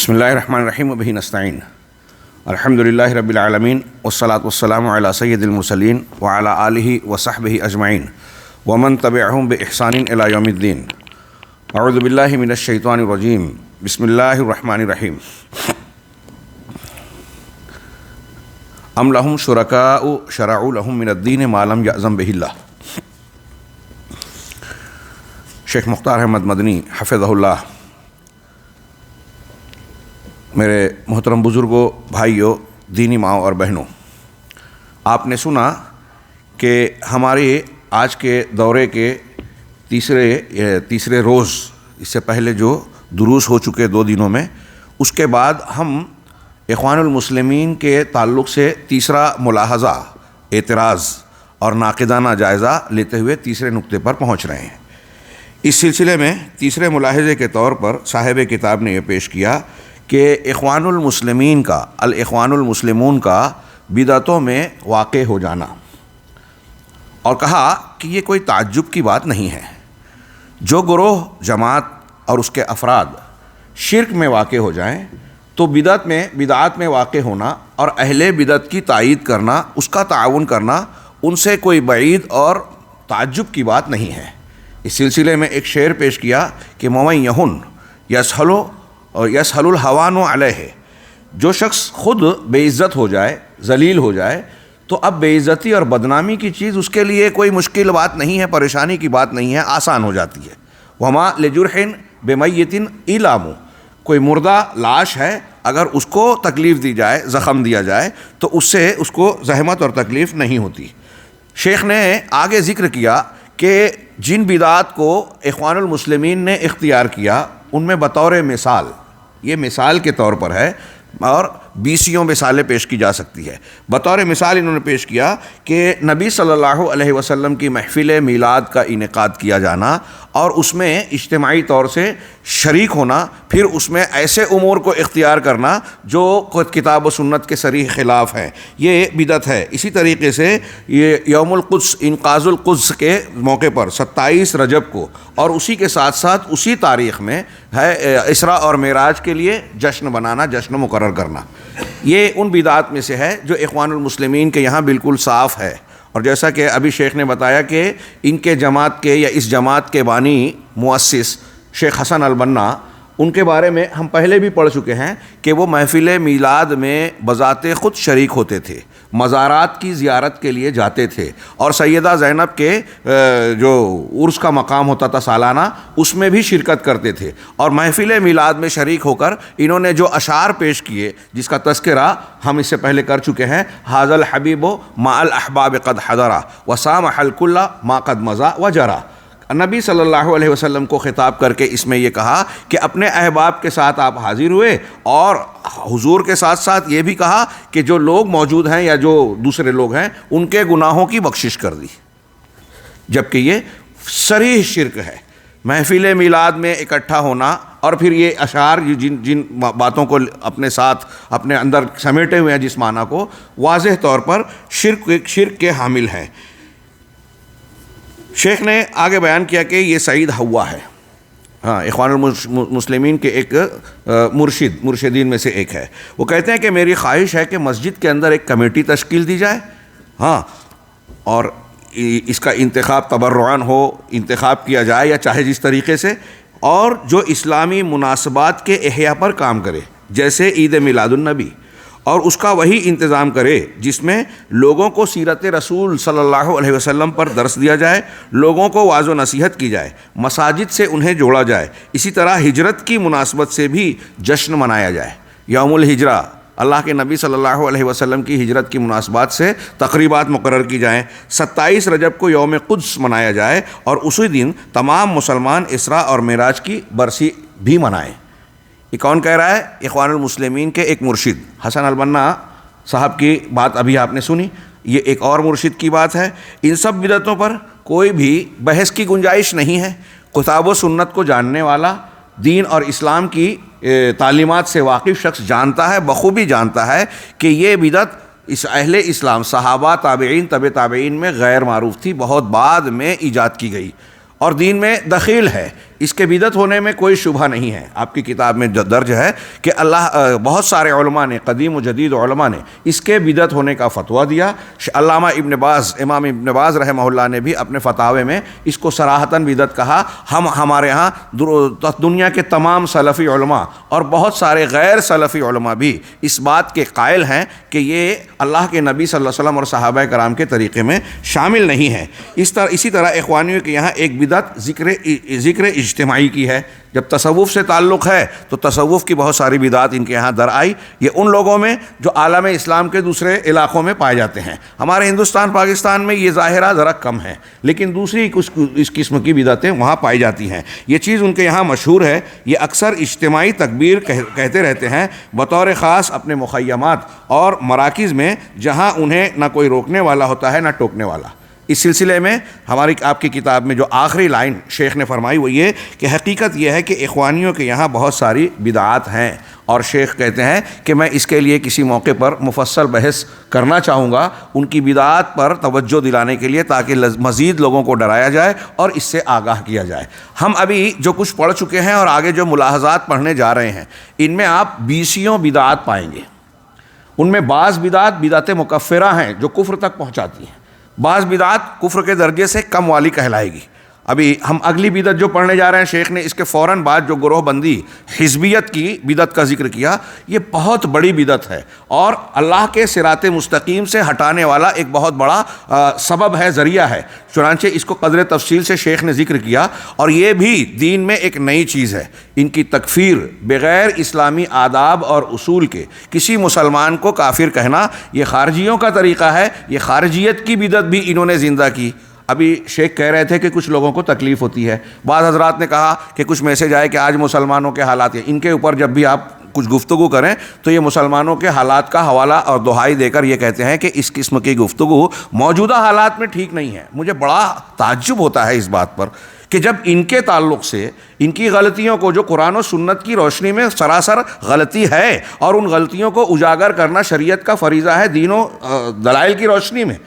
بسم اللہ الرحمن الرحیم وبہ نستعین الحمد للہ رب العالمین والصلاة والسلام علی سید المرسلین وعلی آلہ وصحبہ اجمعین ومن تبعہم بإحسان الی یوم الدین. اعوذ باللہ من الشیطان الرجیم. بسم اللہ الرحمن الرحیم. ام لہم شرکاء شرعوا لہم من الدین ما لم یأذن بہ اللہ. شیخ مختار احمد مدنی حفظہ اللہ. میرے محترم بزرگوں، بھائیوں، دینی ماؤں اور بہنوں، آپ نے سنا کہ ہمارے آج کے دورے کے تیسرے روز، اس سے پہلے جو دروس ہو چکے 2 دنوں میں، اس کے بعد ہم اخوان المسلمین کے تعلق سے تیسرا ملاحظہ، اعتراض اور ناقدانہ جائزہ لیتے ہوئے تیسرے نقطے پر پہنچ رہے ہیں. اس سلسلے میں تیسرے ملاحظے کے طور پر صاحب کتاب نے یہ پیش کیا کہ اخوان المسلمون کا بدعتوں میں واقع ہو جانا، اور کہا کہ یہ کوئی تعجب کی بات نہیں ہے. جو گروہ، جماعت اور اس کے افراد شرک میں واقع ہو جائیں تو بدعات میں واقع ہونا اور اہل بدعت کی تائید کرنا، اس کا تعاون کرنا، ان سے کوئی بعید اور تعجب کی بات نہیں ہے. اس سلسلے میں ایک شعر پیش کیا کہ مَوَن یَہُن یسہل الہوان علیہ. جو شخص خود بے عزت ہو جائے، ذلیل ہو جائے، تو اب بے عزتی اور بدنامی کی چیز اس کے لیے کوئی مشکل بات نہیں ہے، پریشانی کی بات نہیں ہے، آسان ہو جاتی ہے. وما لجرح بمیت ایلام. کوئی مردہ لاش ہے، اگر اس کو تکلیف دی جائے، زخم دیا جائے، تو اس سے اس کو زحمت اور تکلیف نہیں ہوتی. شیخ نے آگے ذکر کیا کہ جن بدعات کو اخوان المسلمین نے اختیار کیا، ان میں بطور مثال، یہ مثال کے طور پر ہے اور 20 مثالیں پیش کی جا سکتی ہے. بطور مثال انہوں نے پیش کیا کہ نبی صلی اللہ علیہ وسلم کی محفل میلاد کا انعقاد کیا جانا اور اس میں اجتماعی طور سے شریک ہونا، پھر اس میں ایسے امور کو اختیار کرنا جو کتاب و سنت کے صریح خلاف ہیں، یہ بدعت ہے. اسی طریقے سے یہ یوم القدس، انقاذ القدس کے موقع پر 27 رجب کو، اور اسی کے ساتھ ساتھ اسی تاریخ میں ہے اسراء اور معراج کے لیے جشن بنانا، جشن مقرر کرنا. یہ ان بدعات میں سے ہے جو اخوان المسلمین کے یہاں بالکل صاف ہے. اور جیسا کہ ابھی شیخ نے بتایا کہ ان کے جماعت کے یا اس جماعت کے بانی مؤسس شیخ حسن البنا، ان کے بارے میں ہم پہلے بھی پڑھ چکے ہیں کہ وہ محفل میلاد میں بذات خود شریک ہوتے تھے، مزارات کی زیارت کے لیے جاتے تھے، اور سیدہ زینب کے جو عرس کا مقام ہوتا تھا سالانہ، اس میں بھی شرکت کرتے تھے. اور محفل میلاد میں شریک ہو کر انہوں نے جو اشعار پیش کیے، جس کا تذکرہ ہم اس سے پہلے کر چکے ہیں، ھذا الحبیب مع الاحباب قد حضرا وسامح الکل ما قد مضى وجرا. نبی صلی اللہ علیہ وسلم کو خطاب کر کے اس میں یہ کہا کہ اپنے احباب کے ساتھ آپ حاضر ہوئے، اور حضور کے ساتھ ساتھ یہ بھی کہا کہ جو لوگ موجود ہیں یا جو دوسرے لوگ ہیں ان کے گناہوں کی بخشش کر دی. جبکہ یہ صریح شرک ہے، محفل میلاد میں اکٹھا ہونا اور پھر یہ اشعار جن باتوں کو اپنے ساتھ اپنے اندر سمیٹے ہوئے ہیں، جس معنی کو واضح طور پر شرک کے حامل ہیں. شیخ نے آگے بیان کیا کہ یہ سعید حوا ہے، اخوان المسلمین کے ایک مرشدین میں سے ایک ہے. وہ کہتے ہیں کہ میری خواہش ہے کہ مسجد کے اندر ایک کمیٹی تشکیل دی جائے، اور اس کا انتخاب تبرعاً ہو، انتخاب کیا جائے یا چاہے جس طریقے سے، اور جو اسلامی مناسبات کے احیاء پر کام کرے، جیسے عید میلاد النبی، اور اس کا وہی انتظام کرے جس میں لوگوں کو سیرت رسول صلی اللہ علیہ وسلم پر درس دیا جائے، لوگوں کو واعظ و نصیحت کی جائے، مساجد سے انہیں جوڑا جائے. اسی طرح ہجرت کی مناسبت سے بھی جشن منایا جائے. یوم الہجرہ، اللہ کے نبی صلی اللہ علیہ وسلم کی ہجرت کی مناسبات سے تقریبات مقرر کی جائیں. 27 رجب کو یوم قدس منایا جائے، اور اسی دن تمام مسلمان اسراء اور معراج کی برسی بھی منائیں. یہ کون کہہ رہا ہے؟ اخوان المسلمین کے ایک مرشد حسن البنا صاحب کی بات ابھی آپ نے سنی. یہ ایک اور مرشد کی بات ہے. ان سب بدعتوں پر کوئی بھی بحث کی گنجائش نہیں ہے. کتاب و سنت کو جاننے والا، دین اور اسلام کی تعلیمات سے واقف شخص جانتا ہے، بخوبی جانتا ہے کہ یہ بدعت اس اہل اسلام، صحابہ، تابعین، تبع تابعین میں غیر معروف تھی، بہت بعد میں ایجاد کی گئی اور دین میں دخیل ہے. اس کے بدعت ہونے میں کوئی شبہ نہیں ہے. آپ کی کتاب میں درج ہے کہ بہت سارے علماء نے، قدیم و جدید علماء نے اس کے بدعت ہونے کا فتویٰ دیا. علامہ ابن باز، امام ابن باز رحمہ اللہ نے بھی اپنے فتاوے میں اس کو صراحتاً بدعت کہا. ہمارے ہاں دنیا کے تمام سلفی علماء اور بہت سارے غیر سلفی علماء بھی اس بات کے قائل ہیں کہ یہ اللہ کے نبی صلی اللہ علیہ وسلم اور صحابہ کرام کے طریقے میں شامل نہیں ہے. اسی طرح اخوانیوں کے یہاں ایک بدعت ذکر اجتماعی کی ہے. جب تصوف سے تعلق ہے تو تصوف کی بہت ساری بدعات ان کے یہاں در آئی. یہ ان لوگوں میں جو عالم اسلام کے دوسرے علاقوں میں پائے جاتے ہیں. ہمارے ہندوستان پاکستان میں یہ ظاہرہ ذرا کم ہے، لیکن دوسری اس قسم کی بدعتیں وہاں پائی جاتی ہیں. یہ چیز ان کے یہاں مشہور ہے. یہ اکثر اجتماعی تکبیر کہتے رہتے ہیں بطور خاص اپنے مخیمات اور مراکز میں، جہاں انہیں نہ کوئی روکنے والا ہوتا ہے نہ ٹوکنے والا. اس سلسلے میں آپ کی کتاب میں جو آخری لائن شیخ نے فرمائی وہ یہ کہ حقیقت یہ ہے کہ اخوانیوں کے یہاں بہت ساری بدعات ہیں، اور شیخ کہتے ہیں کہ میں اس کے لیے کسی موقع پر مفصل بحث کرنا چاہوں گا ان کی بدعات پر توجہ دلانے کے لیے، تاکہ مزید لوگوں کو ڈرایا جائے اور اس سے آگاہ کیا جائے. ہم ابھی جو کچھ پڑھ چکے ہیں اور آگے جو ملاحظات پڑھنے جا رہے ہیں، ان میں آپ 20 بدعات پائیں گے. ان میں بعض بدعت مکفرہ ہیں جو کفر تک پہنچاتی ہیں، بعض بدعات کفر کے درجے سے کم والی کہلائے گی. ابھی ہم اگلی بدعت جو پڑھنے جا رہے ہیں، شیخ نے اس کے فوراً بعد جو گروہ بندی حزبیت کی بدعت کا ذکر کیا، یہ بہت بڑی بدعت ہے اور اللہ کے صراط مستقیم سے ہٹانے والا ایک بہت بڑا سبب ہے، ذریعہ ہے. چنانچہ اس کو قدر تفصیل سے شیخ نے ذکر کیا. اور یہ بھی دین میں ایک نئی چیز ہے. ان کی تکفیر بغیر اسلامی آداب اور اصول کے کسی مسلمان کو کافر کہنا، یہ خارجیوں کا طریقہ ہے. یہ خارجیت کی بدعت بھی انہوں نے زندہ کی. ابھی شیخ کہہ رہے تھے کہ کچھ لوگوں کو تکلیف ہوتی ہے. بعض حضرات نے کہا کہ کچھ میسج آئے کہ آج مسلمانوں کے حالات ہیں. ان کے اوپر جب بھی آپ کچھ گفتگو کریں تو یہ مسلمانوں کے حالات کا حوالہ اور دہائی دے کر یہ کہتے ہیں کہ اس قسم کی گفتگو موجودہ حالات میں ٹھیک نہیں ہے. مجھے بڑا تعجب ہوتا ہے اس بات پر کہ جب ان کے تعلق سے ان کی غلطیوں کو، جو قرآن و سنت کی روشنی میں سراسر غلطی ہے اور ان غلطیوں کو اجاگر کرنا شریعت کا فریضہ ہے دین و دلائل کی روشنی میں،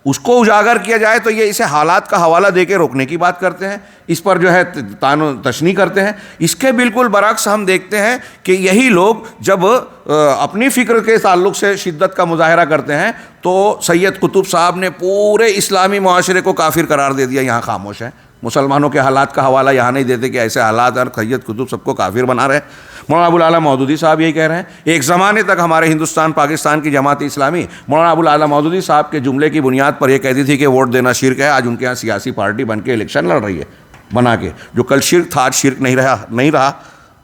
اس کو اجاگر کیا جائے تو یہ اسے حالات کا حوالہ دے کے روکنے کی بات کرتے ہیں، اس پر جو ہے تان و تشنیع کرتے ہیں. اس کے بالکل برعکس ہم دیکھتے ہیں کہ یہی لوگ جب اپنی فکر کے تعلق سے شدت کا مظاہرہ کرتے ہیں تو سید قطب صاحب نے پورے اسلامی معاشرے کو کافر قرار دے دیا. یہاں خاموش ہیں. مسلمانوں کے حالات کا حوالہ یہاں نہیں دیتے کہ ایسے حالات اور سید قطب سب کو کافر بنا رہے. مولانا ابوالعالی مودودی صاحب یہی کہہ رہے ہیں. ایک زمانے تک ہمارے ہندوستان پاکستان کی جماعت اسلامی مولانا ابوالعالی مودودی صاحب کے جملے کی بنیاد پر یہ کہتی تھی کہ ووٹ دینا شرک ہے. آج ان کے یہاں سیاسی پارٹی بن کے الیکشن لڑ رہی ہے بنا کے. جو کل شرک تھا آج شرک نہیں رہا.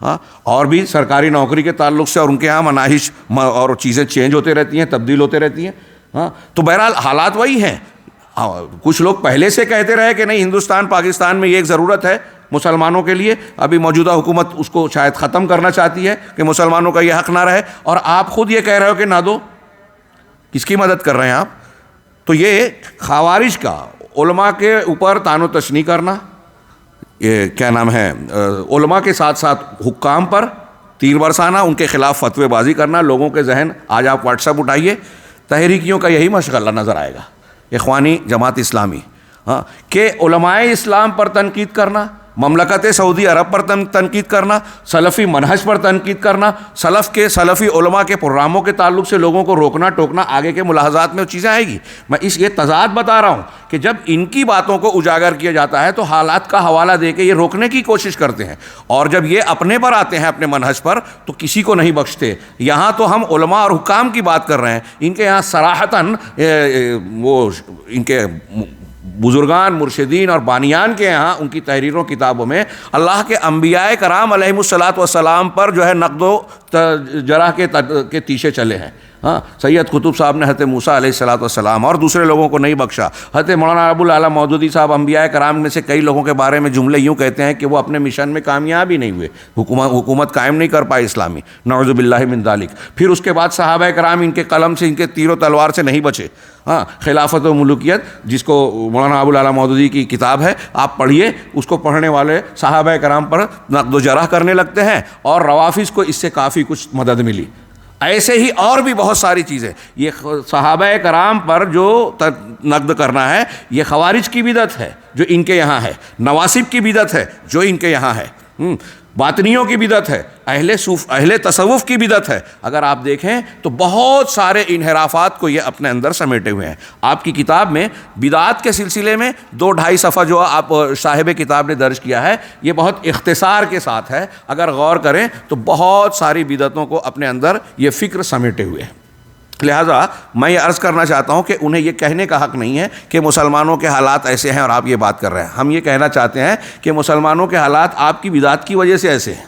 ہاں، اور بھی سرکاری نوکری کے تعلق سے اور ان کے یہاں مناہج اور چیزیں چینج ہوتے رہتی ہیں، تبدیل ہوتے رہتی ہیں. ہاں، تو بہرحال حالات وہی ہیں. کچھ لوگ پہلے سے کہتے رہے کہ نہیں ہندوستان پاکستان میں یہ ایک ضرورت ہے مسلمانوں کے لیے. ابھی موجودہ حکومت اس کو شاید ختم کرنا چاہتی ہے کہ مسلمانوں کا یہ حق نہ رہے، اور آپ خود یہ کہہ رہے ہو کہ نہ دو. کس کی مدد کر رہے ہیں آپ؟ تو یہ خوارج کا علماء کے اوپر تان و تشنیع کرنا، یہ کیا نام ہے، علماء کے ساتھ ساتھ حکام پر تیر برسانا، ان کے خلاف فتوی بازی کرنا. لوگوں کے ذہن، آج آپ واٹس ایپ اٹھائیے، تحریکیوں کا یہی مشغلہ نظر آئے گا. اخوانی جماعت اسلامی کہ علماء اسلام پر تنقید کرنا، مملکت سعودی عرب پر تنقید کرنا، سلفی منہج پر تنقید کرنا، سلفی علماء کے پروگراموں کے تعلق سے لوگوں کو روکنا ٹوکنا. آگے کے ملاحظات میں وہ چیزیں آئے گی. میں یہ تضاد بتا رہا ہوں کہ جب ان کی باتوں کو اجاگر کیا جاتا ہے تو حالات کا حوالہ دے کے یہ روکنے کی کوشش کرتے ہیں، اور جب یہ اپنے پر آتے ہیں اپنے منہج پر تو کسی کو نہیں بخشتے. یہاں تو ہم علماء اور حکام کی بات کر رہے ہیں. ان کے یہاں صراحتاً وہ ان کے بزرگان مرشدین اور بانیان کے یہاں ان کی تحریروں کتابوں میں اللہ کے انبیاء کرام علیہم الصلاۃ والسلام پر جو ہے نقد و جرح کے تیشے چلے ہیں. ہاں، سید قطب صاحب نے حضرت موسیٰ علیہ الصلاۃ والسلام اور دوسرے لوگوں کو نہیں بخشا. حضرت مولانا ابوالعالی مودودی صاحب انبیاء کرام میں سے کئی لوگوں کے بارے میں جملے یوں کہتے ہیں کہ وہ اپنے مشن میں کامیاب ہی نہیں ہوئے، حکومت قائم نہیں کر پائے اسلامی، نعوذ باللہ من ذالک. پھر اس کے بعد صحابہ کرام ان کے قلم سے، ان کے تیر و تلوار سے نہیں بچے. ہاں، خلافت و ملوکیت جس کو مولانا ابوالعالی مودودی کی کتاب ہے، آپ پڑھیے. اس کو پڑھنے والے صحابہ کرام پر نقد و جرح کرنے لگتے ہیں، اور روافظ کو اس سے کافی کچھ مدد ملی. ایسے ہی اور بھی بہت ساری چیزیں. یہ صحابہ کرام پر جو نقد کرنا ہے یہ خوارج کی بدعت ہے جو ان کے یہاں ہے, نواسب کی بدعت ہے جو ان کے یہاں ہے, باطنیوں کی بدعت ہے, اہل تصوف کی بدعت ہے. اگر آپ دیکھیں تو بہت سارے انحرافات کو یہ اپنے اندر سمیٹے ہوئے ہیں. آپ کی کتاب میں بدعات کے سلسلے میں 2-2.5 صفحہ جو آپ صاحب کتاب نے درج کیا ہے یہ بہت اختصار کے ساتھ ہے. اگر غور کریں تو بہت ساری بدعتوں کو اپنے اندر یہ فکر سمیٹے ہوئے ہیں. لہٰذا میں یہ عرض کرنا چاہتا ہوں کہ انہیں یہ کہنے کا حق نہیں ہے کہ مسلمانوں کے حالات ایسے ہیں اور آپ یہ بات کر رہے ہیں. ہم یہ کہنا چاہتے ہیں کہ مسلمانوں کے حالات آپ کی بدعت کی وجہ سے ایسے ہیں.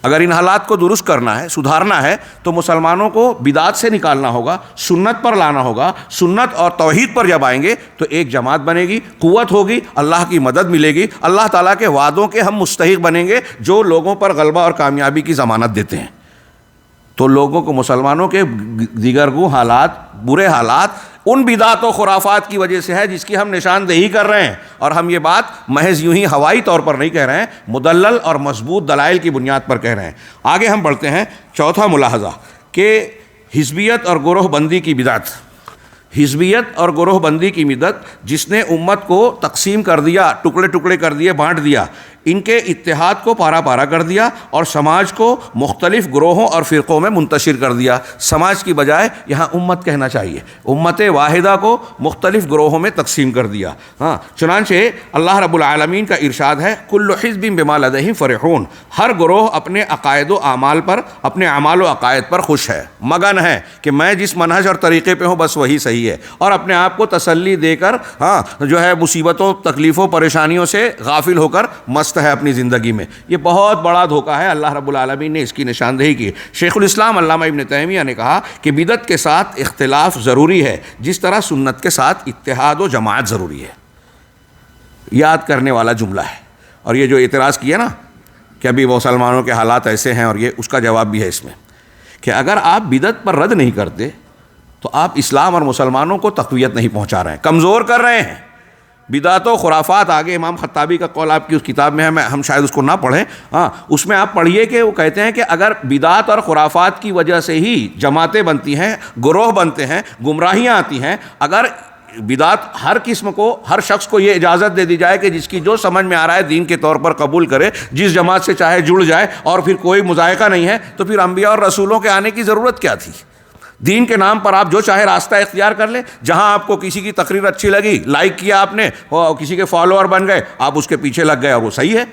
اگر ان حالات کو درست کرنا ہے, سدھارنا ہے, تو مسلمانوں کو بدعت سے نکالنا ہوگا, سنت پر لانا ہوگا. سنت اور توحید پر جب آئیں گے تو ایک جماعت بنے گی, قوت ہوگی, اللہ کی مدد ملے گی, اللہ تعالیٰ کے وعدوں کے ہم مستحق بنیں گے جو لوگوں پر غلبہ اور کامیابی کی ضمانت دیتے ہیں. تو لوگوں کو, مسلمانوں کے دیگرگوں حالات, برے حالات ان بدعات و خرافات کی وجہ سے ہے جس کی ہم نشاندہی کر رہے ہیں. اور ہم یہ بات محض یوں ہی ہوائی طور پر نہیں کہہ رہے ہیں, مدلل اور مضبوط دلائل کی بنیاد پر کہہ رہے ہیں. آگے ہم بڑھتے ہیں. چوتھا ملاحظہ کہ حزبیت اور گروہ بندی کی بدعت. حزبیت اور گروہ بندی کی بدعت جس نے امت کو تقسیم کر دیا, ٹکڑے ٹکڑے کر دیے, بانٹ دیا, ان کے اتحاد کو پارا پارا کر دیا اور سماج کو مختلف گروہوں اور فرقوں میں منتشر کر دیا. سماج کی بجائے یہاں امت کہنا چاہیے, امت واحدہ کو مختلف گروہوں میں تقسیم کر دیا. چنانچہ اللہ رب العالمین کا ارشاد ہے کل حزب بما لدیہم فرحون. ہر گروہ اپنے عقائد و اعمال پر, اپنے اعمال و عقائد پر خوش ہے, مگن ہے کہ میں جس منہج اور طریقے پہ ہوں بس وہی صحیح ہے, اور اپنے آپ کو تسلی دے کر جو ہے مصیبتوں, تکلیفوں, پریشانیوں سے غافل ہو کر مست ہے اپنی زندگی میں. یہ بہت بڑا دھوکہ ہے, اللہ رب العالمین نے اس کی نشاندہی کی. شیخ الاسلام علامہ ابن تیمیہ نے کہا کہ بدعت کے ساتھ اختلاف ضروری ہے جس طرح سنت کے ساتھ اتحاد و جماعت ضروری ہے. یاد کرنے والا جملہ ہے. اور یہ جو اعتراض کیا نا کہ ابھی مسلمانوں کے حالات ایسے ہیں, اور یہ اس کا جواب بھی ہے اس میں کہ اگر آپ بدعت پر رد نہیں کرتے تو آپ اسلام اور مسلمانوں کو تقویت نہیں پہنچا رہے ہیں, کمزور کر رہے ہیں. بدعت و خرافات, آگے امام خطابی کا قول آپ کی اس کتاب میں ہے, ہم شاید اس کو نہ پڑھیں, اس میں آپ پڑھیے کہ وہ کہتے ہیں کہ اگر بدعت اور خرافات کی وجہ سے ہی جماعتیں بنتی ہیں, گروہ بنتے ہیں, گمراہیاں آتی ہیں, اگر بدعت ہر قسم کو, ہر شخص کو یہ اجازت دے دی جائے کہ جس کی جو سمجھ میں آ رہا ہے دین کے طور پر قبول کرے, جس جماعت سے چاہے جڑ جائے, اور پھر کوئی مذائقہ نہیں ہے, تو پھر انبیاء اور رسولوں کے آنے کی ضرورت کیا تھی؟ دین کے نام پر آپ جو چاہے راستہ اختیار کر لیں. جہاں آپ کو کسی کی تقریر اچھی لگی, لائک کیا آپ نے, اور کسی کے فالوور بن گئے, آپ اس کے پیچھے لگ گئے, اور وہ صحیح ہے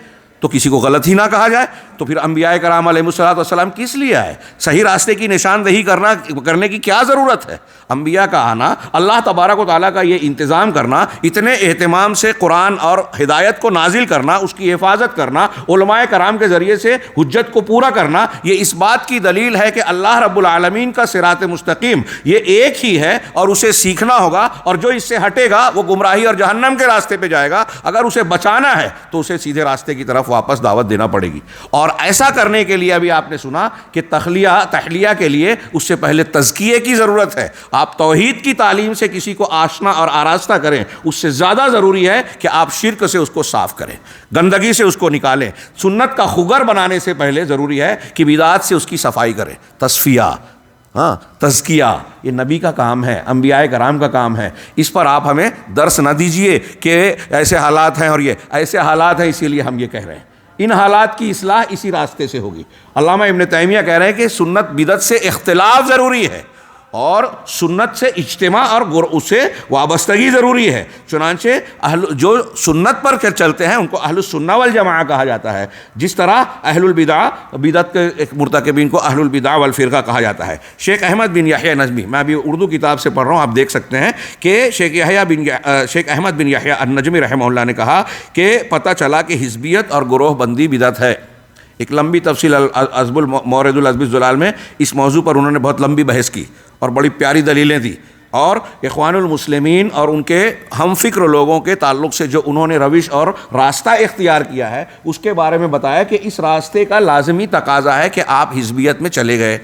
تو کسی کو غلط ہی نہ کہا جائے. تو پھر انبیاء کرام علیہ الصلوۃ والسلام کس لیے آئے؟ صحیح راستے کی نشاندہی کرنے کی کیا ضرورت ہے؟ انبیاء کا آنا, اللہ تبارک و تعالیٰ کا یہ انتظام کرنا, اتنے اہتمام سے قرآن اور ہدایت کو نازل کرنا, اس کی حفاظت کرنا, علماء کرام کے ذریعے سے حجت کو پورا کرنا, یہ اس بات کی دلیل ہے کہ اللہ رب العالمین کا صراط مستقیم یہ ایک ہی ہے, اور اسے سیکھنا ہوگا, اور جو اس سے ہٹے گا وہ گمراہی اور جہنم کے راستے پہ جائے گا. اگر اسے بچانا ہے تو اسے سیدھے راستے کی طرف واپس دعوت دینا پڑے گی. اور ایسا کرنے کے لیے ابھی آپ نے سنا کہ تحلیہ کے لیے اس سے پہلے تزکیے کی ضرورت ہے. آپ توحید کی تعلیم سے کسی کو آشنا اور آراستہ کریں, اس سے زیادہ ضروری ہے کہ آپ شرک سے اس کو صاف کریں, گندگی سے اس کو نکالیں. سنت کا خگر بنانے سے پہلے ضروری ہے کہ بدعات سے اس کی صفائی کریں. تصفیہ, تزکیہ, یہ نبی کا کام ہے, انبیاء کرام کا کام ہے. اس پر آپ ہمیں درس نہ دیجئے کہ ایسے حالات ہیں اور یہ ایسے حالات ہیں اسی لیے ہم یہ کہہ رہے ہیں. ان حالات کی اصلاح اسی راستے سے ہوگی. علامہ ابن تیمیہ کہہ رہے ہیں کہ سنت بدعت سے اختلاف ضروری ہے, اور سنت سے اجتماع اور اس سے وابستگی ضروری ہے. چنانچہ جو سنت پر چلتے ہیں ان کو اہل السنہ والجماعہ کہا جاتا ہے, جس طرح اہل البدع, بدعت کے مرتکبین کو اہل البدع والفرقہ کہا جاتا ہے. شیخ احمد بن یحییٰ نجمی, میں ابھی اردو کتاب سے پڑھ رہا ہوں, آپ دیکھ سکتے ہیں کہ شیخ احمد بن یحییٰ النجمی رحمہ اللہ نے کہا کہ پتہ چلا کہ حزبیت اور گروہ بندی بدعت ہے. ایک لمبی تفصیل مورد العذب الزلال میں اس موضوع پر انہوں نے بہت لمبی بحث کی اور بڑی پیاری دلیلیں دی, اور اخوان المسلمین اور ان کے ہم فکر لوگوں کے تعلق سے جو انہوں نے روش اور راستہ اختیار کیا ہے اس کے بارے میں بتایا کہ اس راستے کا لازمی تقاضا ہے کہ آپ حزبیت میں چلے گئے.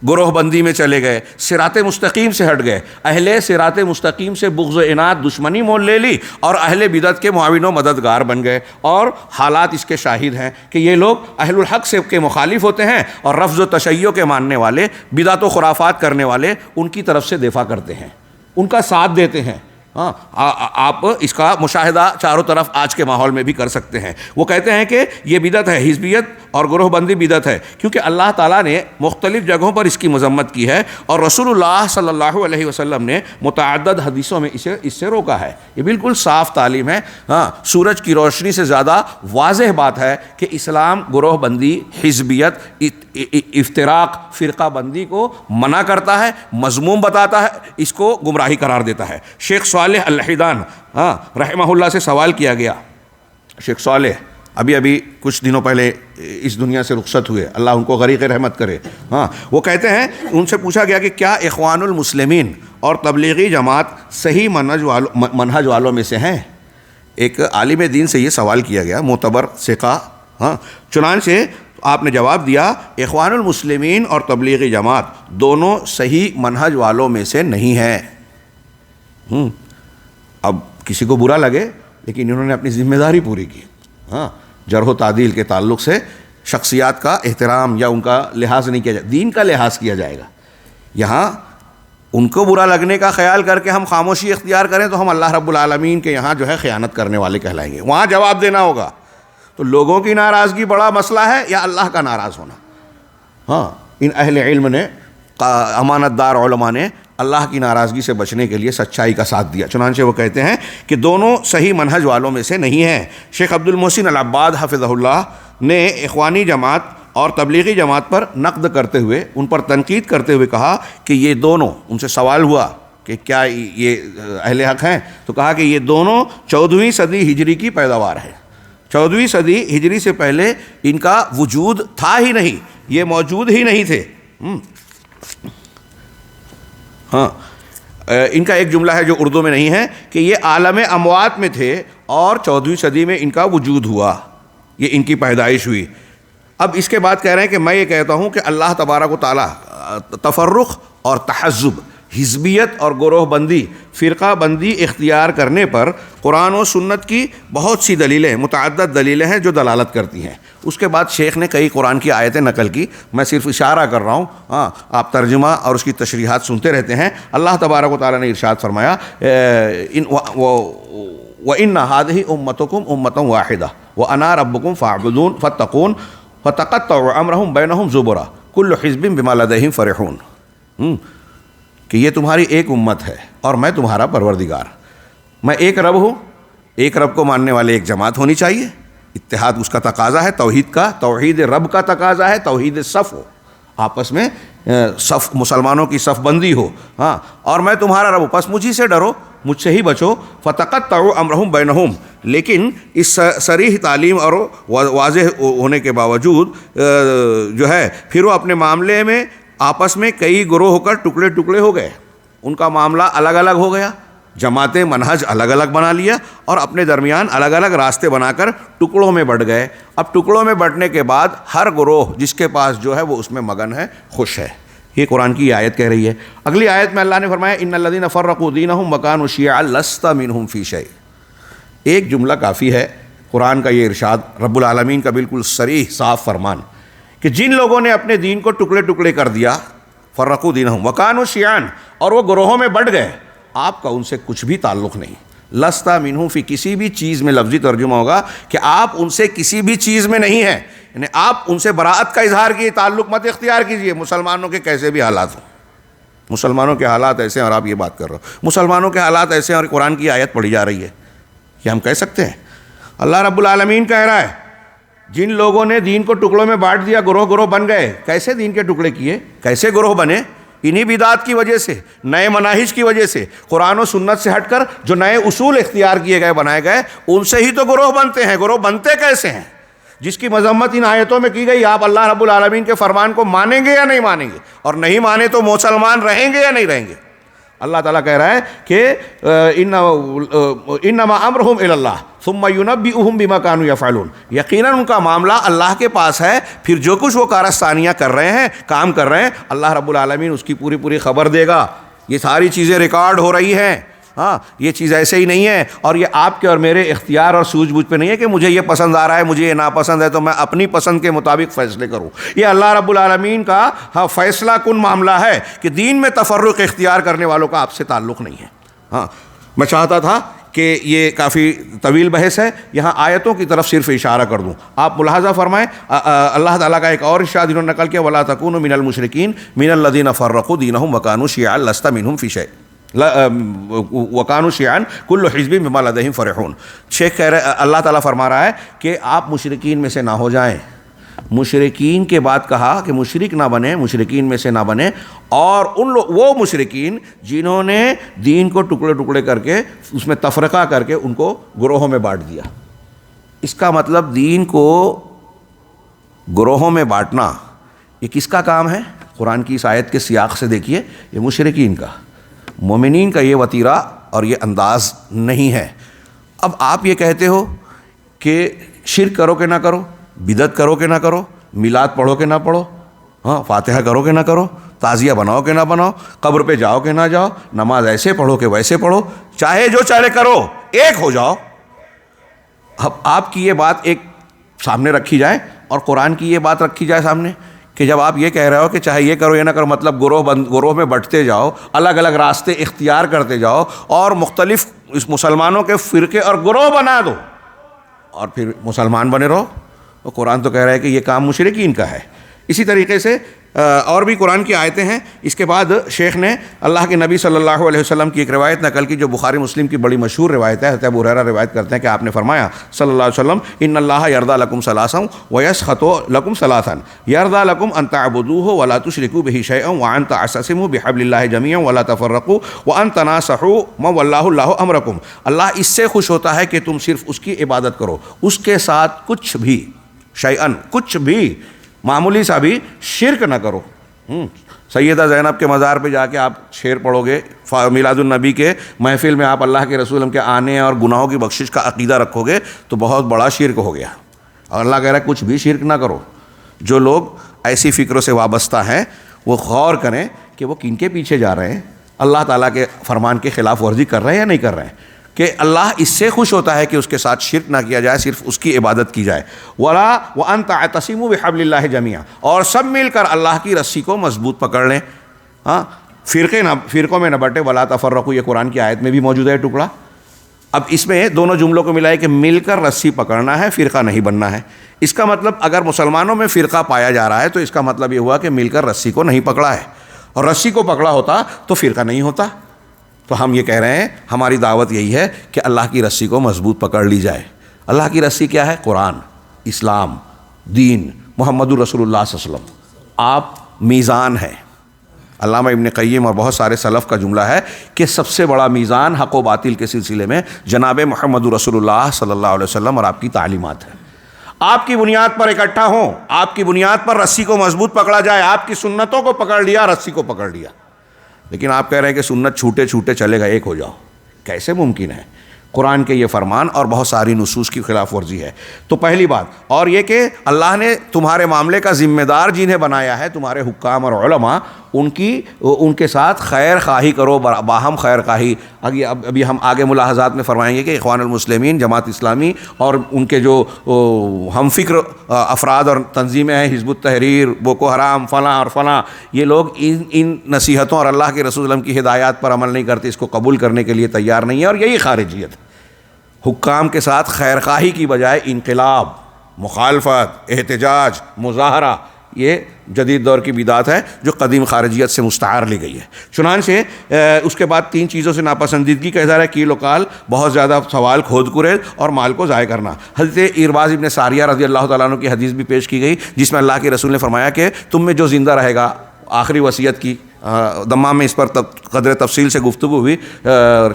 گروہ بندی میں چلے گئے، صراط مستقیم سے ہٹ گئے، اہل صراط مستقیم سے بغض و عناد دشمنی مول لے لی اور اہل بدعت کے معاون و مددگار بن گئے، اور حالات اس کے شاہد ہیں کہ یہ لوگ اہل الحق سے کے مخالف ہوتے ہیں اور رفض و تشیع کے ماننے والے، بدعت و خرافات کرنے والے ان کی طرف سے دفاع کرتے ہیں، ان کا ساتھ دیتے ہیں۔ ہاں، آپ اس کا مشاہدہ چاروں طرف آج کے ماحول میں بھی کر سکتے ہیں۔ وہ کہتے ہیں کہ یہ بدعت ہے، حزبیت اور گروہ بندی بدعت ہے، کیونکہ اللہ تعالیٰ نے مختلف جگہوں پر اس کی مذمت کی ہے، اور رسول اللہ صلی اللہ علیہ وسلم نے متعدد حدیثوں میں اس سے روکا ہے۔ یہ بالکل صاف تعلیم ہے، ہاں، سورج کی روشنی سے زیادہ واضح بات ہے کہ اسلام گروہ بندی، حزبیت، افتراق، فرقہ بندی کو منع کرتا ہے، مذموم بتاتا ہے، اس کو گمراہی قرار دیتا ہے۔ شیخ صالح الحیدان رحمہ اللہ سے سوال کیا گیا، شیخ صالح ابھی کچھ دنوں پہلے اس دنیا سے رخصت ہوئے، اللہ ان کو غریق رحمت کرے۔ وہ کہتے ہیں، ان سے پوچھا گیا کہ کیا اخوان المسلمین اور تبلیغی جماعت صحیح منہج والوں میں سے ہیں؟ ایک عالم دین سے یہ سوال کیا گیا، معتبر ثقہ، چنانچہ آپ نے جواب دیا، اخوان المسلمین اور تبلیغی جماعت دونوں صحیح منہج والوں میں سے نہیں ہیں۔ اب کسی کو برا لگے، لیکن انہوں نے اپنی ذمہ داری پوری کی۔ جرح و تعدیل کے تعلق سے شخصیات کا احترام یا ان کا لحاظ نہیں کیا جائے، دین کا لحاظ کیا جائے گا۔ یہاں ان کو برا لگنے کا خیال کر کے ہم خاموشی اختیار کریں تو ہم اللہ رب العالمین کے یہاں جو ہے خیانت کرنے والے کہلائیں گے، وہاں جواب دینا ہوگا۔ تو لوگوں کی ناراضگی بڑا مسئلہ ہے یا اللہ کا ناراض ہونا؟ ان اہل علم نے، امانت دار علماء نے اللہ کی ناراضگی سے بچنے کے لیے سچائی کا ساتھ دیا، چنانچہ وہ کہتے ہیں کہ دونوں صحیح منہج والوں میں سے نہیں ہیں۔ شیخ عبد المحسن العباد حفظہ اللہ نے اخوانی جماعت اور تبلیغی جماعت پر نقد کرتے ہوئے، ان پر تنقید کرتے ہوئے کہا کہ یہ دونوں، ان سے سوال ہوا کہ کیا یہ اہل حق ہیں، تو کہا کہ یہ دونوں 14ویں صدی ہجری کی پیداوار ہے۔ 14ویں صدی ہجری سے پہلے ان کا وجود تھا ہی نہیں، یہ موجود ہی نہیں تھے۔ ان کا ایک جملہ ہے جو اردو میں نہیں ہے کہ یہ عالم اموات میں تھے اور 14ویں صدی میں ان کا وجود ہوا، یہ ان کی پیدائش ہوئی۔ اب اس کے بعد کہہ رہے ہیں کہ میں یہ کہتا ہوں کہ اللہ تبارک و تعالیٰ تفرق اور تحزب، حزبیت اور گروہ بندی، فرقہ بندی اختیار کرنے پر قرآن و سنت کی بہت سی دلیلیں، متعدد دلیلیں ہیں جو دلالت کرتی ہیں۔ اس کے بعد شیخ نے کئی قرآن کی آیتیں نقل کی، میں صرف اشارہ کر رہا ہوں، آپ ترجمہ اور اس کی تشریحات سنتے رہتے ہیں۔ اللہ تبارک و تعالیٰ نے ارشاد فرمایا، وَإِنَّ هَٰذِهِ أُمَّتُكُمْ أُمَّةً وَاحِدَةً وَأَنَا رَبُّكُمْ فَاتَّقُونِ فَتَقَطَّعُوا أَمْرَهُمْ بَيْنَهُمْ زُبُرًا كُلُّ حِزْبٍ بِمَا لَدَيْهِمْ فَرِحُونَ، کہ یہ تمہاری ایک امت ہے اور میں تمہارا پروردگار، میں ایک رب ہوں، ایک رب کو ماننے والے ایک جماعت ہونی چاہیے، اتحاد اس کا تقاضا ہے، توحید کا، توحید رب کا تقاضا ہے، توحید صف ہو، آپس میں صف، مسلمانوں کی صف بندی ہو، اور میں تمہارا رب ہوں، پس مجھی سے ڈرو، مجھ سے ہی بچو۔ فَتَقَطَّعُوا أَمْرَهُمْ بَيْنَهُمْ، لیکن اس صریح تعلیم اور واضح ہونے کے باوجود جو ہے پھر وہ اپنے معاملے میں آپس میں کئی گروہ ہو کر ٹکڑے ٹکڑے ہو گئے، ان کا معاملہ الگ الگ ہو گیا، جماعتیں منہج الگ الگ بنا لیا اور اپنے درمیان الگ الگ راستے بنا کر ٹکڑوں میں بٹ گئے۔ اب ٹکڑوں میں بٹنے کے بعد ہر گروہ جس کے پاس جو ہے وہ اس میں مگن ہے، خوش ہے۔ یہ قرآن کی آیت کہہ رہی ہے۔ اگلی آیت میں اللہ نے فرمایا، ان الذین فرقوا دینہم وکانوا شیعا لست منہم فی شیء۔ ایک جملہ کافی ہے، قرآن کا یہ ارشاد، رب العالمین کا بالکل صریح صاف فرمان، کہ جن لوگوں نے اپنے دین کو ٹکڑے ٹکڑے کر دیا، فرقوا دینہم وکانوا شیعا، اور وہ گروہوں میں بٹ گئے، آپ کا ان سے کچھ بھی تعلق نہیں۔ لست منہم فی، کسی بھی چیز میں لفظی ترجمہ ہوگا کہ آپ ان سے کسی بھی چیز میں نہیں ہیں، یعنی آپ ان سے براءت کا اظہار کیے، تعلق مت اختیار کیجئے، مسلمانوں کے کیسے بھی حالات ہوں، مسلمانوں کے حالات ایسے ہیں اور آپ یہ بات کر رہے ہو، مسلمانوں کے حالات ایسے ہیں اور قرآن کی آیت پڑھی جا رہی ہے، یہ ہم کہہ سکتے ہیں؟ اللہ رب العالمین کہہ رہا ہے، جن لوگوں نے دین کو ٹکڑوں میں بانٹ دیا، گروہ گروہ بن گئے، کیسے دین کے ٹکڑے کیے، کیسے گروہ بنے؟ انہی بدعات کی وجہ سے، نئے مناہج کی وجہ سے، قرآن و سنت سے ہٹ کر جو نئے اصول اختیار کیے گئے، بنائے گئے، ان سے ہی تو گروہ بنتے ہیں۔ گروہ بنتے کیسے ہیں؟ جس کی مذمت ان آیتوں میں کی گئی، آپ اللہ رب العالمین کے فرمان کو مانیں گے یا نہیں مانیں گے؟ اور نہیں مانے تو مسلمان رہیں گے یا نہیں رہیں گے؟ اللہ تعالیٰ کہہ رہا ہے کہ انما امرہم الی اللہ ثم ینبئہم بما کانوا یفعلون، یقیناً ان کا معاملہ اللہ کے پاس ہے، پھر جو کچھ وہ کارستانیاں کر رہے ہیں، کام کر رہے ہیں، اللہ رب العالمین اس کی پوری پوری خبر دے گا۔ یہ ساری چیزیں ریکارڈ ہو رہی ہیں۔ ہاں، یہ چیز ایسے ہی نہیں ہے، اور یہ آپ کے اور میرے اختیار اور سوجھ بوجھ پہ نہیں ہے کہ مجھے یہ پسند آ رہا ہے، مجھے یہ ناپسند ہے تو میں اپنی پسند کے مطابق فیصلے کروں۔ یہ اللہ رب العالمین کا فیصلہ کن معاملہ ہے کہ دین میں تفرق اختیار کرنے والوں کا آپ سے تعلق نہیں ہے۔ ہاں، میں چاہتا تھا کہ یہ کافی طویل بحث ہے، یہاں آیتوں کی طرف صرف اشارہ کر دوں۔ آپ ملاحظہ فرمائیں، اللہ تعالیٰ کا ایک اور ارشاد انہوں نے نقل کیا، وَلَا تَكُونُوا مِنَ الْمُشْرِكِينَ مِنَ الَّذِينَ فَرَّقُوا دِينَهُمْ وَكَانُوا شِيَعًا لَسْتَ مِنْهُمْ فِي شَيْءٍ وَكَانُوا شِيَعًا كُلُّ حِزْبٍ بِمَا لَدَيْهِمْ فَرِحُونَ۔ شیخ کہہ رہے، اللہ تعالیٰ فرما رہا ہے کہ آپ مشرکین میں سے نہ ہو جائیں۔ مشرکین کے بعد کہا کہ مشرک نہ بنیں، مشرکین میں سے نہ بنیں، اور وہ مشرکین جنہوں نے دین کو ٹکڑے ٹکڑے کر کے اس میں تفرقہ کر کے ان کو گروہوں میں بانٹ دیا۔ اس کا مطلب دین کو گروہوں میں بانٹنا یہ کس کا کام ہے؟ قرآن کی اس آیت کے سیاق سے دیکھیے، یہ مشرکین کا، مومنین کا یہ وتیرہ اور یہ انداز نہیں ہے۔ اب آپ یہ کہتے ہو کہ شرک کرو کہ نہ کرو، بدعت کرو کہ نہ کرو، میلاد پڑھو کہ نہ پڑھو، ہاں فاتحہ کرو کہ نہ کرو، تعزیہ بناؤ کہ نہ بناؤ، قبر پہ جاؤ کہ نہ جاؤ، نماز ایسے پڑھو کہ ویسے پڑھو، چاہے جو چاہے کرو، ایک ہو جاؤ۔ اب آپ کی یہ بات ایک سامنے رکھی جائے اور قرآن کی یہ بات رکھی جائے سامنے کہ جب آپ یہ کہہ رہے ہو کہ چاہے یہ کرو یہ نہ کرو، مطلب گروہ میں بٹتے جاؤ، الگ الگ راستے اختیار کرتے جاؤ اور مختلف اس مسلمانوں کے فرقے اور گروہ بنا دو اور پھر مسلمان بنے رہو۔ تو قرآن تو کہہ رہا ہے کہ یہ کام مشرکین کا ہے۔ اسی طریقے سے اور بھی قرآن کی آیتیں ہیں۔ اس کے بعد شیخ نے اللہ کے نبی صلی اللہ علیہ وسلم کی ایک روایت نقل کی جو بخاری مسلم کی بڑی مشہور روایت ہے۔ حضرت ابو ہریرہ روایت کرتے ہیں کہ آپ نے فرمایا صلی اللہ علیہ وسلم، ان اللہ یرضی لکم ثلاثا ویسخط لکم ثلاثا، یرضی لکم ان تعبدوہ ولا تشرکوا بہ شیئا وان تعتصموا بحبل اللہ جمیعا ولا تفرقوا وان تناصحوا ما واللہ اللہ امرکم۔ اللہ اس سے خوش ہوتا ہے کہ تم صرف اس کی عبادت کرو، اس کے ساتھ کچھ بھی شیئن، کچھ بھی معمولی سا بھی شرک نہ کرو۔ سیدہ زینب کے مزار پہ جا کے آپ شعر پڑھو گے، میلاد النبی کے محفل میں آپ اللہ کے رسول کے آنے اور گناہوں کی بخشش کا عقیدہ رکھو گے تو بہت بڑا شرک ہو گیا۔ اور اللہ کہہ رہا ہے کچھ بھی شرک نہ کرو۔ جو لوگ ایسی فکروں سے وابستہ ہیں وہ غور کریں کہ وہ کن کے پیچھے جا رہے ہیں، اللہ تعالیٰ کے فرمان کے خلاف ورزی کر رہے ہیں یا نہیں کر رہے ہیں، کہ اللہ اس سے خوش ہوتا ہے کہ اس کے ساتھ شرک نہ کیا جائے، صرف اس کی عبادت کی جائے۔ وَأَن تَعْتَصِمُوا بِحَبْلِ اللَّهِ جَمِيعًا، اور سب مل کر اللہ کی رسی کو مضبوط پکڑ لیں۔ ہاں، فرقوں میں نہ بٹے، وَلَا تَفَرَّقُوا، یہ قرآن کی آیت میں بھی موجود ہے ٹکڑا۔ اب اس میں دونوں جملوں کو ملا ہے کہ مل کر رسی پکڑنا ہے، فرقہ نہیں بننا ہے۔ اس کا مطلب اگر مسلمانوں میں فرقہ پایا جا رہا ہے تو اس کا مطلب یہ ہوا کہ مل کر رسی کو نہیں پکڑا ہے، اور رسی کو پکڑا ہوتا تو فرقہ نہیں ہوتا۔ تو ہم یہ کہہ رہے ہیں، ہماری دعوت یہی ہے کہ اللہ کی رسی کو مضبوط پکڑ لی جائے۔ اللہ کی رسی کیا ہے؟ قرآن، اسلام، دین، محمد رسول اللہ صلی اللہ علیہ وسلم۔ آپ میزان ہیں۔ علامہ ابن قیم اور بہت سارے سلف کا جملہ ہے کہ سب سے بڑا میزان حق و باطل کے سلسلے میں جناب محمد رسول اللہ صلی اللہ علیہ وسلم اور آپ کی تعلیمات ہیں۔ آپ کی بنیاد پر اکٹھا ہوں، آپ کی بنیاد پر رسی کو مضبوط پکڑا جائے، آپ کی سنتوں کو پکڑ لیا، رسی کو پکڑ لیا۔ لیکن آپ کہہ رہے ہیں کہ سنت چھوٹے چھوٹے چلے گا، ایک ہو جاؤ، کیسے ممکن ہے؟ قرآن کے یہ فرمان اور بہت ساری نصوص کی خلاف ورزی ہے۔ تو پہلی بات، اور یہ کہ اللہ نے تمہارے معاملے کا ذمہ دار جنہیں بنایا ہے، تمہارے حکام اور علماء، ان کے ساتھ خیر خواہی کرو، باہم خیر خواہی۔ ابھی ہم آگے ملاحظات میں فرمائیں گے کہ اخوان المسلمین، جماعت اسلامی اور ان کے جو ہم فکر افراد اور تنظیمیں ہیں، حزب التحریر، بوکو حرام، فلاں اور فلاں، یہ لوگ ان نصیحتوں اور اللہ کے رسول صلی اللہ علیہ وسلم کی ہدایات پر عمل نہیں کرتے، اس کو قبول کرنے کے لیے تیار نہیں ہے، اور یہی خارجیت ہے۔ حکام کے ساتھ خیر خواہی کی بجائے انقلاب، مخالفت، احتجاج، مظاہرہ، یہ جدید دور کی بدعت ہے جو قدیم خارجیت سے مستعار لی گئی ہے۔ چنانچہ اس کے بعد 3 چیزوں سے ناپسندیدگی کا اظہار ہے: کیل و کال، بہت زیادہ سوال، کھود کرید، اور مال کو ضائع کرنا۔ حضرت ارباز ابن ساریہ رضی اللہ تعالیٰ عنہ کی حدیث بھی پیش کی گئی جس میں اللہ کے رسول نے فرمایا کہ تم میں جو زندہ رہے گا، آخری وصیت کی دمام میں اس پر قدر تفصیل سے گفتگو ہوئی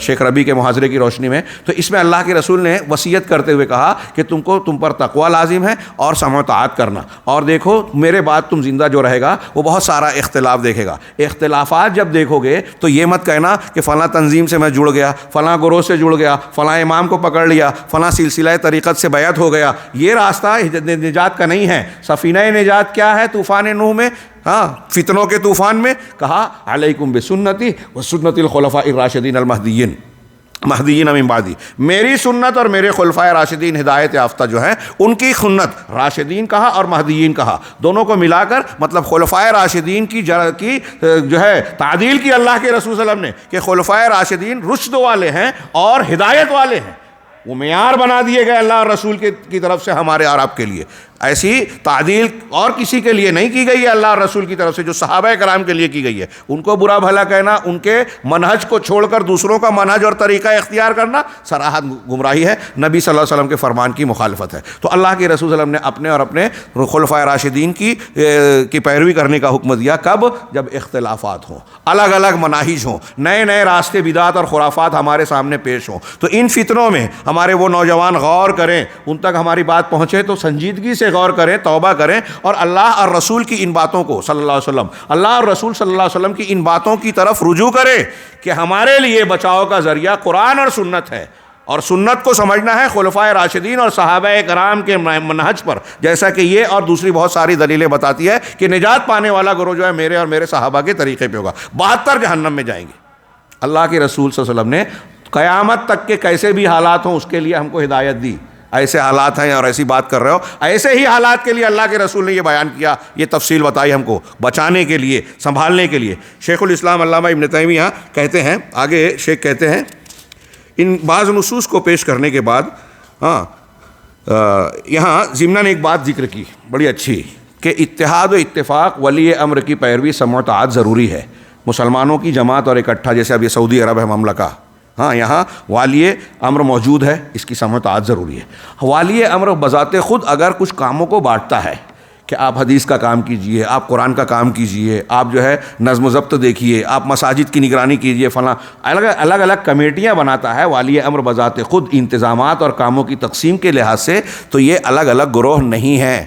شیخ ربیع کے محاضرے کی روشنی میں. تو اس میں اللہ کے رسول نے وصیت کرتے ہوئے کہا کہ تم پر تقوی لازم ہے اور سمع و طاعت کرنا. اور دیکھو میرے بعد تم زندہ جو رہے گا وہ بہت سارا اختلاف دیکھے گا. اختلافات جب دیکھو گے تو یہ مت کہنا کہ فلاں تنظیم سے میں جڑ گیا, فلاں گروہ سے جڑ گیا, فلاں امام کو پکڑ لیا, فلاں سلسلہ طریقت سے بیعت ہو گیا. یہ راستہ نجات کا نہیں ہے. سفینہ نجات کیا ہے طوفان نوح میں؟ فتنوں کے طوفان میں کہا علیکم بسنتی و سنت الخلفاء الراشدین المہدیین من بعدی, میری سنت اور میرے خلفائے راشدین ہدایت یافتہ جو ہیں ان کی سنت. راشدین کہا اور مہدیین کہا, دونوں کو ملا کر مطلب خلفائے راشدین کی جو ہے تعدیل کی اللہ کے رسول صلی اللہ علیہ وسلم نے کہ خلفائے راشدین رشد والے ہیں اور ہدایت والے ہیں. وہ معیار بنا دیے گئے اللہ اور رسول کی طرف سے ہمارے اور آپ کے لیے. ایسی تعدیل اور کسی کے لیے نہیں کی گئی ہے اللہ اور رسول کی طرف سے جو صحابہ کرام کے لیے کی گئی ہے. ان کو برا بھلا کہنا, ان کے منہج کو چھوڑ کر دوسروں کا منہج اور طریقہ اختیار کرنا سراحت گمراہی ہے, نبی صلی اللہ علیہ وسلم کے فرمان کی مخالفت ہے. تو اللہ کے رسول صلی اللہ علیہ وسلم نے اپنے اور اپنے خلفائے راشدین کی پیروی کرنے کا حکم دیا. کب؟ جب اختلافات ہوں, الگ الگ مناہج ہوں, نئے نئے راستے بدعت اور خرافات ہمارے سامنے پیش ہوں. تو ان فتنوں میں ہمارے وہ نوجوان غور کریں, ان تک ہماری بات پہنچے تو سنجیدگی سے غور کریں, توبہ کریں اور اللہ اور رسول کی ان باتوں کو صلی اللہ علیہ وسلم, اللہ اور رسول صلی اللہ علیہ وسلم کی ان باتوں کی طرف رجوع کریں کہ ہمارے لیے بچاؤ کا ذریعہ قرآن اور سنت ہے. اور سنت کو سمجھنا ہے خلفائے راشدین اور صحابہ کرام کے منہج پر, جیسا کہ یہ اور دوسری بہت ساری دلیلیں بتاتی ہے کہ نجات پانے والا گروہ جو ہے میرے اور میرے صحابہ کے طریقے پہ ہوگا. 72 جہنم میں جائیں گے. اللہ کے رسول صلی اللہ علیہ وسلم نے قیامت تک کے کیسے بھی حالات ہوں اس کے لیے ہم کو ہدایت دی. ایسے حالات ہیں اور ایسی بات کر رہے ہو, ایسے ہی حالات کے لیے اللہ کے رسول نے یہ بیان کیا, یہ تفصیل بتائی ہم کو بچانے کے لیے, سنبھالنے کے لیے. شیخ الاسلام علامہ ابن تیمیہ کہتے ہیں, آگے شیخ کہتے ہیں, ان بعض نصوص کو پیش کرنے کے بعد یہاں ضمناً ایک بات ذکر کی بڑی اچھی کہ اتحاد و اتفاق ولی امر کی پیروی سمع و طاعت ضروری ہے. مسلمانوں کی جماعت اور اکٹھا, جیسے اب یہ سعودی عرب ہے مملکہ, یہاں والی امر موجود ہے, اس کی سمع و طاعت ضروری ہے. والی امر بذات خود اگر کچھ کاموں کو بانٹتا ہے کہ آپ حدیث کا کام کیجئے, آپ قرآن کا کام کیجئے, آپ جو ہے نظم و ضبط دیکھیے, آپ مساجد کی نگرانی کیجئے, فلاں الگ الگ کمیٹیاں بناتا ہے والی امر بذات خود انتظامات اور کاموں کی تقسیم کے لحاظ سے, تو یہ الگ الگ گروہ نہیں ہیں.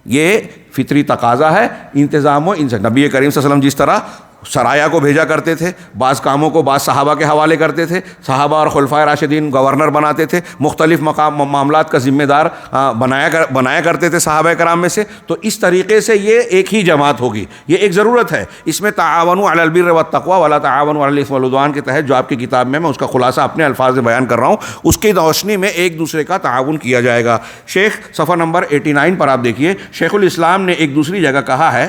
یہ فطری تقاضا ہے انتظام و نبی کریم صلی اللہ علیہ وسلم جس طرح سرایا کو بھیجا کرتے تھے, بعض کاموں کو بعض صحابہ کے حوالے کرتے تھے, صحابہ اور خلفائے راشدین گورنر بناتے تھے, مختلف معاملات کا ذمہ دار بنایا کرتے تھے صحابہ کرام میں سے. تو اس طریقے سے یہ ایک ہی جماعت ہوگی, یہ ایک ضرورت ہے. اس میں تعاونوا علی البر والتقوی ولا تعاونوا علی الاثم والعدوان کے تحت جو آپ کی کتاب میں اس کا خلاصہ اپنے الفاظ میں بیان کر رہا ہوں, اس کی روشنی میں ایک دوسرے کا تعاون کیا جائے گا. شیخ صفحہ نمبر 89 پر آپ دیکھیے, شیخ الاسلام نے ایک دوسری جگہ کہا ہے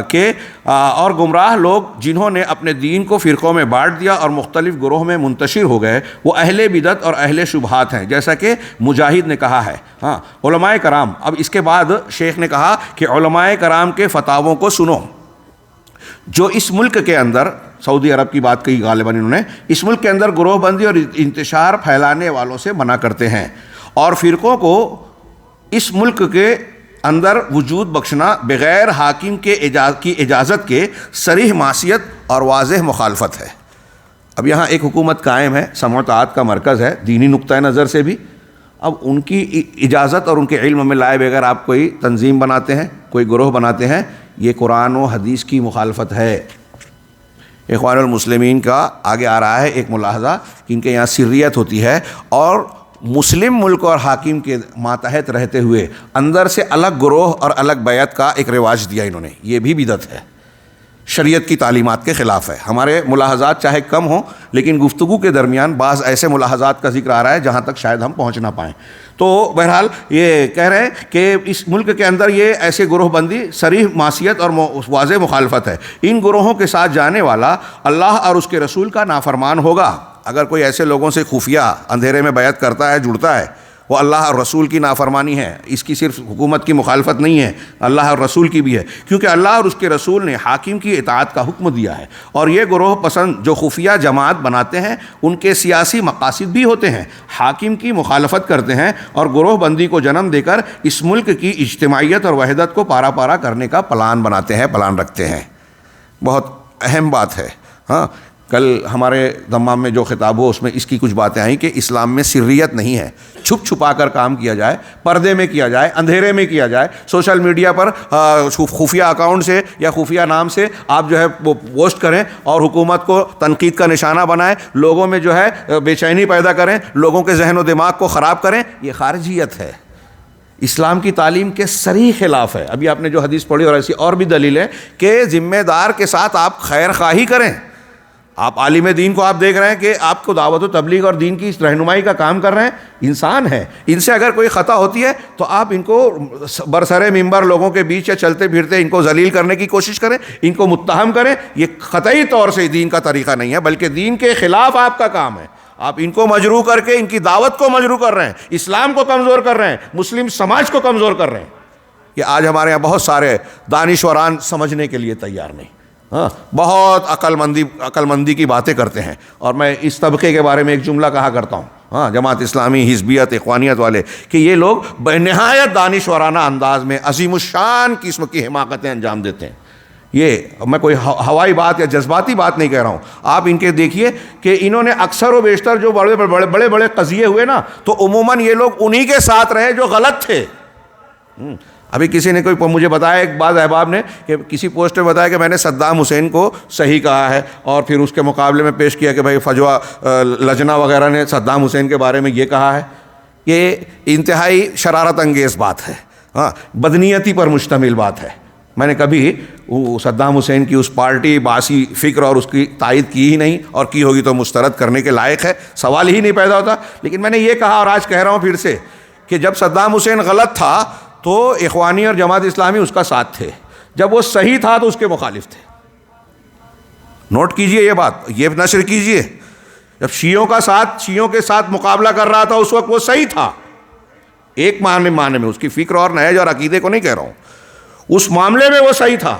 کہ اور گمراہ لوگ جنہوں نے اپنے دین کو فرقوں میں بانٹ دیا اور مختلف گروہ میں منتشر ہو گئے وہ اہل بدعت اور اہل شبہات ہیں, جیسا کہ مجاہد نے کہا ہے. علماء کرام, اب اس کے بعد شیخ نے کہا کہ علماء کرام کے فتاووں کو سنو جو اس ملک کے اندر, سعودی عرب کی بات کہی غالباً انہوں نے, اس ملک کے اندر گروہ بندی اور انتشار پھیلانے والوں سے منع کرتے ہیں اور فرقوں کو اس ملک کے اندر وجود بخشنا بغیر حاکم کی اجازت کے صریح معصیت اور واضح مخالفت ہے. اب یہاں ایک حکومت قائم ہے, سمع و طاعت کا مرکز ہے دینی نقطۂ نظر سے بھی. اب ان کی اجازت اور ان کے علم میں لائے بغیر آپ کوئی تنظیم بناتے ہیں, کوئی گروہ بناتے ہیں, یہ قرآن و حدیث کی مخالفت ہے. اخوان المسلمین کا آگے آ رہا ہے ایک ملاحظہ کہ ان کے یہاں سریت ہوتی ہے اور مسلم ملک اور حاکم کے ماتحت رہتے ہوئے اندر سے الگ گروہ اور الگ بیعت کا ایک رواج دیا انہوں نے. یہ بھی بدعت ہے, شریعت کی تعلیمات کے خلاف ہے. ہمارے ملاحظات چاہے کم ہوں لیکن گفتگو کے درمیان بعض ایسے ملاحظات کا ذکر آ رہا ہے جہاں تک شاید ہم پہنچ نہ پائیں. تو بہرحال یہ کہہ رہے ہیں کہ اس ملک کے اندر یہ ایسے گروہ بندی صریح معصیت اور واضح مخالفت ہے. ان گروہوں کے ساتھ جانے والا اللہ اور اس کے رسول کا نافرمان ہوگا. اگر کوئی ایسے لوگوں سے خفیہ اندھیرے میں بیعت کرتا ہے, جڑتا ہے, وہ اللہ اور رسول کی نافرمانی ہے. اس کی صرف حکومت کی مخالفت نہیں ہے, اللہ اور رسول کی بھی ہے, کیونکہ اللہ اور اس کے رسول نے حاکم کی اطاعت کا حکم دیا ہے. اور یہ گروہ پسند جو خفیہ جماعت بناتے ہیں ان کے سیاسی مقاصد بھی ہوتے ہیں, حاکم کی مخالفت کرتے ہیں اور گروہ بندی کو جنم دے کر اس ملک کی اجتماعیت اور وحدت کو پارا پارا کرنے کا پلان بناتے ہیں, پلان رکھتے ہیں. بہت اہم بات ہے. ہاں کل ہمارے دمام میں جو خطاب ہو اس میں اس کی کچھ باتیں آئیں کہ اسلام میں سریت نہیں ہے, چھپ چھپا کر کام کیا جائے, پردے میں کیا جائے, اندھیرے میں کیا جائے, سوشل میڈیا پر خفیہ اکاؤنٹ سے یا خفیہ نام سے آپ جو ہے وہ پوسٹ کریں اور حکومت کو تنقید کا نشانہ بنائیں, لوگوں میں جو ہے بے چینی پیدا کریں, لوگوں کے ذہن و دماغ کو خراب کریں. یہ خارجیت ہے, اسلام کی تعلیم کے صریح خلاف ہے. ابھی آپ نے جو حدیث پڑھی اور ایسی اور بھی دلیل ہے کہ ذمہ دار کے ساتھ آپ خیر خواہی کریں. آپ عالم دین کو آپ دیکھ رہے ہیں کہ آپ کو دعوت و تبلیغ اور دین کی رہنمائی کا کام کر رہے ہیں, انسان ہیں, ان سے اگر کوئی خطا ہوتی ہے تو آپ ان کو برسر ممبر لوگوں کے بیچ یا چلتے پھرتے ان کو ذلیل کرنے کی کوشش کریں, ان کو متہم کریں. یہ قطعی طور سے دین کا طریقہ نہیں ہے, بلکہ دین کے خلاف آپ کا کام ہے. آپ ان کو مجروح کر کے ان کی دعوت کو مجروح کر رہے ہیں, اسلام کو کمزور کر رہے ہیں, مسلم سماج کو کمزور کر رہے ہیں. یہ آج ہمارے یہاں بہت سارے دانشوران سمجھنے کے لیے تیار نہیں, ہاں بہت عقل مندی کی باتیں کرتے ہیں. اور میں اس طبقے کے بارے میں ایک جملہ کہا کرتا ہوں, ہاں جماعت اسلامی, حزبیت, اخوانیت والے, کہ یہ لوگ بنہایت دانشورانہ انداز میں عظیم الشان قسم کی حماقتیں انجام دیتے ہیں. یہ میں کوئی ہوائی بات یا جذباتی بات نہیں کہہ رہا ہوں. آپ ان کے دیکھیے کہ انہوں نے اکثر و بیشتر جو بڑے بڑے قضیے ہوئے نا, تو عموماً یہ لوگ انہی کے ساتھ رہے جو غلط تھے. ابھی کسی نے کوئی مجھے بتایا, ایک بعض احباب نے کہ کسی پوسٹ میں بتایا کہ میں نے صدام حسین کو صحیح کہا ہے, اور پھر اس کے مقابلے میں پیش کیا کہ بھائی فجوہ لجنا وغیرہ نے صدام حسین کے بارے میں یہ کہا ہے. یہ انتہائی شرارت انگیز بات ہے, ہاں بدنیتی پر مشتمل بات ہے. میں نے کبھی صدام حسین کی اس پارٹی باسی فکر اور اس کی تائید کی ہی نہیں, اور کی ہوگی تو مسترد کرنے کے لائق ہے, سوال ہی نہیں پیدا ہوتا. لیکن میں نے یہ کہا اور آج کہہ رہا ہوں پھر سے کہ جب صدام حسین غلط تھا تو اخوانی اور جماعت اسلامی اس کا ساتھ تھے, جب وہ صحیح تھا تو اس کے مخالف تھے. نوٹ کیجئے یہ بات, یہ نشر کیجئے. جب شیعوں کے ساتھ مقابلہ کر رہا تھا اس وقت وہ صحیح تھا, ایک معنی میں, اس کی فکر اور نہج اور عقیدے کو نہیں کہہ رہا ہوں, اس معاملے میں وہ صحیح تھا,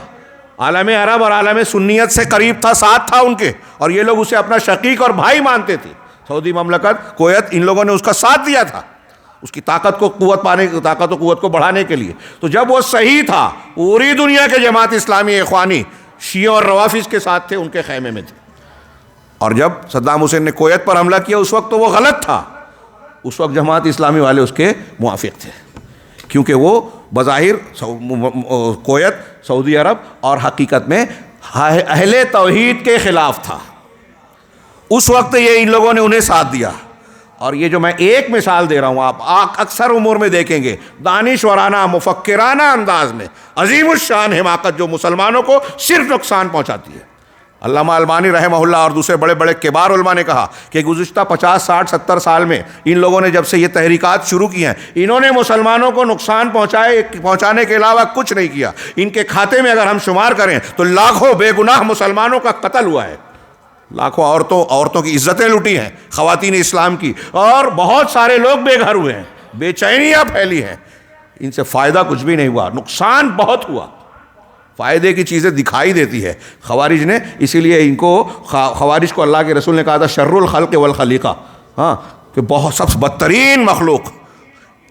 عالم عرب اور عالم سنیت سے قریب تھا, ساتھ تھا ان کے, اور یہ لوگ اسے اپنا شقیق اور بھائی مانتے تھے. سعودی مملکت, کویت, ان لوگوں نے اس کا ساتھ دیا تھا اس کی طاقت و قوت کو بڑھانے کے لیے. تو جب وہ صحیح تھا, پوری دنیا کے جماعت اسلامی, اخوانی, شیعہ اور روافض کے ساتھ تھے, ان کے خیمے میں تھے. اور جب صدام حسین نے کویت پر حملہ کیا اس وقت تو وہ غلط تھا, اس وقت جماعت اسلامی والے اس کے موافق تھے, کیونکہ وہ بظاہر کویت, سعودی عرب, اور حقیقت میں اہل توحید کے خلاف تھا. اس وقت یہ ان لوگوں نے انہیں ساتھ دیا. اور یہ جو میں ایک مثال دے رہا ہوں, آپ اکثر امور میں دیکھیں گے دانشورانہ, مفکرانہ انداز میں عظیم الشان حماقت جو مسلمانوں کو صرف نقصان پہنچاتی ہے. علامہ البانی رحمہ اللہ اور دوسرے بڑے بڑے کبار علماء نے کہا کہ گزشتہ 50, 60, 70 سال میں ان لوگوں نے جب سے یہ تحریکات شروع کی ہیں, انہوں نے مسلمانوں کو نقصان پہنچانے کے علاوہ کچھ نہیں کیا. ان کے کھاتے میں اگر ہم شمار کریں تو لاکھوں بے گناہ مسلمانوں کا قتل ہوا ہے, لاکھوں عورتوں کی عزتیں لوٹی ہیں, خواتین اسلام کی, اور بہت سارے لوگ بے گھر ہوئے ہیں, بے چینیاں پھیلی ہیں. ان سے فائدہ کچھ بھی نہیں ہوا, نقصان بہت ہوا. فائدے کی چیزیں دکھائی دیتی ہے. خوارج نے, اسی لیے ان کو, خوارج کو اللہ کے رسول نے کہا تھا شر الخلق والخلیقہ, ہاں کہ بہت سب سے بدترین مخلوق.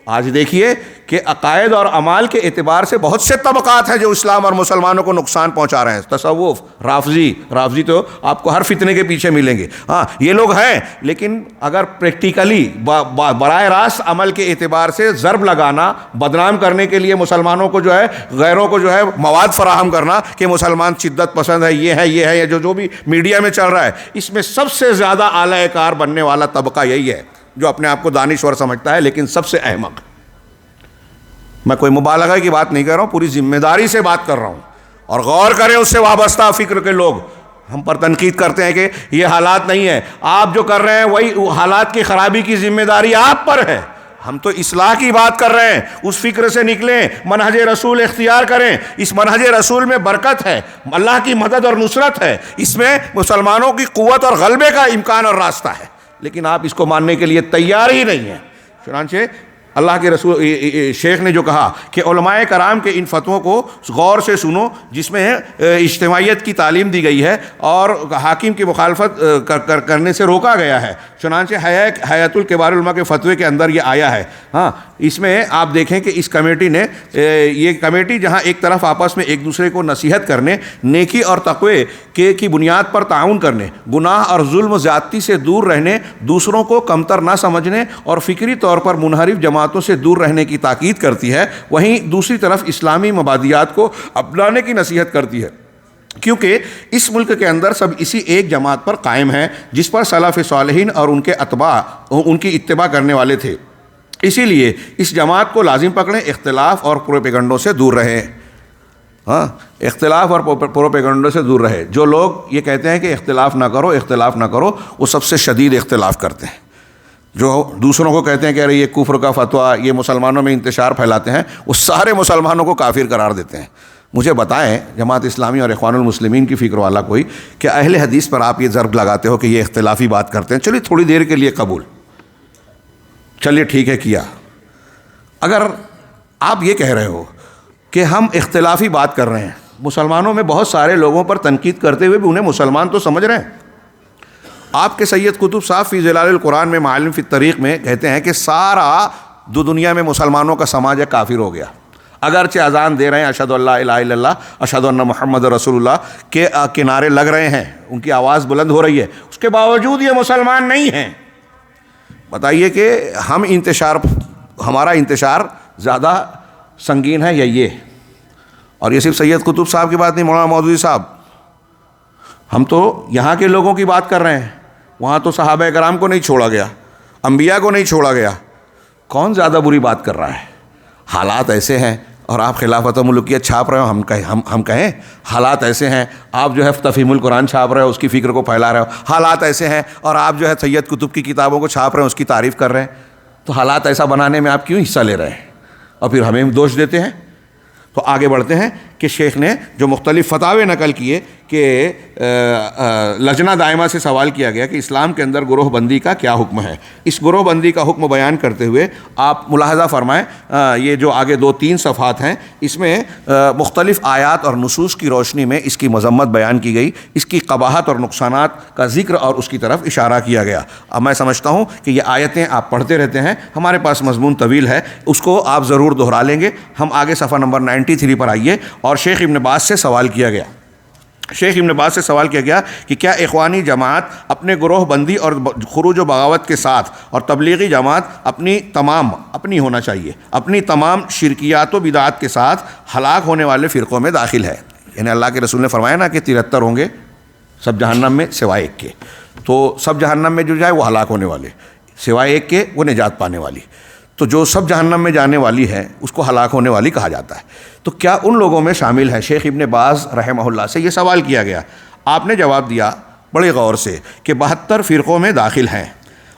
آج دیکھیے کہ عقائد اور اعمال کے اعتبار سے بہت سے طبقات ہیں جو اسلام اور مسلمانوں کو نقصان پہنچا رہے ہیں. تصوف, رافضی تو آپ کو ہر فتنے کے پیچھے ملیں گے, ہاں یہ لوگ ہیں. لیکن اگر پریکٹیکلی براہ راست عمل کے اعتبار سے ضرب لگانا, بدنام کرنے کے لیے مسلمانوں کو جو ہے, غیروں کو جو ہے مواد فراہم کرنا کہ مسلمان شدت پسند ہے, یہ ہے, یا جو بھی میڈیا میں چل رہا ہے, اس میں سب سے زیادہ اعلی کار بننے والا طبقہ یہی ہے جو اپنے آپ کو دانشور سمجھتا ہے لیکن سب سے احمق. میں کوئی مبالغہ کی بات نہیں کر رہا ہوں, پوری ذمہ داری سے بات کر رہا ہوں. اور غور کریں اس سے وابستہ فکر کے لوگ ہم پر تنقید کرتے ہیں کہ یہ حالات نہیں ہے. آپ جو کر رہے ہیں وہی حالات کی خرابی کی ذمہ داری آپ پر ہے. ہم تو اصلاح کی بات کر رہے ہیں, اس فکر سے نکلیں, منہج رسول اختیار کریں. اس منہج رسول میں برکت ہے, اللہ کی مدد اور نصرت ہے, اس میں مسلمانوں کی قوت اور غلبے کا امکان اور راستہ ہے. لیکن آپ اس کو ماننے کے لیے تیار ہی نہیں ہیں. چنانچہ اللہ کے رسول شیخ نے جو کہا کہ علماء کرام کے ان فتووں کو غور سے سنو جس میں اجتماعیت کی تعلیم دی گئی ہے اور حاکم کی مخالفت کرنے سے روکا گیا ہے. چنانچہ حیات الکبار علماء کے فتوے کے اندر یہ آیا ہے, ہاں اس میں آپ دیکھیں کہ اس کمیٹی نے یہ کمیٹی جہاں ایک طرف آپس میں ایک دوسرے کو نصیحت کرنے، نیکی اور تقوی کی بنیاد پر تعاون کرنے، گناہ اور ظلم و زیادتی سے دور رہنے، دوسروں کو کمتر نہ سمجھنے اور فکری طور پر منحرف جماعتوں سے دور رہنے کی تاکید کرتی ہے، وہیں دوسری طرف اسلامی مبادیات کو اپنانے کی نصیحت کرتی ہے، کیونکہ اس ملک کے اندر سب اسی ایک جماعت پر قائم ہیں جس پر سلف صالحین اور ان کے اتباع ان کی اتباع کرنے والے تھے۔ اسی لیے اس جماعت کو لازم پکڑیں، اختلاف اور پروپیگنڈوں سے دور رہیں۔ اختلاف اور پروپیگنڈوں سے دور رہے۔ جو لوگ یہ کہتے ہیں کہ اختلاف نہ کرو، اختلاف نہ کرو، وہ سب سے شدید اختلاف کرتے ہیں۔ جو دوسروں کو کہتے ہیں کہ ارے یہ کفر کا فتویٰ، یہ مسلمانوں میں انتشار پھیلاتے ہیں، وہ سارے مسلمانوں کو کافر قرار دیتے ہیں۔ مجھے بتائیں جماعت اسلامی اور اخوان المسلمین کی فکر والا کوئی کہ اہل حدیث پر آپ یہ ضرب لگاتے ہو کہ یہ اختلافی بات کرتے ہیں، چلیے تھوڑی دیر کے لیے قبول، چلیے ٹھیک ہے کیا۔ اگر آپ یہ کہہ رہے ہو کہ ہم اختلافی بات کر رہے ہیں، مسلمانوں میں بہت سارے لوگوں پر تنقید کرتے ہوئے بھی انہیں مسلمان تو سمجھ رہے ہیں۔ آپ کے سید قطب صاحب فی ظلال القرآن میں معالم فی الطریق میں کہتے ہیں کہ سارا دنیا میں مسلمانوں کا سماج ہے کافر ہو گیا، اگرچہ اذان دے رہے ہیں اشہد ان لا الہ الا اللہ اشہد ان محمد رسول اللہ کے کنارے لگ رہے ہیں، ان کی آواز بلند ہو رہی ہے، اس کے باوجود یہ مسلمان نہیں ہیں۔ بتائیے کہ ہمارا انتشار زیادہ سنگین ہے یا یہ؟ اور یہ صرف سید قطب صاحب کی بات نہیں، مولانا مودودی صاحب، ہم تو یہاں کے لوگوں کی بات کر رہے ہیں، وہاں تو صحابہ کرام کو نہیں چھوڑا گیا، انبیاء کو نہیں چھوڑا گیا، کون زیادہ بری بات کر رہا ہے؟ حالات ایسے ہیں اور آپ خلافت ملکیت چھاپ رہے ہو، ہم کہیں حالات ایسے ہیں، آپ جو ہے تفہیم القرآن چھاپ رہے ہو، اس کی فکر کو پھیلا رہے ہو، حالات ایسے ہیں، اور آپ جو ہے سید قطب کی کتابوں کو چھاپ رہے ہیں، اس کی تعریف کر رہے ہیں، تو حالات ایسا بنانے میں آپ کیوں حصہ لے رہے ہیں اور پھر ہمیں دوش دیتے ہیں؟ تو آگے بڑھتے ہیں کہ شیخ نے جو مختلف فتاوے نقل کیے کہ لجنہ دائمہ سے سوال کیا گیا کہ اسلام کے اندر گروہ بندی کا کیا حکم ہے۔ اس گروہ بندی کا حکم بیان کرتے ہوئے آپ ملاحظہ فرمائیں، یہ جو آگے 2-3 صفحات ہیں، اس میں مختلف آیات اور نصوص کی روشنی میں اس کی مذمت بیان کی گئی، اس کی قباحت اور نقصانات کا ذکر اور اس کی طرف اشارہ کیا گیا۔ اب میں سمجھتا ہوں کہ یہ آیتیں آپ پڑھتے رہتے ہیں، ہمارے پاس مضمون طویل ہے، اس کو آپ ضرور دہرا لیں گے۔ ہم آگے صفحہ نمبر 93 پر آئیے، اور شیخ ابن باز سے سوال کیا گیا۔ شیخ ابن باز سے سوال کیا گیا کہ کیا اخوانی جماعت اپنے گروہ بندی اور خروج و بغاوت کے ساتھ، اور تبلیغی جماعت اپنی ہونا چاہیے، اپنی تمام شرکیات و بدعات کے ساتھ ہلاک ہونے والے فرقوں میں داخل ہے؟ یعنی اللہ کے رسول نے فرمایا نا کہ 73 ہوں گے سب جہنم میں سوائے ایک کے، تو سب جہنم میں جو جائے وہ ہلاک ہونے والے، سوائے ایک کے وہ نجات پانے والی، تو جو سب جہنم میں جانے والی ہے اس کو ہلاک ہونے والی کہا جاتا ہے۔ تو کیا ان لوگوں میں شامل ہے؟ شیخ ابن باز رحمہ اللہ سے یہ سوال کیا گیا۔ آپ نے جواب دیا بڑے غور سے کہ 72 فرقوں میں داخل ہیں،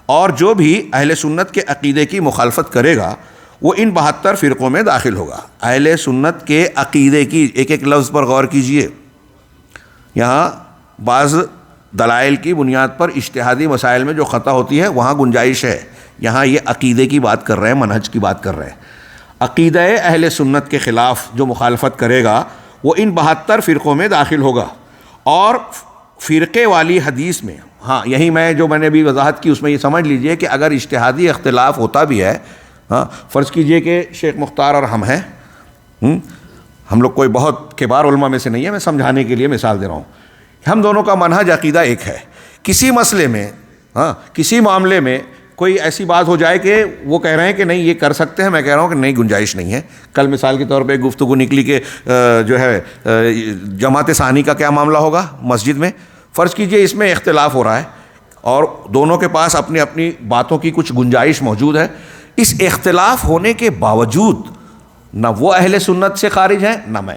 اور جو بھی اہل سنت کے عقیدے کی مخالفت کرے گا وہ ان 72 فرقوں میں داخل ہوگا۔ اہل سنت کے عقیدے کی ایک ایک لفظ پر غور کیجئے، یہاں بعض دلائل کی بنیاد پر اجتہادی مسائل میں جو خطا ہوتی ہے وہاں گنجائش ہے، یہاں یہ عقیدے کی بات کر رہے ہیں، منہج کی بات کر رہے ہیں۔ عقیدہ اہل سنت کے خلاف جو مخالفت کرے گا وہ ان 72 فرقوں میں داخل ہوگا، اور فرقے والی حدیث میں، ہاں یہی میں نے ابھی وضاحت کی، اس میں یہ سمجھ لیجئے کہ اگر اجتہادی اختلاف ہوتا بھی ہے، فرض کیجئے کہ شیخ مختار اور ہم ہیں، ہم لوگ کوئی بہت کبار علماء میں سے نہیں ہے، میں سمجھانے کے لیے مثال دے رہا ہوں، ہم دونوں کا منہج عقیدہ ایک ہے، کسی مسئلے میں، کسی معاملے میں کوئی ایسی بات ہو جائے کہ وہ کہہ رہے ہیں کہ نہیں یہ کر سکتے ہیں، میں کہہ رہا ہوں کہ نہیں، گنجائش نہیں ہے۔ کل مثال کے طور پہ گفتگو نکلی کہ جو ہے جماعت ثانی کا کیا معاملہ ہوگا مسجد میں، فرض کیجئے اس میں اختلاف ہو رہا ہے اور دونوں کے پاس اپنی اپنی باتوں کی کچھ گنجائش موجود ہے، اس اختلاف ہونے کے باوجود نہ وہ اہل سنت سے خارج ہیں نہ میں،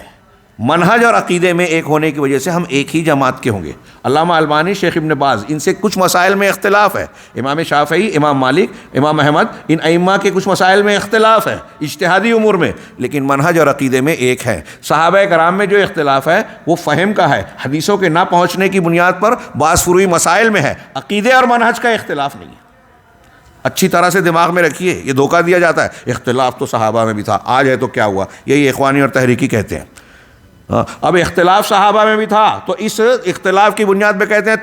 منہج اور عقیدے میں ایک ہونے کی وجہ سے ہم ایک ہی جماعت کے ہوں گے۔ علامہ البانی، شیخ ابن باز، ان سے کچھ مسائل میں اختلاف ہے، امام شافعی، امام مالک، امام احمد، ان ائمہ کے کچھ مسائل میں اختلاف ہے اجتہادی امور میں، لیکن منہج اور عقیدے میں ایک ہے۔ صحابہ کرام میں جو اختلاف ہے وہ فہم کا ہے، حدیثوں کے نہ پہنچنے کی بنیاد پر بعض فروعی مسائل میں ہے، عقیدے اور منہج کا اختلاف نہیں ہے۔ اچھی طرح سے دماغ میں رکھیے، یہ دھوکہ دیا جاتا ہے اختلاف تو صحابہ میں بھی تھا، آج ہے تو کیا ہوا، یہی اخوانی اور تحریکی کہتے ہیں۔ اب اختلاف صحابہ میں بھی تھا تو اس اختلاف کی بنیاد پہ کہتے ہیں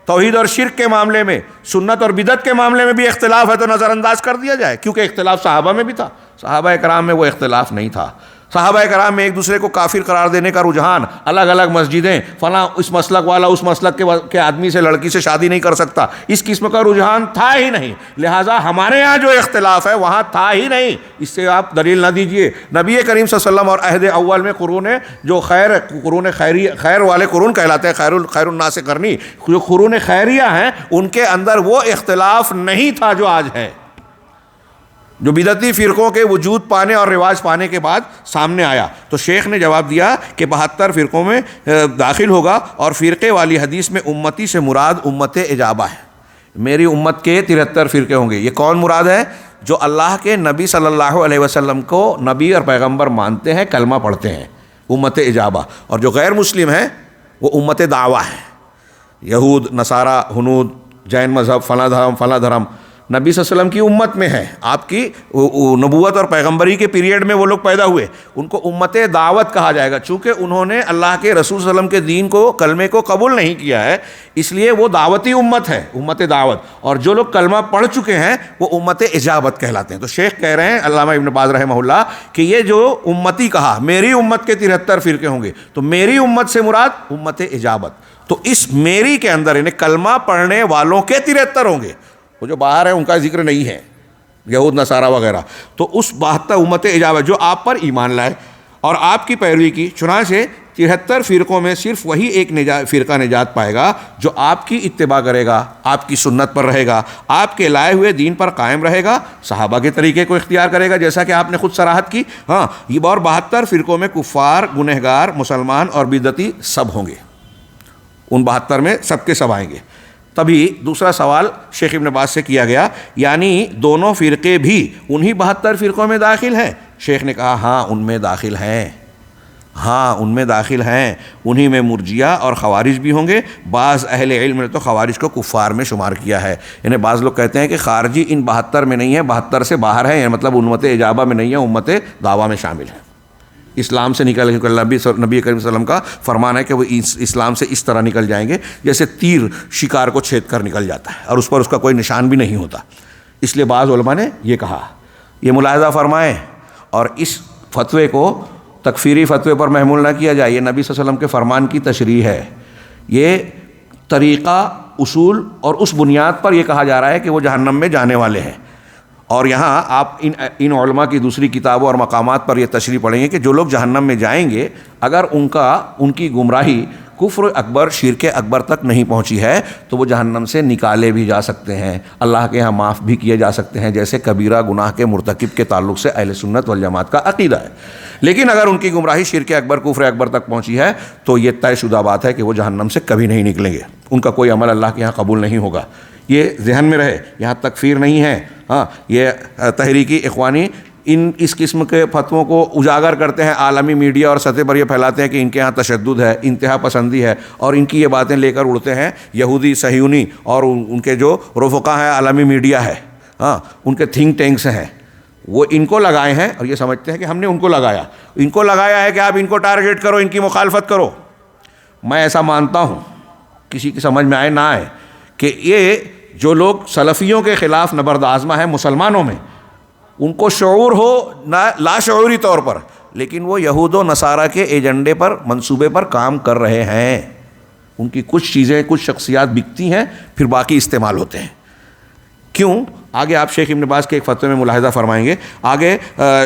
توحید اور شرک کے معاملے میں، سنت اور بدعت کے معاملے میں بھی اختلاف ہے تو نظر انداز کر دیا جائے، کیونکہ اختلاف صحابہ میں بھی تھا، صحابہ کرام میں وہ اختلاف نہیں تھا۔ صحابہ کرام میں ایک دوسرے کو کافر قرار دینے کا رجحان، الگ الگ مسجدیں، فلاں اس مسلک والا اس مسلک کے آدمی سے لڑکی سے شادی نہیں کر سکتا، اس قسم کا رجحان تھا ہی نہیں، لہٰذا ہمارے ہاں جو اختلاف ہے وہاں تھا ہی نہیں۔ اس سے آپ دلیل نہ دیجئے۔ نبی کریم صلی اللہ علیہ وسلم اور عہد اول میں قرون جو خیر والے قرون کہلاتے ہیں، خیر الناس قرنی، جو قرون خیریہ ہیں، ان کے اندر وہ اختلاف نہیں تھا جو آج ہے، جو بدعتی فرقوں کے وجود پانے اور رواج پانے کے بعد سامنے آیا۔ تو شیخ نے جواب دیا کہ 72 فرقوں میں داخل ہوگا، اور فرقے والی حدیث میں امتی سے مراد امت اجابہ ہے، میری امت کے 73 فرقے ہوں گے۔ یہ کون مراد ہے؟ جو اللہ کے نبی صلی اللہ علیہ وسلم کو نبی اور پیغمبر مانتے ہیں، کلمہ پڑھتے ہیں، امت اجابہ۔ اور جو غیر مسلم ہیں وہ امت دعویٰ ہے، یہود، نصارہ، ہنود، جین مذہب، فلاں دھرم نبی صلی اللہ علیہ وسلم کی امت میں ہے، آپ کی نبوت اور پیغمبری کے پیریڈ میں وہ لوگ پیدا ہوئے، ان کو امت دعوت کہا جائے گا۔ چونکہ انہوں نے اللہ کے رسول صلی اللہ علیہ وسلم کے دین کو، کلمے کو قبول نہیں کیا ہے، اس لیے وہ دعوتی امت ہے، امت دعوت۔ اور جو لوگ کلمہ پڑھ چکے ہیں وہ امت اجابت کہلاتے ہیں۔ تو شیخ کہہ رہے ہیں علامہ ابن باز رحمہ اللہ کہ یہ جو امتی کہا، میری امت کے 73 فرقے ہوں گے، تو میری امت سے مراد امت اجابت۔ تو اس میری کے اندر یعنی کلمہ پڑھنے والوں کے 73 ہوں گے، وہ جو باہر ہیں ان کا ذکر نہیں ہے، یہود نصارہ وغیرہ۔ تو اس 72 امت اجابت جو آپ پر ایمان لائے اور آپ کی پیروی کی، چنانچہ 73 فرقوں میں صرف وہی ایک فرقہ نجات پائے گا جو آپ کی اتباع کرے گا، آپ کی سنت پر رہے گا، آپ کے لائے ہوئے دین پر قائم رہے گا، صحابہ کے طریقے کو اختیار کرے گا، جیسا کہ آپ نے خود صراحت کی۔ ہاں، یہ اور 72 فرقوں میں کفار، گنہگار، مسلمان اور بدعتی سب ہوں گے، ان 72 میں سب کے سب آئیں گے۔ تبھی دوسرا سوال شیخ ابن باز سے کیا گیا، یعنی دونوں فرقے بھی انہی 72 فرقوں میں داخل ہیں؟ شیخ نے کہا ہاں ان میں داخل ہیں، ہاں ان میں داخل ہیں، انہی میں مرجیہ اور خوارج بھی ہوں گے۔ بعض اہل علم نے تو خوارج کو کفار میں شمار کیا ہے، یعنی بعض لوگ کہتے ہیں کہ خارجی ان 72 میں نہیں ہے، 72 سے باہر ہے، یعنی مطلب امت اجابہ میں نہیں ہے، امت دعویٰ میں شامل ہے، اسلام سے نکل گئے۔ نبی کریم صلی اللہ علیہ وسلم کا فرمان ہے کہ وہ اسلام سے اس طرح نکل جائیں گے جیسے تیر شکار کو چھید کر نکل جاتا ہے اور اس پر اس کا کوئی نشان بھی نہیں ہوتا۔ اس لیے بعض علماء نے یہ کہا، یہ ملاحظہ فرمائیں، اور اس فتوے کو تکفیری فتوے پر محمول نہ کیا جائے، یہ نبی صلی اللہ علیہ وسلم کے فرمان کی تشریح ہے، یہ طریقہ، اصول اور اس بنیاد پر یہ کہا جا رہا ہے کہ وہ جہنم میں جانے والے ہیں۔ اور یہاں آپ ان علماء کی دوسری کتابوں اور مقامات پر یہ تشریح پڑھیں گے کہ جو لوگ جہنم میں جائیں گے، اگر ان کی گمراہی کفر اکبر، شرک اکبر تک نہیں پہنچی ہے تو وہ جہنم سے نکالے بھی جا سکتے ہیں، اللہ کے ہاں معاف بھی کیے جا سکتے ہیں، جیسے کبیرہ گناہ کے مرتکب کے تعلق سے اہل سنت والجماعت کا عقیدہ ہے۔ لیکن اگر ان کی گمراہی شرک اکبر، کفر اکبر تک پہنچی ہے تو یہ طے شدہ بات ہے کہ وہ جہنم سے کبھی نہیں نکلیں گے، ان کا کوئی عمل اللہ کے ہاں قبول نہیں ہوگا۔ یہ ذہن میں رہے، یہاں تکفیر نہیں ہے۔ ہاں، یہ تحریکی اخوانی اس قسم کے فتووں کو اجاگر کرتے ہیں، عالمی میڈیا اور سطح پر یہ پھیلاتے ہیں کہ ان کے ہاں تشدد ہے، انتہا پسندی ہے، اور ان کی یہ باتیں لے کر اڑتے ہیں یہودی، صہیونی، اور ان کے جو رفقا ہیں، عالمی میڈیا ہے، ہاں ان کے تھنک ٹینکس ہیں، وہ ان کو لگائے ہیں اور یہ سمجھتے ہیں کہ ہم نے ان کو لگایا ہے کہ آپ ان کو ٹارگیٹ کرو، ان کی مخالفت کرو۔ میں ایسا مانتا ہوں، کسی کی سمجھ میں آئے نہ آئے، کہ یہ جو لوگ سلفیوں کے خلاف نبرد آزما ہیں مسلمانوں میں، ان کو شعور ہو نہ لاشعوری طور پر، لیکن وہ یہود و نصارہ کے ایجنڈے پر، منصوبے پر کام کر رہے ہیں۔ ان کی کچھ چیزیں، کچھ شخصیات بکتی ہیں، پھر باقی استعمال ہوتے ہیں۔ کیوں؟ آگے آپ شیخ ابن باز کے ایک فتوے میں ملاحظہ فرمائیں گے۔ آگے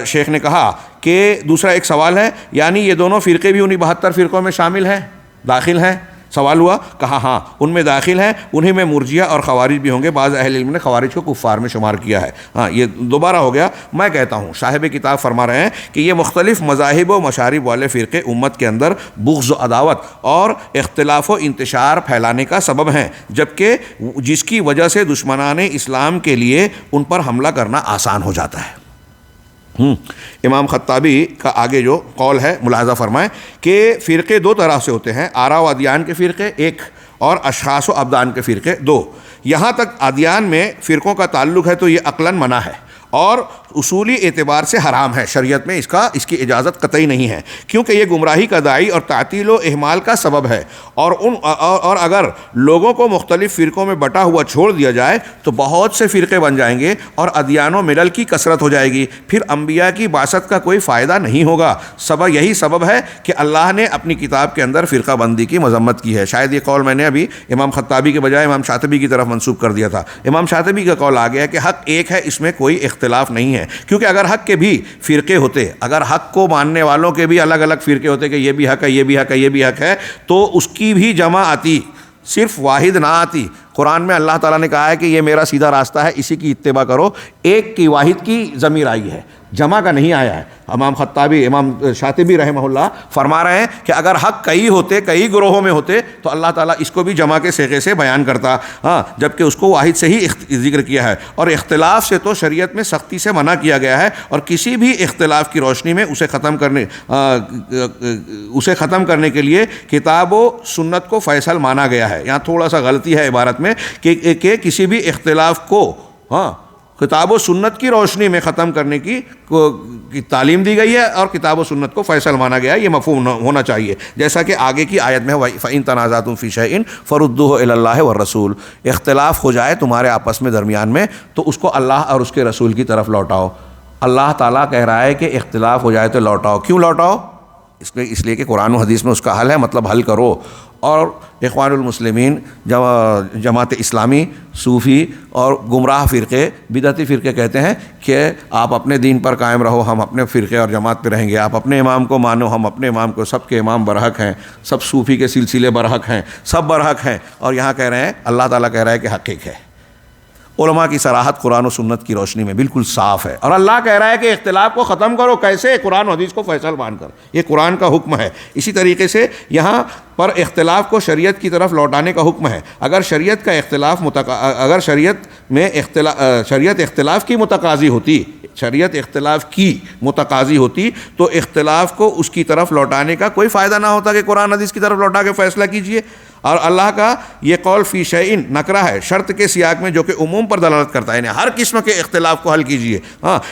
شیخ نے کہا کہ دوسرا ایک سوال ہے، یعنی یہ دونوں فرقے بھی انہی 72 فرقوں میں شامل ہیں، داخل ہیں؟ سوال ہوا، کہا ہاں ان میں داخل ہیں، انہی میں مرجیہ اور خوارج بھی ہوں گے۔ بعض اہل علم نے خوارج کو کفار میں شمار کیا ہے۔ ہاں، یہ دوبارہ ہو گیا۔ میں کہتا ہوں، صاحب کتاب فرما رہے ہیں کہ یہ مختلف مذاہب و مشارب والے فرقے امت کے اندر بغض و عداوت اور اختلاف و انتشار پھیلانے کا سبب ہیں، جبکہ جس کی وجہ سے دشمنان اسلام کے لیے ان پر حملہ کرنا آسان ہو جاتا ہے۔ امام خطابی کا آگے جو قول ہے ملاحظہ فرمائیں کہ فرقے دو طرح سے ہوتے ہیں، آراء و ادیان کے فرقے ایک، اور اشخاص و ابدان کے فرقے دو۔ یہاں تک ادیان میں فرقوں کا تعلق ہے تو یہ عقلاً منع ہے، اور اصولی اعتبار سے حرام ہے، شریعت میں اس کی اجازت قطعی نہیں ہے، کیونکہ یہ گمراہی کا داعی اور تعطیل و اہمال کا سبب ہے، اور اگر لوگوں کو مختلف فرقوں میں بٹا ہوا چھوڑ دیا جائے تو بہت سے فرقے بن جائیں گے اور ادیان و ملل کی کثرت ہو جائے گی، پھر انبیاء کی بعثت کا کوئی فائدہ نہیں ہوگا۔ یہی سبب ہے کہ اللہ نے اپنی کتاب کے اندر فرقہ بندی کی مذمت کی ہے۔ شاید یہ قول میں نے ابھی امام خطابی کے بجائے امام شاطبی کی طرف منسوب کر دیا تھا۔ امام شاطبی کا قول آ گیا کہ حق ایک ہے، اس میں کوئی اختلاف نہیں ہے، کیونکہ اگر حق کے بھی فرقے ہوتے، اگر حق کو ماننے والوں کے بھی الگ الگ فرقے ہوتے کہ یہ بھی حق ہے، یہ بھی حق ہے، یہ بھی حق ہے، تو اس کی بھی جمع آتی، صرف واحد نہ آتی۔ قرآن میں اللہ تعالیٰ نے کہا ہے کہ یہ میرا سیدھا راستہ ہے، اسی کی اتباع کرو، ایک کی واحد کی ضمیر آئی ہے، جمع کا نہیں آیا ہے۔ امام خطابی، امام شاطبی رحمہ اللہ فرما رہے ہیں کہ اگر حق کئی ہوتے، کئی گروہوں میں ہوتے تو اللہ تعالیٰ اس کو بھی جمع کے صیغے سے بیان کرتا، جبکہ اس کو واحد سے ہی ذکر کیا ہے۔ اور اختلاف سے تو شریعت میں سختی سے منع کیا گیا ہے، اور کسی بھی اختلاف کی روشنی میں اسے ختم کرنے کے لیے کتاب و سنت کو فیصل مانا گیا ہے۔ یہاں تھوڑا سا غلطی ہے عبارت میں کہ کسی بھی اختلاف کو کتاب و سنت کی روشنی میں ختم کرنے کی تعلیم دی گئی ہے، اور کتاب و سنت کو فیصل مانا گیا ہے، یہ مفہوم ہونا چاہیے، جیسا کہ آگے کی آیت میں فَإِن تَنَازَعْتُمْ فِي شَيْءٍ فَرُدُّوهُ إِلَى اللَّهِ وَالرَّسُولِ، اختلاف ہو جائے تمہارے آپس میں درمیان میں تو اس کو اللہ اور اس کے رسول کی طرف لوٹاؤ۔ اللہ تعالیٰ کہہ رہا ہے کہ اختلاف ہو جائے تو لوٹاؤ، کیوں لوٹاؤ؟ اس لیے کہ قرآن و حدیث میں اس کا حل ہے، مطلب حل کرو۔ اور اخوان المسلمین، جماعت اسلامی، صوفی اور گمراہ فرقے، بدعتی فرقے کہتے ہیں کہ آپ اپنے دین پر قائم رہو، ہم اپنے فرقے اور جماعت پہ رہیں گے، آپ اپنے امام کو مانو، ہم اپنے امام کو، سب کے امام برحق ہیں، سب صوفی کے سلسلے برحق ہیں، سب برحق ہیں، اور یہاں کہہ رہے ہیں اللہ تعالیٰ کہہ رہا ہے کہ حق ایک ہے۔ علماء کی صراحت قرآن و سنت کی روشنی میں بالکل صاف ہے، اور اللہ کہہ رہا ہے کہ اختلاف کو ختم کرو، کیسے؟ قرآن و حدیث کو فیصل مان کر، یہ قرآن کا حکم ہے۔ اسی طریقے سے یہاں پر اختلاف کو شریعت کی طرف لوٹانے کا حکم ہے۔ اگر شریعت اختلاف کی متقاضی ہوتی تو اختلاف کو اس کی طرف لوٹانے کا کوئی فائدہ نہ ہوتا کہ قرآن حدیث کی طرف لوٹا کے فیصلہ کیجئے۔ اور اللہ کا یہ قول فی شیئن نکرہ ہے، شرط کے سیاق میں، جو کہ عموم پر دلالت کرتا ہے، یعنی ہر قسم کے اختلاف کو حل کیجئے۔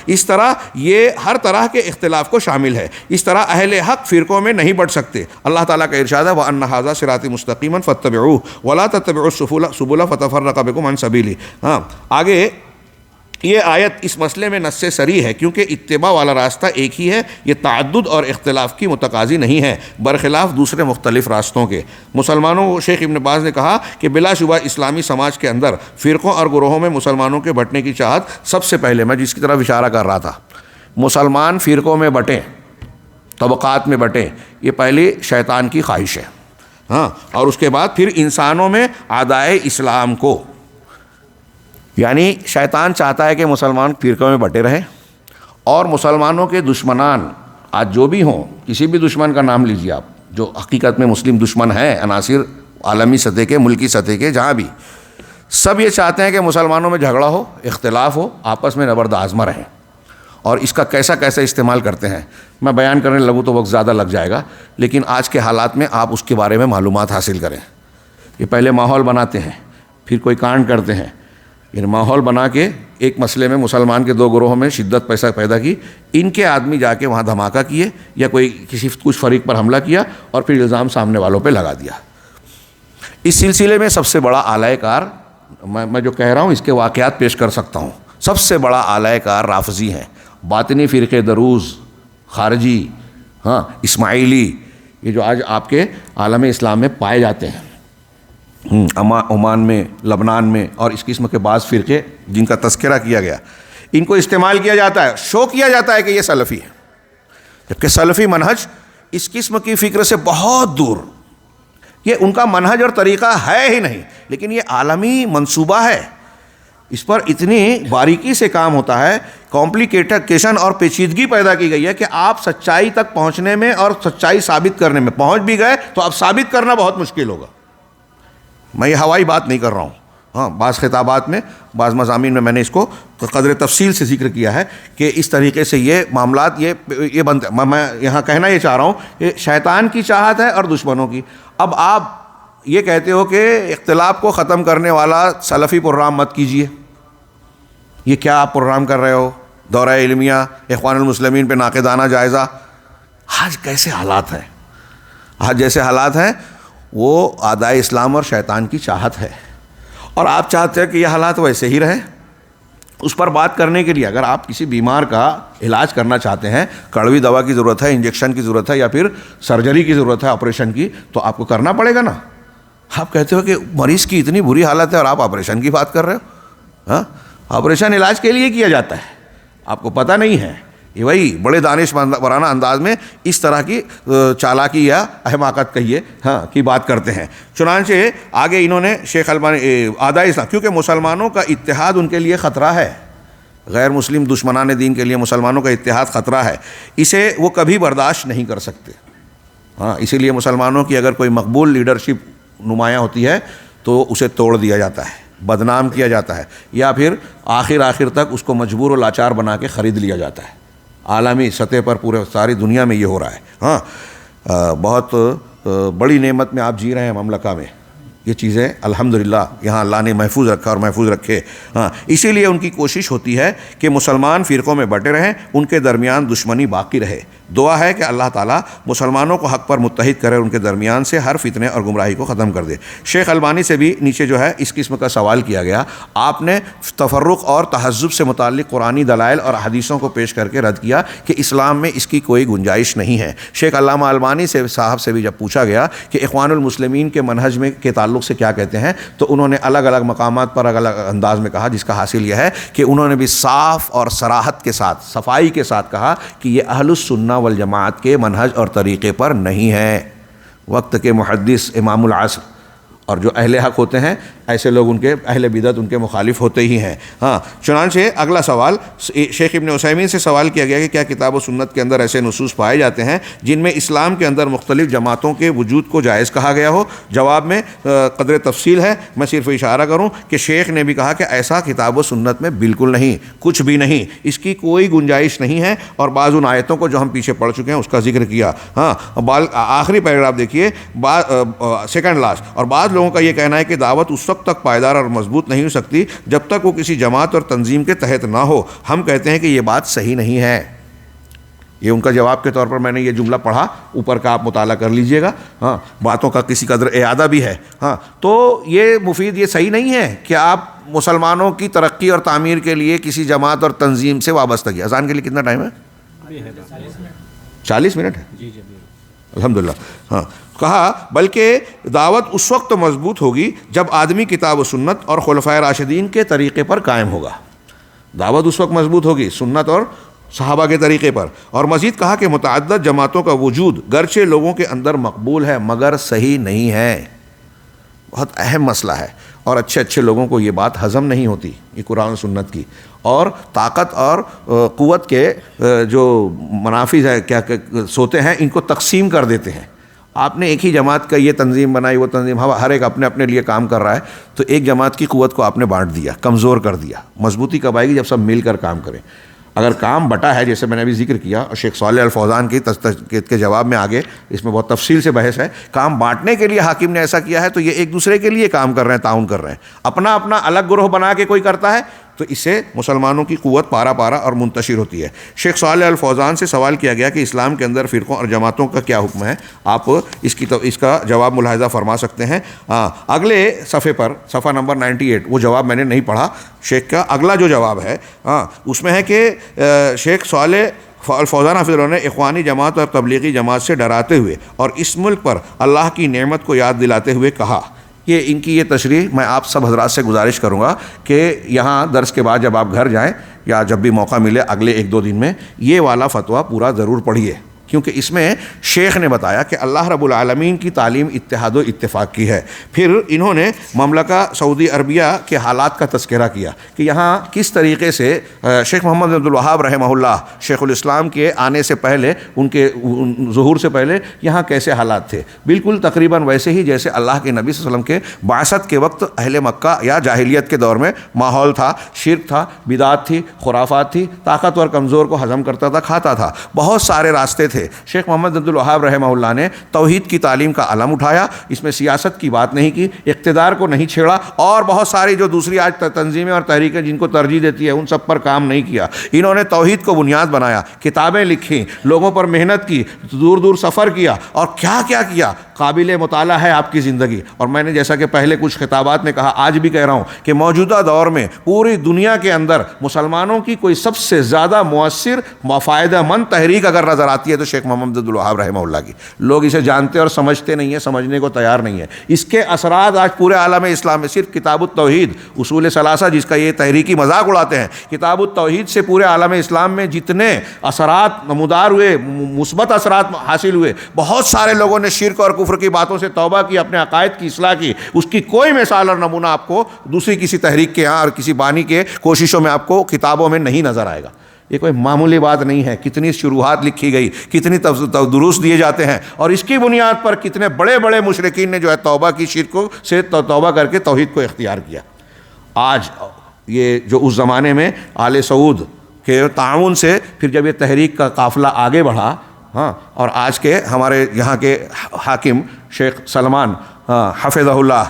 اس طرح یہ ہر طرح کے اختلاف کو شامل ہے، اس طرح اہل حق فرقوں میں نہیں بڑھ سکتے۔ اللہ تعالیٰ کا ارشاد ہے وَأَنَّ هَذَا صِرَاطِي مُسْتَقِيمًا فَاتَّبِعُوهُ وَلَا تَتَّبِعُوا السُّبُلَ فَتَفَرَّقَ بِكُمْ عَنْ سَبِيلِهِ۔ آگے یہ آیت اس مسئلے میں نص صریح ہے، کیونکہ اتباع والا راستہ ایک ہی ہے، یہ تعدد اور اختلاف کی متقاضی نہیں ہے، برخلاف دوسرے مختلف راستوں کے۔ مسلمانوں، شیخ ابن باز نے کہا کہ بلا شبہ اسلامی سماج کے اندر فرقوں اور گروہوں میں مسلمانوں کے بٹنے کی چاہت سب سے پہلے، میں جس کی طرف اشارہ کر رہا تھا، مسلمان فرقوں میں بٹیں، طبقات میں بٹیں، یہ پہلی شیطان کی خواہش ہے، اور اس کے بعد پھر انسانوں میں اعدائے اسلام کو، یعنی شیطان چاہتا ہے کہ مسلمان فرقوں میں بٹے رہیں، اور مسلمانوں کے دشمنان آج جو بھی ہوں، کسی بھی دشمن کا نام لیجیے آپ، جو حقیقت میں مسلم دشمن ہیں، عناصر عالمی سطح کے، ملکی سطح کے، جہاں بھی، سب یہ چاہتے ہیں کہ مسلمانوں میں جھگڑا ہو، اختلاف ہو، آپس میں نبرد آزما رہیں، اور اس کا کیسا استعمال کرتے ہیں میں بیان کرنے لگوں تو وقت زیادہ لگ جائے گا، لیکن آج کے حالات میں آپ اس کے بارے میں معلومات حاصل کریں۔ یہ پہلے ماحول بناتے ہیں، پھر کوئی کانڈ کرتے ہیں، یعنی ماحول بنا کے ایک مسئلے میں مسلمان کے دو گروہوں میں شدت پیدا کی، ان کے آدمی جا کے وہاں دھماکہ کیے، یا کوئی کچھ فریق پر حملہ کیا، اور پھر الزام سامنے والوں پہ لگا دیا۔ اس سلسلے میں سب سے بڑا اعلی کار، میں جو کہہ رہا ہوں اس کے واقعات پیش کر سکتا ہوں، سب سے بڑا اعلی کار رافضی ہیں، باطنی فرقے دروز، خارجی، اسماعیلی، یہ جو آج آپ کے عالم اسلام میں پائے جاتے ہیں، عمان میں، لبنان میں، اور اس قسم کے بعض فرقے جن کا تذکرہ کیا گیا، ان کو استعمال کیا جاتا ہے، شو کیا جاتا ہے کہ یہ سلفی ہے، جبکہ سلفی منہج اس قسم کی فکر سے بہت دور، یہ ان کا منہج اور طریقہ ہے ہی نہیں، لیکن یہ عالمی منصوبہ ہے، اس پر اتنی باریکی سے کام ہوتا ہے، کمپلیکیشن اور پیچیدگی پیدا کی گئی ہے کہ آپ سچائی تک پہنچنے میں اور سچائی ثابت کرنے میں، پہنچ بھی گئے تو اب ثابت کرنا بہت مشکل ہوگا۔ میں یہ ہوائی بات نہیں کر رہا ہوں، بعض خطابات میں، بعض مضامین میں نے اس کو قدر تفصیل سے ذکر کیا ہے کہ اس طریقے سے یہ معاملات یہ بنتے، میں یہاں کہنا یہ چاہ رہا ہوں کہ شیطان کی چاہت ہے اور دشمنوں کی۔ اب آپ یہ کہتے ہو کہ اختلاف کو ختم کرنے والا سلفی پروگرام مت کیجیے، یہ کیا آپ پروگرام کر رہے ہو؟ دورہ علمیہ، اخوان المسلمین پہ ناقدانہ جائزہ. آج کیسے حالات ہیں، آج جیسے حالات ہیں وہ اعدائے اسلام اور شیطان کی چاہت ہے، اور آپ چاہتے ہیں کہ یہ حالات ویسے ہی رہیں. اس پر بات کرنے کے لیے اگر آپ کسی بیمار کا علاج کرنا چاہتے ہیں، کڑوی دوا کی ضرورت ہے، انجیکشن کی ضرورت ہے، یا پھر سرجری کی ضرورت ہے، آپریشن کی، تو آپ کو کرنا پڑے گا نا. آپ کہتے ہو کہ مریض کی اتنی بری حالت ہے اور آپ آپریشن کی بات کر رہے ہو. ہاں، آپریشن علاج کے لیے کیا جاتا ہے، آپ کو پتہ نہیں ہے. یہ وہی بڑے دانشورانہ انداز میں اس طرح کی چالاکی یا احماقت کہیے کی بات کرتے ہیں. چنانچہ آگے انہوں نے شیخ البانی اعداء اسلام، کیونکہ مسلمانوں کا اتحاد ان کے لیے خطرہ ہے، غیر مسلم دشمنان دین کے لیے مسلمانوں کا اتحاد خطرہ ہے، اسے وہ کبھی برداشت نہیں کر سکتے. اسی لیے مسلمانوں کی اگر کوئی مقبول لیڈرشپ نمایاں ہوتی ہے تو اسے توڑ دیا جاتا ہے، بدنام کیا جاتا ہے، یا پھر آخر تک اس کو مجبور و لاچار بنا کے خرید لیا جاتا ہے. عالمی سطح پر پورے ساری دنیا میں یہ ہو رہا ہے. بہت بڑی نعمت میں آپ جی رہے ہیں مملکہ میں. یہ چیزیں الحمدللہ یہاں اللہ نے محفوظ رکھا اور محفوظ رکھے. اسی لیے ان کی کوشش ہوتی ہے کہ مسلمان فرقوں میں بٹے رہیں، ان کے درمیان دشمنی باقی رہے. دعا ہے کہ اللہ تعالیٰ مسلمانوں کو حق پر متحد کرے، ان کے درمیان سے ہر فتنے اور گمراہی کو ختم کر دے. شیخ البانی سے بھی نیچے جو ہے اس قسم کا سوال کیا گیا. آپ نے تفرق اور تہذب سے متعلق قرآنی دلائل اور حدیثوں کو پیش کر کے رد کیا کہ اسلام میں اس کی کوئی گنجائش نہیں ہے. شیخ علامہ البانی سے صاحب سے بھی جب پوچھا گیا کہ اخوان المسلمین کے منہج میں کے تعلق سے کیا کہتے ہیں، تو انہوں نے الگ الگ مقامات پر الگ الگ انداز میں کہا، جس کا حاصل یہ ہے کہ انہوں نے بھی صاف اور صراحت کے ساتھ، صفائی کے ساتھ کہا کہ یہ اہل السنہ والجماعت کے منہج اور طریقے پر نہیں ہے. وقت کے محدث امام العصر اور جو اہل حق ہوتے ہیں، ایسے لوگ ان کے اہل بدعت ان کے مخالف ہوتے ہی ہیں. چنانچہ اگلا سوال شیخ ابن عثیمین سے سوال کیا گیا کہ کیا کتاب و سنت کے اندر ایسے نصوص پائے جاتے ہیں جن میں اسلام کے اندر مختلف جماعتوں کے وجود کو جائز کہا گیا ہو؟ جواب میں قدر تفصیل ہے، میں صرف اشارہ کروں کہ شیخ نے بھی کہا کہ ایسا کتاب و سنت میں بالکل نہیں، کچھ بھی نہیں، اس کی کوئی گنجائش نہیں ہے. اور بعض ان آیتوں کو جو ہم پیچھے پڑھ چکے ہیں اس کا ذکر کیا. آخری پیراگراف دیکھیے، سیکنڈ لاسٹ. اور بعض لوگوں کا یہ کہنا ہے کہ دعوت اس وقت تک پائیدار اور مضبوط نہیں ہو سکتی جب تک وہ کسی جماعت اور تنظیم کے تحت نہ ہو. ہم کہتے ہیں کہ یہ بات صحیح نہیں ہے. یہ ان کا جواب کے طور پر میں نے یہ جملہ پڑھا، اوپر کا آپ مطالعہ کر لیجئے گا. باتوں کا کسی قدر اعادہ بھی ہے. تو یہ مفید، یہ صحیح نہیں ہے کہ آپ مسلمانوں کی ترقی اور تعمیر کے لیے کسی جماعت اور تنظیم سے وابستگی. اذان کے لیے کتنا ٹائم ہے؟ 40 منٹ ہے. جی الحمدللہ. کہا بلکہ دعوت اس وقت مضبوط ہوگی جب آدمی کتاب و سنت اور خلفائے راشدین کے طریقے پر قائم ہوگا. دعوت اس وقت مضبوط ہوگی سنت اور صحابہ کے طریقے پر. اور مزید کہا کہ متعدد جماعتوں کا وجود گرچہ لوگوں کے اندر مقبول ہے مگر صحیح نہیں ہے. بہت اہم مسئلہ ہے، اور اچھے لوگوں کو یہ بات ہضم نہیں ہوتی، یہ قرآن و سنت کی. اور طاقت اور قوت کے جو منافذ ہے کیا سوتے ہیں، ان کو تقسیم کر دیتے ہیں. آپ نے ایک ہی جماعت کا یہ تنظیم بنائی، وہ تنظیم، ہر ایک اپنے لیے کام کر رہا ہے، تو ایک جماعت کی قوت کو آپ نے بانٹ دیا، کمزور کر دیا. مضبوطی کب آئے گی؟ جب سب مل کر کام کریں. اگر کام بٹا ہے، جیسے میں نے ابھی ذکر کیا، اور شیخ صالح الفوزان کی کے جواب میں آگے اس میں بہت تفصیل سے بحث ہے، کام بانٹنے کے لیے حاکم نے ایسا کیا ہے تو یہ ایک دوسرے کے لیے کام کر رہے ہیں، تعاون کر رہے ہیں. اپنا الگ گروہ بنا کے کوئی کرتا ہے تو اس سے مسلمانوں کی قوت پارا اور منتشر ہوتی ہے. شیخ صالح الفوزان سے سوال کیا گیا کہ اسلام کے اندر فرقوں اور جماعتوں کا کیا حکم ہے. آپ اس کا جواب ملاحظہ فرما سکتے ہیں. اگلے صفحے پر، صفحہ نمبر 98، وہ جواب میں نے نہیں پڑھا شیخ کا. اگلا جو جواب ہے اس میں ہے کہ شیخ صالح الفوزان حفظ اللہ نے اخوانی جماعت اور تبلیغی جماعت سے ڈراتے ہوئے اور اس ملک پر اللہ کی نعمت کو یاد دلاتے ہوئے کہا. ان کی یہ تشریح میں آپ سب حضرات سے گزارش کروں گا کہ یہاں درس کے بعد جب آپ گھر جائیں یا جب بھی موقع ملے اگلے 1-2 دن میں، یہ والا فتویٰ پورا ضرور پڑھیے، کیونکہ اس میں شیخ نے بتایا کہ اللہ رب العالمین کی تعلیم اتحاد و اتفاق کی ہے. پھر انہوں نے مملکہ سعودی عربیہ کے حالات کا تذکرہ کیا کہ یہاں کس طریقے سے شیخ محمد بن عبد الوہاب رحمہ اللہ، شیخ الاسلام کے آنے سے پہلے، ان کے ظہور سے پہلے یہاں کیسے حالات تھے. بالکل تقریباً ویسے ہی جیسے اللہ کے نبی صلی اللہ علیہ وسلم کے بعثت کے وقت اہل مکہ یا جاہلیت کے دور میں ماحول تھا. شرک تھا، بدعات تھی، خرافات تھی، طاقتور کمزور کو ہضم کرتا تھا، کھاتا تھا، بہت سارے راستے تھے. تھے. شیخ محمد عبد الوہاب رحمہ اللہ نے توحید کی تعلیم کا علم اٹھایا, اس میں سیاست کی بات نہیں کی, اقتدار کو نہیں چھیڑا, اور بہت ساری جو دوسری آج تنظیمیں اور تحریکیں جن کو ترجیح دیتی ہے ان سب پر کام نہیں کیا. انہوں نے توحید کو بنیاد بنایا, کتابیں لکھی, لوگوں پر محنت کی, دور دور سفر کیا, اور کیا کیا کیا. قابل مطالعہ ہے آپ کی زندگی. اور میں نے جیسا کہ پہلے کچھ خطابات میں کہا, آج بھی کہہ رہا ہوں کہ موجودہ دور میں پوری دنیا کے اندر مسلمانوں کی کوئی سب سے زیادہ مؤثر فائدہ مند تحریک اگر نظر آتی ہے تو شیخ محمد عبد الوہاب رحمہ اللہ کی. لوگ اسے جانتے اور سمجھتے نہیں ہیں, سمجھنے کو تیار نہیں ہے. اس کے اثرات آج پورے عالم اسلام میں, صرف کتاب التوحید اصول ثلاثہ جس کا یہ تحریکی مذاق اڑاتے ہیں, کتاب التوحید سے پورے عالم اسلام میں جتنے اثرات نمودار ہوئے, مثبت اثرات حاصل ہوئے, بہت سارے لوگوں نے شرک اور کفر کی باتوں سے توبہ کی, اپنے عقائد کی اصلاح کی, اس کی کوئی مثال اور نمونہ آپ کو دوسری کسی تحریک کے ہاں اور کسی بانی کے کوششوں میں آپ کو کتابوں میں نہیں نظر آئے گا. یہ کوئی معمولی بات نہیں ہے. کتنی شروحات لکھی گئی, کتنی دروس دیے جاتے ہیں, اور اس کی بنیاد پر کتنے بڑے بڑے مشرکین نے جو ہے توبہ کی, شرک سے توبہ کر کے توحید کو اختیار کیا. آج یہ جو اس زمانے میں آل سعود کے تعاون سے پھر جب یہ تحریک کا قافلہ آگے بڑھا, ہاں, اور آج کے ہمارے یہاں کے حاکم شیخ سلمان حفظہ اللہ,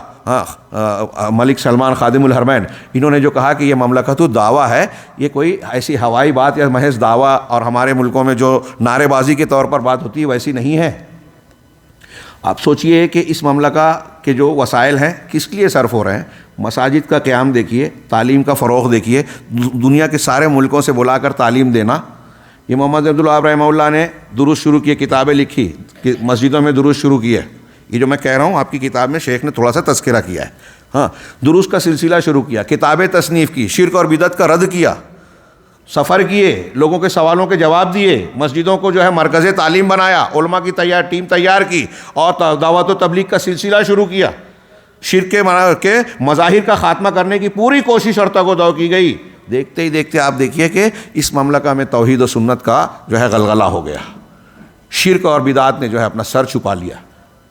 ملک سلمان خادم الحرمین, انہوں نے جو کہا کہ یہ مملکت الدعویٰ ہے, یہ کوئی ایسی ہوائی بات یا محض دعویٰ اور ہمارے ملکوں میں جو نعرے بازی کے طور پر بات ہوتی ہے ویسی نہیں ہے. آپ سوچئے کہ اس مملکہ کے جو وسائل ہیں کس لیے صرف ہو رہے ہیں. مساجد کا قیام دیکھیے, تعلیم کا فروغ دیکھیے, دنیا کے سارے ملکوں سے بلا کر تعلیم دینا. یہ محمد عبد الوہاب رحمہ اللہ نے دروس شروع کیے, کتابیں لکھی, مسجدوں میں دروس شروع کیے. یہ جو میں کہہ رہا ہوں آپ کی کتاب میں شیخ نے تھوڑا سا تذکرہ کیا ہے. ہاں, دروس کا سلسلہ شروع کیا, کتابیں تصنیف کی, شرک اور بدعت کا رد کیا, سفر کیے, لوگوں کے سوالوں کے جواب دیے, مسجدوں کو جو ہے مرکز تعلیم بنایا, علماء کی ٹیم تیار کی, اور دعوت و تبلیغ کا سلسلہ شروع کیا. شرک کے مظاہر کا خاتمہ کرنے کی پوری کوشش اور تگ و دو کی گئی. دیکھتے ہی دیکھتے آپ دیکھیے کہ اس مملکہ میں توحید و سنت کا جو ہے غلغلہ ہو گیا. شرک اور بدعات نے جو ہے اپنا سر چھپا لیا.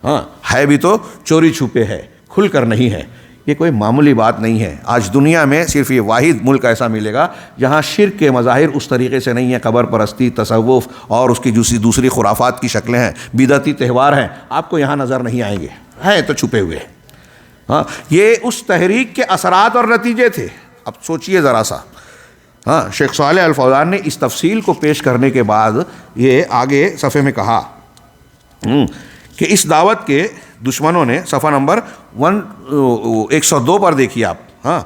ہاں, ہے بھی تو چوری چھپے ہے, کھل کر نہیں ہے. یہ کوئی معمولی بات نہیں ہے. آج دنیا میں صرف یہ واحد ملک ایسا ملے گا جہاں شرک کے مظاہر اس طریقے سے نہیں ہیں. قبر پرستی, تصوف اور اس کی دوسری خرافات کی شکلیں ہیں, بدعتی تہوار ہیں, آپ کو یہاں نظر نہیں آئیں گے, ہیں تو چھپے ہوئے. ہاں, یہ اس تحریک کے اثرات اور نتیجے تھے. اب سوچئے ذرا سا. ہاں, شیخ صالح الفوزان نے اس تفصیل کو پیش کرنے کے بعد یہ آگے صفحے میں کہا کہ اس دعوت کے دشمنوں نے, صفحہ نمبر 102 پر دیکھیے آپ. ہاں,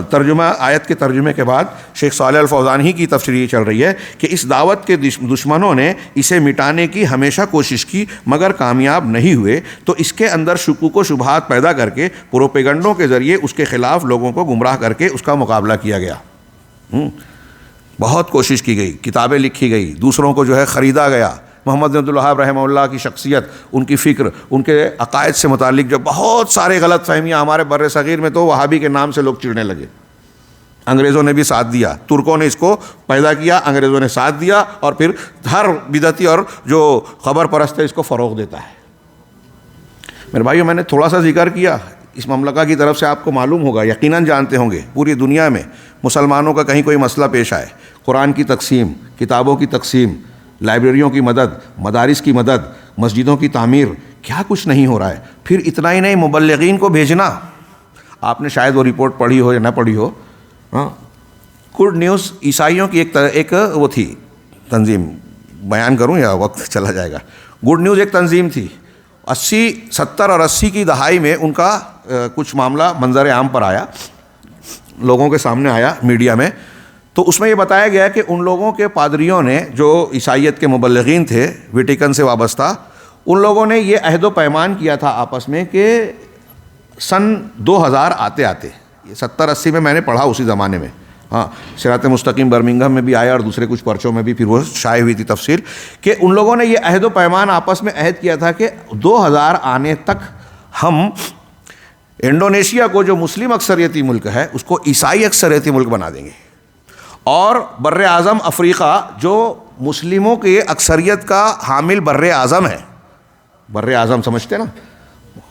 ترجمہ, آیت کے ترجمے کے بعد شیخ صالح الفوزان ہی کی تفسیر چل رہی ہے کہ اس دعوت کے دشمنوں نے اسے مٹانے کی ہمیشہ کوشش کی مگر کامیاب نہیں ہوئے, تو اس کے اندر شکوک و شبہات پیدا کر کے پروپیگنڈوں کے ذریعے اس کے خلاف لوگوں کو گمراہ کر کے اس کا مقابلہ کیا گیا. بہت کوشش کی گئی, کتابیں لکھی گئی, دوسروں کو جو ہے خریدا گیا. محمد عبد الوہاب رحمہ اللہ کی شخصیت, ان کی فکر, ان کے عقائد سے متعلق جو بہت سارے غلط فہمیاں, ہمارے بر صغیر میں تو وہابی کے نام سے لوگ چڑھنے لگے. انگریزوں نے بھی ساتھ دیا, ترکوں نے اس کو پیدا کیا, انگریزوں نے ساتھ دیا, اور پھر ہر بدعتی اور جو خبر پرست ہے اس کو فروغ دیتا ہے. میرے بھائیو, میں نے تھوڑا سا ذکر کیا, اس مملکہ کی طرف سے آپ کو معلوم ہوگا, یقیناً جانتے ہوں گے, پوری دنیا میں مسلمانوں کا کہیں کوئی مسئلہ پیش آئے, قرآن کی تقسیم, کتابوں کی تقسیم, لائبریریوں کی مدد, مدارس کی مدد, مسجدوں کی تعمیر, کیا کچھ نہیں ہو رہا ہے. پھر اتنا ہی نہیں, مبلغین کو بھیجنا. آپ نے شاید وہ رپورٹ پڑھی ہو یا نہ پڑھی ہو. ہاں, گڈ نیوز عیسائیوں کی ایک وہ تھی تنظیم, بیان کروں یا وقت چلا جائے گا. گڈ نیوز ایک تنظیم تھی. 70 اور 80 کی دہائی میں ان کا کچھ معاملہ منظر عام پر آیا, لوگوں کے سامنے آیا میڈیا میں. تو اس میں یہ بتایا گیا کہ ان لوگوں کے پادریوں نے, جو عیسائیت کے مبلغین تھے ویٹیکن سے وابستہ, ان لوگوں نے یہ عہد و پیمان کیا تھا آپس میں کہ سن 2000 آتے آتے, یہ 70-80 میں میں نے پڑھا اسی زمانے میں. ہاں, صراط مستقیم برمنگھم میں بھی آیا اور دوسرے کچھ پرچوں میں بھی پھر وہ شائع ہوئی تھی تفسیر, کہ ان لوگوں نے یہ عہد و پیمان آپس میں عہد کیا تھا کہ 2000 آنے تک ہم انڈونیشیا کو, جو مسلم اکثریتی ملک ہے, اس کو عیسائی اکثریتی ملک بنا دیں گے, اور بر اعظم افریقہ جو مسلموں کے اکثریت کا حامل بر اعظم ہے, بر اعظم سمجھتے نا,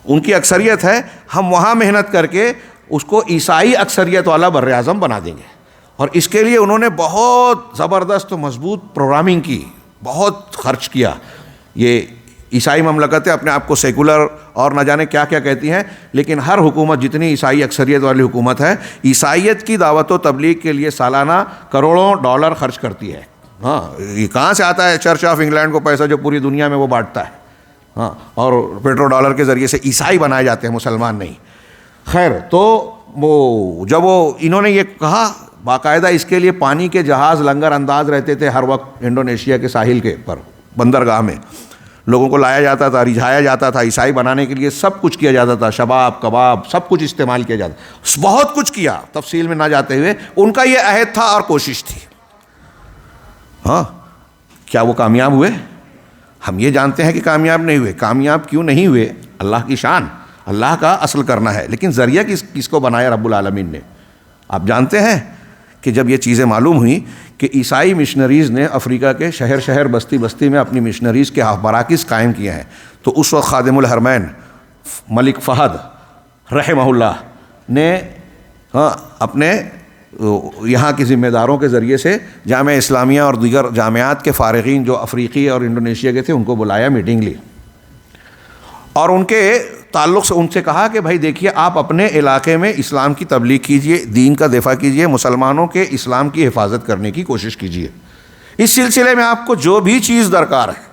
ان کی اکثریت ہے, ہم وہاں محنت کر کے اس کو عیسائی اکثریت والا بر اعظم بنا دیں گے. اور اس کے لیے انہوں نے بہت زبردست و مضبوط پروگرامنگ کی, بہت خرچ کیا. یہ عیسائی مملکتیں اپنے آپ کو سیکولر اور نہ جانے کیا کیا کہتی ہیں, لیکن ہر حکومت جتنی عیسائی اکثریت والی حکومت ہے عیسائیت کی دعوت و تبلیغ کے لیے سالانہ کروڑوں ڈالر خرچ کرتی ہے. ہاں, یہ کہاں سے آتا ہے چرچ آف انگلینڈ کو پیسہ جو پوری دنیا میں وہ بانٹتا ہے؟ ہاں, اور پیٹرو ڈالر کے ذریعے سے عیسائی بنائے جاتے ہیں, مسلمان نہیں. خیر, تو وہ جب انہوں نے یہ کہا, باقاعدہ اس کے لیے پانی کے جہاز لنگر انداز رہتے تھے ہر وقت انڈونیشیا کے ساحل کے پر بندرگاہ میں, لوگوں کو لایا جاتا تھا, رجھایا جاتا تھا, عیسائی بنانے کے لیے سب کچھ کیا جاتا تھا, شباب کباب سب کچھ استعمال کیا جاتا, بہت کچھ کیا, تفصیل میں نہ جاتے ہوئے. ان کا یہ عہد تھا اور کوشش تھی. ہاں, کیا وہ کامیاب ہوئے؟ ہم یہ جانتے ہیں کہ کامیاب نہیں ہوئے. کامیاب کیوں نہیں ہوئے؟ اللہ کی شان, اللہ کا اصل کرنا ہے, لیکن ذریعہ کس کو بنایا رب العالمین نے. آپ جانتے ہیں کہ جب یہ چیزیں معلوم ہوئیں کہ عیسائی مشنریز نے افریقہ کے شہر شہر بستی بستی میں اپنی مشنریز کے مراکز قائم کیے ہیں, تو اس وقت خادم الحرمین ملک فہد رحمہ اللہ نے اپنے یہاں کے ذمہ داروں کے ذریعے سے جامعہ اسلامیہ اور دیگر جامعات کے فارغین جو افریقی اور انڈونیشیا کے تھے ان کو بلایا, میٹنگ لی, اور ان کے تعلق سے ان سے کہا کہ بھائی دیکھیے, آپ اپنے علاقے میں اسلام کی تبلیغ کیجئے, دین کا دفاع کیجئے, مسلمانوں کے اسلام کی حفاظت کرنے کی کوشش کیجئے. اس سلسلے میں آپ کو جو بھی چیز درکار ہے,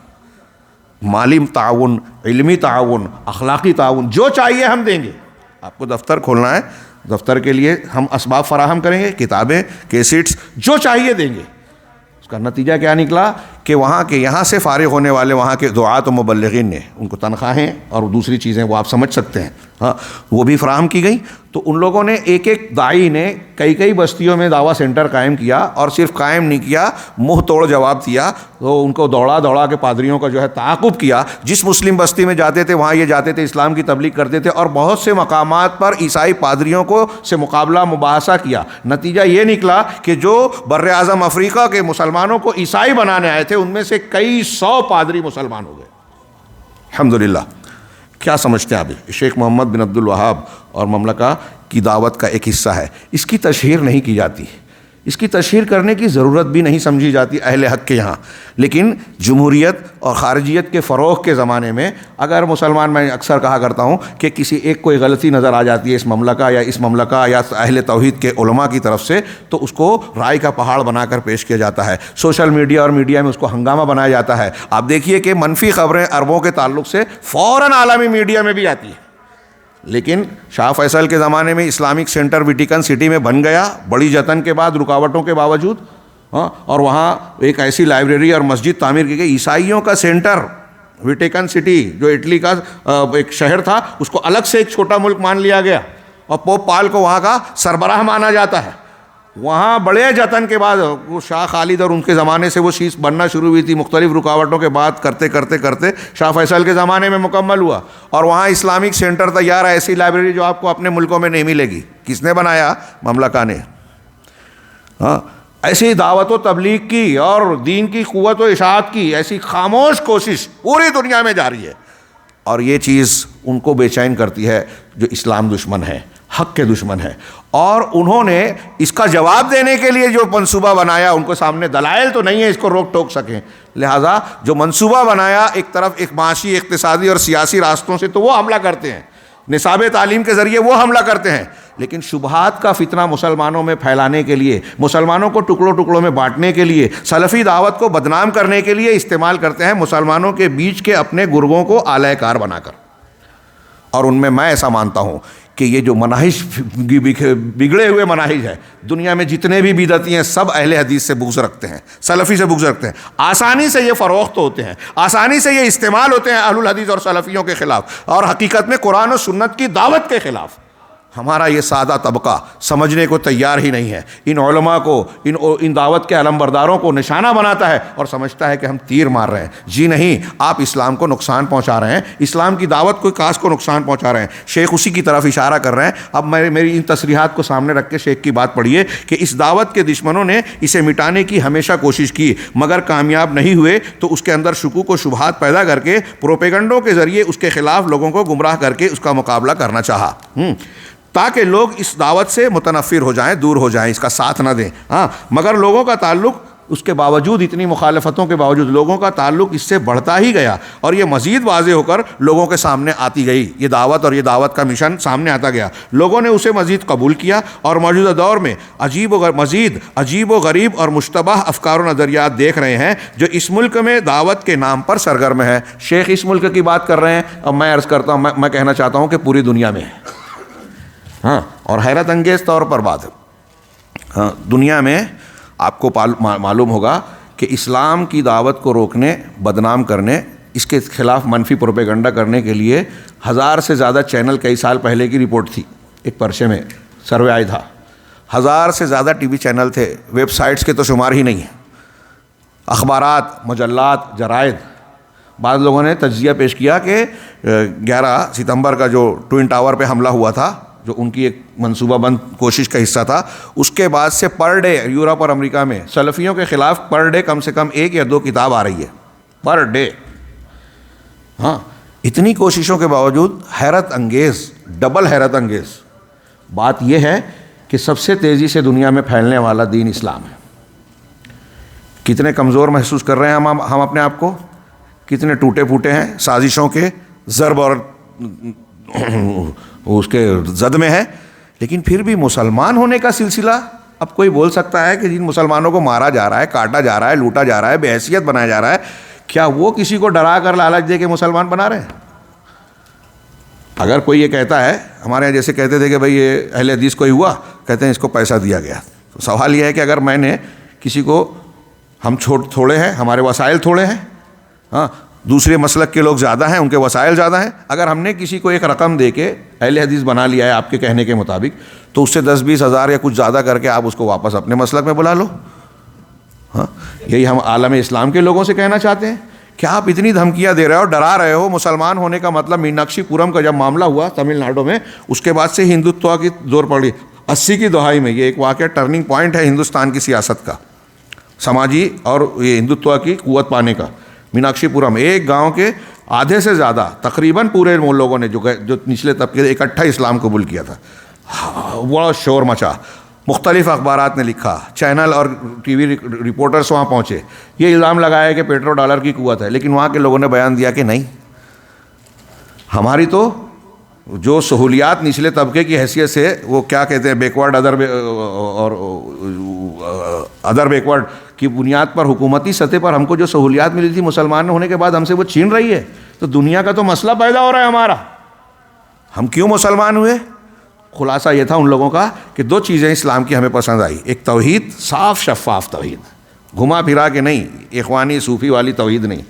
مالی تعاون, علمی تعاون, اخلاقی تعاون, جو چاہیے ہم دیں گے. آپ کو دفتر کھولنا ہے, دفتر کے لیے ہم اسباب فراہم کریں گے, کتابیں, کیسٹس, جو چاہیے دیں گے. اس کا نتیجہ کیا نکلا کہ وہاں کے یہاں سے فارغ ہونے والے وہاں کے دعات و مبلغین نے, ان کو تنخواہیں اور دوسری چیزیں وہ آپ سمجھ سکتے ہیں, ہاں, وہ بھی فراہم کی گئیں. تو ان لوگوں نے ایک ایک داعی نے کئی بستیوں میں دعویٰ سینٹر قائم کیا, اور صرف قائم نہیں کیا, منہ توڑ جواب دیا. تو ان کو دوڑا کے پادریوں کا جو ہے تعاقب کیا. جس مسلم بستی میں جاتے تھے وہاں یہ جاتے تھے, اسلام کی تبلیغ کرتے تھے, اور بہت سے مقامات پر عیسائی پادریوں کو سے مقابلہ مباحثہ کیا. نتیجہ یہ نکلا کہ جو بر اعظم افریقہ کے مسلمانوں کو عیسائی بنانے آئے تھے ان میں سے کئی سو پادری مسلمان ہو گئے, الحمدللہ. کیا سمجھتے ہیں آپ؟ شیخ محمد بن عبد الوہاب اور مملکہ کی دعوت کا ایک حصہ ہے. اس کی تشہیر نہیں کی جاتی, اس کی تشہیر کرنے کی ضرورت بھی نہیں سمجھی جاتی اہل حق کے یہاں. لیکن جمہوریت اور خارجیت کے فروغ کے زمانے میں اگر مسلمان, میں اکثر کہا کرتا ہوں کہ کسی ایک کوئی غلطی نظر آ جاتی ہے اس مملکہ یا اہل توحید کے علماء کی طرف سے, تو اس کو رائے کا پہاڑ بنا کر پیش کیا جاتا ہے. سوشل میڈیا اور میڈیا میں اس کو ہنگامہ بنایا جاتا ہے. آپ دیکھیے کہ منفی خبریں عربوں کے تعلق سے فوراً عالمی میڈیا میں بھی آتی ہیں. لیکن شاہ فیصل کے زمانے میں اسلامک سینٹر ویٹیکن سٹی میں بن گیا, بڑی جتن کے بعد, رکاوٹوں کے باوجود, اور وہاں ایک ایسی لائبریری اور مسجد تعمیر کی گئی. عیسائیوں کا سینٹر ویٹیکن سٹی جو اٹلی کا ایک شہر تھا, اس کو الگ سے ایک چھوٹا ملک مان لیا گیا, اور پوپ پال کو وہاں کا سربراہ مانا جاتا ہے. وہاں بڑے جتن کے بعد وہ شاہ خالد اور ان کے زمانے سے وہ چیز بننا شروع ہوئی تھی, مختلف رکاوٹوں کے بعد کرتے کرتے شاہ فیصل کے زمانے میں مکمل ہوا, اور وہاں اسلامک سینٹر تیار ہے. ایسی لائبریری جو آپ کو اپنے ملکوں میں نہیں ملے گی. کس نے بنایا؟ مملکہ نے. ہاں, ایسی دعوت و تبلیغ کی اور دین کی قوت و اشاعت کی ایسی خاموش کوشش پوری دنیا میں جاری ہے, اور یہ چیز ان کو بے چین کرتی ہے جو اسلام دشمن ہے, حق کے دشمن ہے. اور انہوں نے اس کا جواب دینے کے لیے جو منصوبہ بنایا, ان کو سامنے دلائل تو نہیں ہے اس کو روک ٹوک سکیں, لہٰذا جو منصوبہ بنایا ایک طرف ایک معاشی, اقتصادی اور سیاسی راستوں سے تو وہ حملہ کرتے ہیں, نصاب تعلیم کے ذریعے وہ حملہ کرتے ہیں, لیکن شبہات کا فتنہ مسلمانوں میں پھیلانے کے لیے, مسلمانوں کو ٹکڑوں میں بانٹنے کے لیے, سلفی دعوت کو بدنام کرنے کے لیے استعمال کرتے ہیں مسلمانوں کے بیچ کے اپنے گرگوں کو آلہ کار بنا کر. اور ان میں ایسا مانتا ہوں کہ یہ جو مناہج بگڑے ہوئے مناہج ہے, دنیا میں جتنے بھی بدعتی ہیں سب اہل حدیث سے بغض رکھتے ہیں, سلفی سے بغض رکھتے ہیں. آسانی سے یہ فروخت ہوتے ہیں, آسانی سے یہ استعمال ہوتے ہیں اہل الحدیث اور سلفیوں کے خلاف, اور حقیقت میں قرآن و سنت کی دعوت کے خلاف. ہمارا یہ سادہ طبقہ سمجھنے کو تیار ہی نہیں ہے. ان علماء کو, ان دعوت کے علمبرداروں کو نشانہ بناتا ہے اور سمجھتا ہے کہ ہم تیر مار رہے ہیں. جی نہیں, آپ اسلام کو نقصان پہنچا رہے ہیں, اسلام کی دعوت کو کاش کو نقصان پہنچا رہے ہیں. شیخ اسی کی طرف اشارہ کر رہے ہیں. اب میری ان تصریحات کو سامنے رکھ کے شیخ کی بات پڑھیے کہ اس دعوت کے دشمنوں نے اسے مٹانے کی ہمیشہ کوشش کی, مگر کامیاب نہیں ہوئے, تو اس کے اندر شکوک و شبہات پیدا کر کے پروپیگنڈوں کے ذریعے اس کے خلاف لوگوں کو گمراہ کر کے اس کا مقابلہ کرنا چاہا, تاکہ لوگ اس دعوت سے متنفر ہو جائیں, دور ہو جائیں, اس کا ساتھ نہ دیں. ہاں, مگر لوگوں کا تعلق اس کے باوجود اتنی مخالفتوں کے باوجود لوگوں کا تعلق اس سے بڑھتا ہی گیا اور یہ مزید واضح ہو کر لوگوں کے سامنے آتی گئی. یہ دعوت اور یہ دعوت کا مشن سامنے آتا گیا, لوگوں نے اسے مزید قبول کیا اور موجودہ دور میں مزید عجیب و غریب اور مشتبہ افکار و نظریات دیکھ رہے ہیں جو اس ملک میں دعوت کے نام پر سرگرم ہے. شیخ اس ملک کی بات کر رہے ہیں, اب میں عرض کرتا ہوں, میں کہنا چاہتا ہوں کہ پوری دنیا میں ہے. ہاں, اور حیرت انگیز طور پر بات ہے, ہاں, دنیا میں آپ کو معلوم ہوگا کہ اسلام کی دعوت کو روکنے, بدنام کرنے, اس کے خلاف منفی پروپیگنڈا کرنے کے لیے 1000 سے زیادہ چینل کئی سال پہلے کی رپورٹ تھی, ایک پرچے میں سروے آیا تھا, 1000 سے زیادہ ٹی وی چینل تھے, ویب سائٹس کے تو شمار ہی نہیں ہیں, اخبارات, مجلات, جرائد. بعض لوگوں نے تجزیہ پیش کیا کہ 11 ستمبر کا جو ٹوئن ٹاور پہ حملہ ہوا تھا, جو ان کی ایک منصوبہ بند کوشش کا حصہ تھا, اس کے بعد سے پر ڈے یورپ اور امریکہ میں سلفیوں کے خلاف پر ڈے کم سے کم 1 یا 2 کتاب آ رہی ہے پر ڈے. ہاں, اتنی کوششوں کے باوجود حیرت انگیز, ڈبل حیرت انگیز بات یہ ہے کہ سب سے تیزی سے دنیا میں پھیلنے والا دین اسلام ہے. کتنے کمزور محسوس کر رہے ہیں ہم اپنے آپ کو, کتنے ٹوٹے پھوٹے ہیں, سازشوں کے ضرب اور اس کے زد میں ہے, لیکن پھر بھی مسلمان ہونے کا سلسلہ. اب کوئی بول سکتا ہے کہ جن مسلمانوں کو مارا جا رہا ہے, کاٹا جا رہا ہے, لوٹا جا رہا ہے, بے حیثیت بنایا جا رہا ہے, کیا وہ کسی کو ڈرا کر لالچ دے کے مسلمان بنا رہے ہیں؟ اگر کوئی یہ کہتا ہے, ہمارے یہاں جیسے کہتے تھے کہ بھئی یہ اہل حدیث کوئی ہوا, کہتے ہیں اس کو پیسہ دیا گیا, تو سوال یہ ہے کہ اگر میں نے کسی کو, ہم تھوڑے ہیں, ہمارے وسائل تھوڑے ہیں, ہاں, دوسرے مسلک کے لوگ زیادہ ہیں, ان کے وسائل زیادہ ہیں, اگر ہم نے کسی کو ایک رقم دے کے اہل حدیث بنا لیا ہے آپ کے کہنے کے مطابق, تو اس سے 10-20 ہزار یا کچھ زیادہ کر کے آپ اس کو واپس اپنے مسلک میں بلا لو. ہاں, یہی ہم عالم اسلام کے لوگوں سے کہنا چاہتے ہیں کہ آپ اتنی دھمکیاں دے رہے ہو, ڈرا رہے ہو. مسلمان ہونے کا مطلب میناکشی پورم کا جب معاملہ ہوا تمل ناڈو میں, اس کے بعد سے ہندوتوا کی زور پڑی. 80 کی دہائی میں یہ ایک واقعہ ٹرننگ پوائنٹ ہے ہندوستان کی سیاست کا, سماجی اور یہ ہندوتوا کی قوت پانے کا. میناکشی پورم, ایک گاؤں کے آدھے سے زیادہ تقریباً پورے لوگوں نے جو نچلے طبقے اکٹھا اسلام قبول کیا تھا. بڑا شور مچا, مختلف اخبارات نے لکھا, چینل اور ٹی وی رپورٹرس وہاں پہنچے, یہ الزام لگایا کہ پیٹرو ڈالر کی قوت ہے, لیکن وہاں کے لوگوں نے بیان دیا کہ نہیں, ہماری تو جو سہولیات نچلے طبقے کی حیثیت سے, وہ کیا کہتے ہیں, بیکورڈ ادر بیکورڈ کی بنیاد پر حکومتی سطح پر ہم کو جو سہولیات ملی تھی مسلمان ہونے کے بعد ہم سے وہ چھین رہی ہے. تو دنیا کا تو مسئلہ پیدا ہو رہا ہے ہمارا, ہم کیوں مسلمان ہوئے؟ خلاصہ یہ تھا ان لوگوں کا کہ 2 چیزیں اسلام کی ہمیں پسند آئی, ایک توحید, صاف شفاف توحید, گھما پھرا کے نہیں, اخوانی صوفی والی توحید نہیں,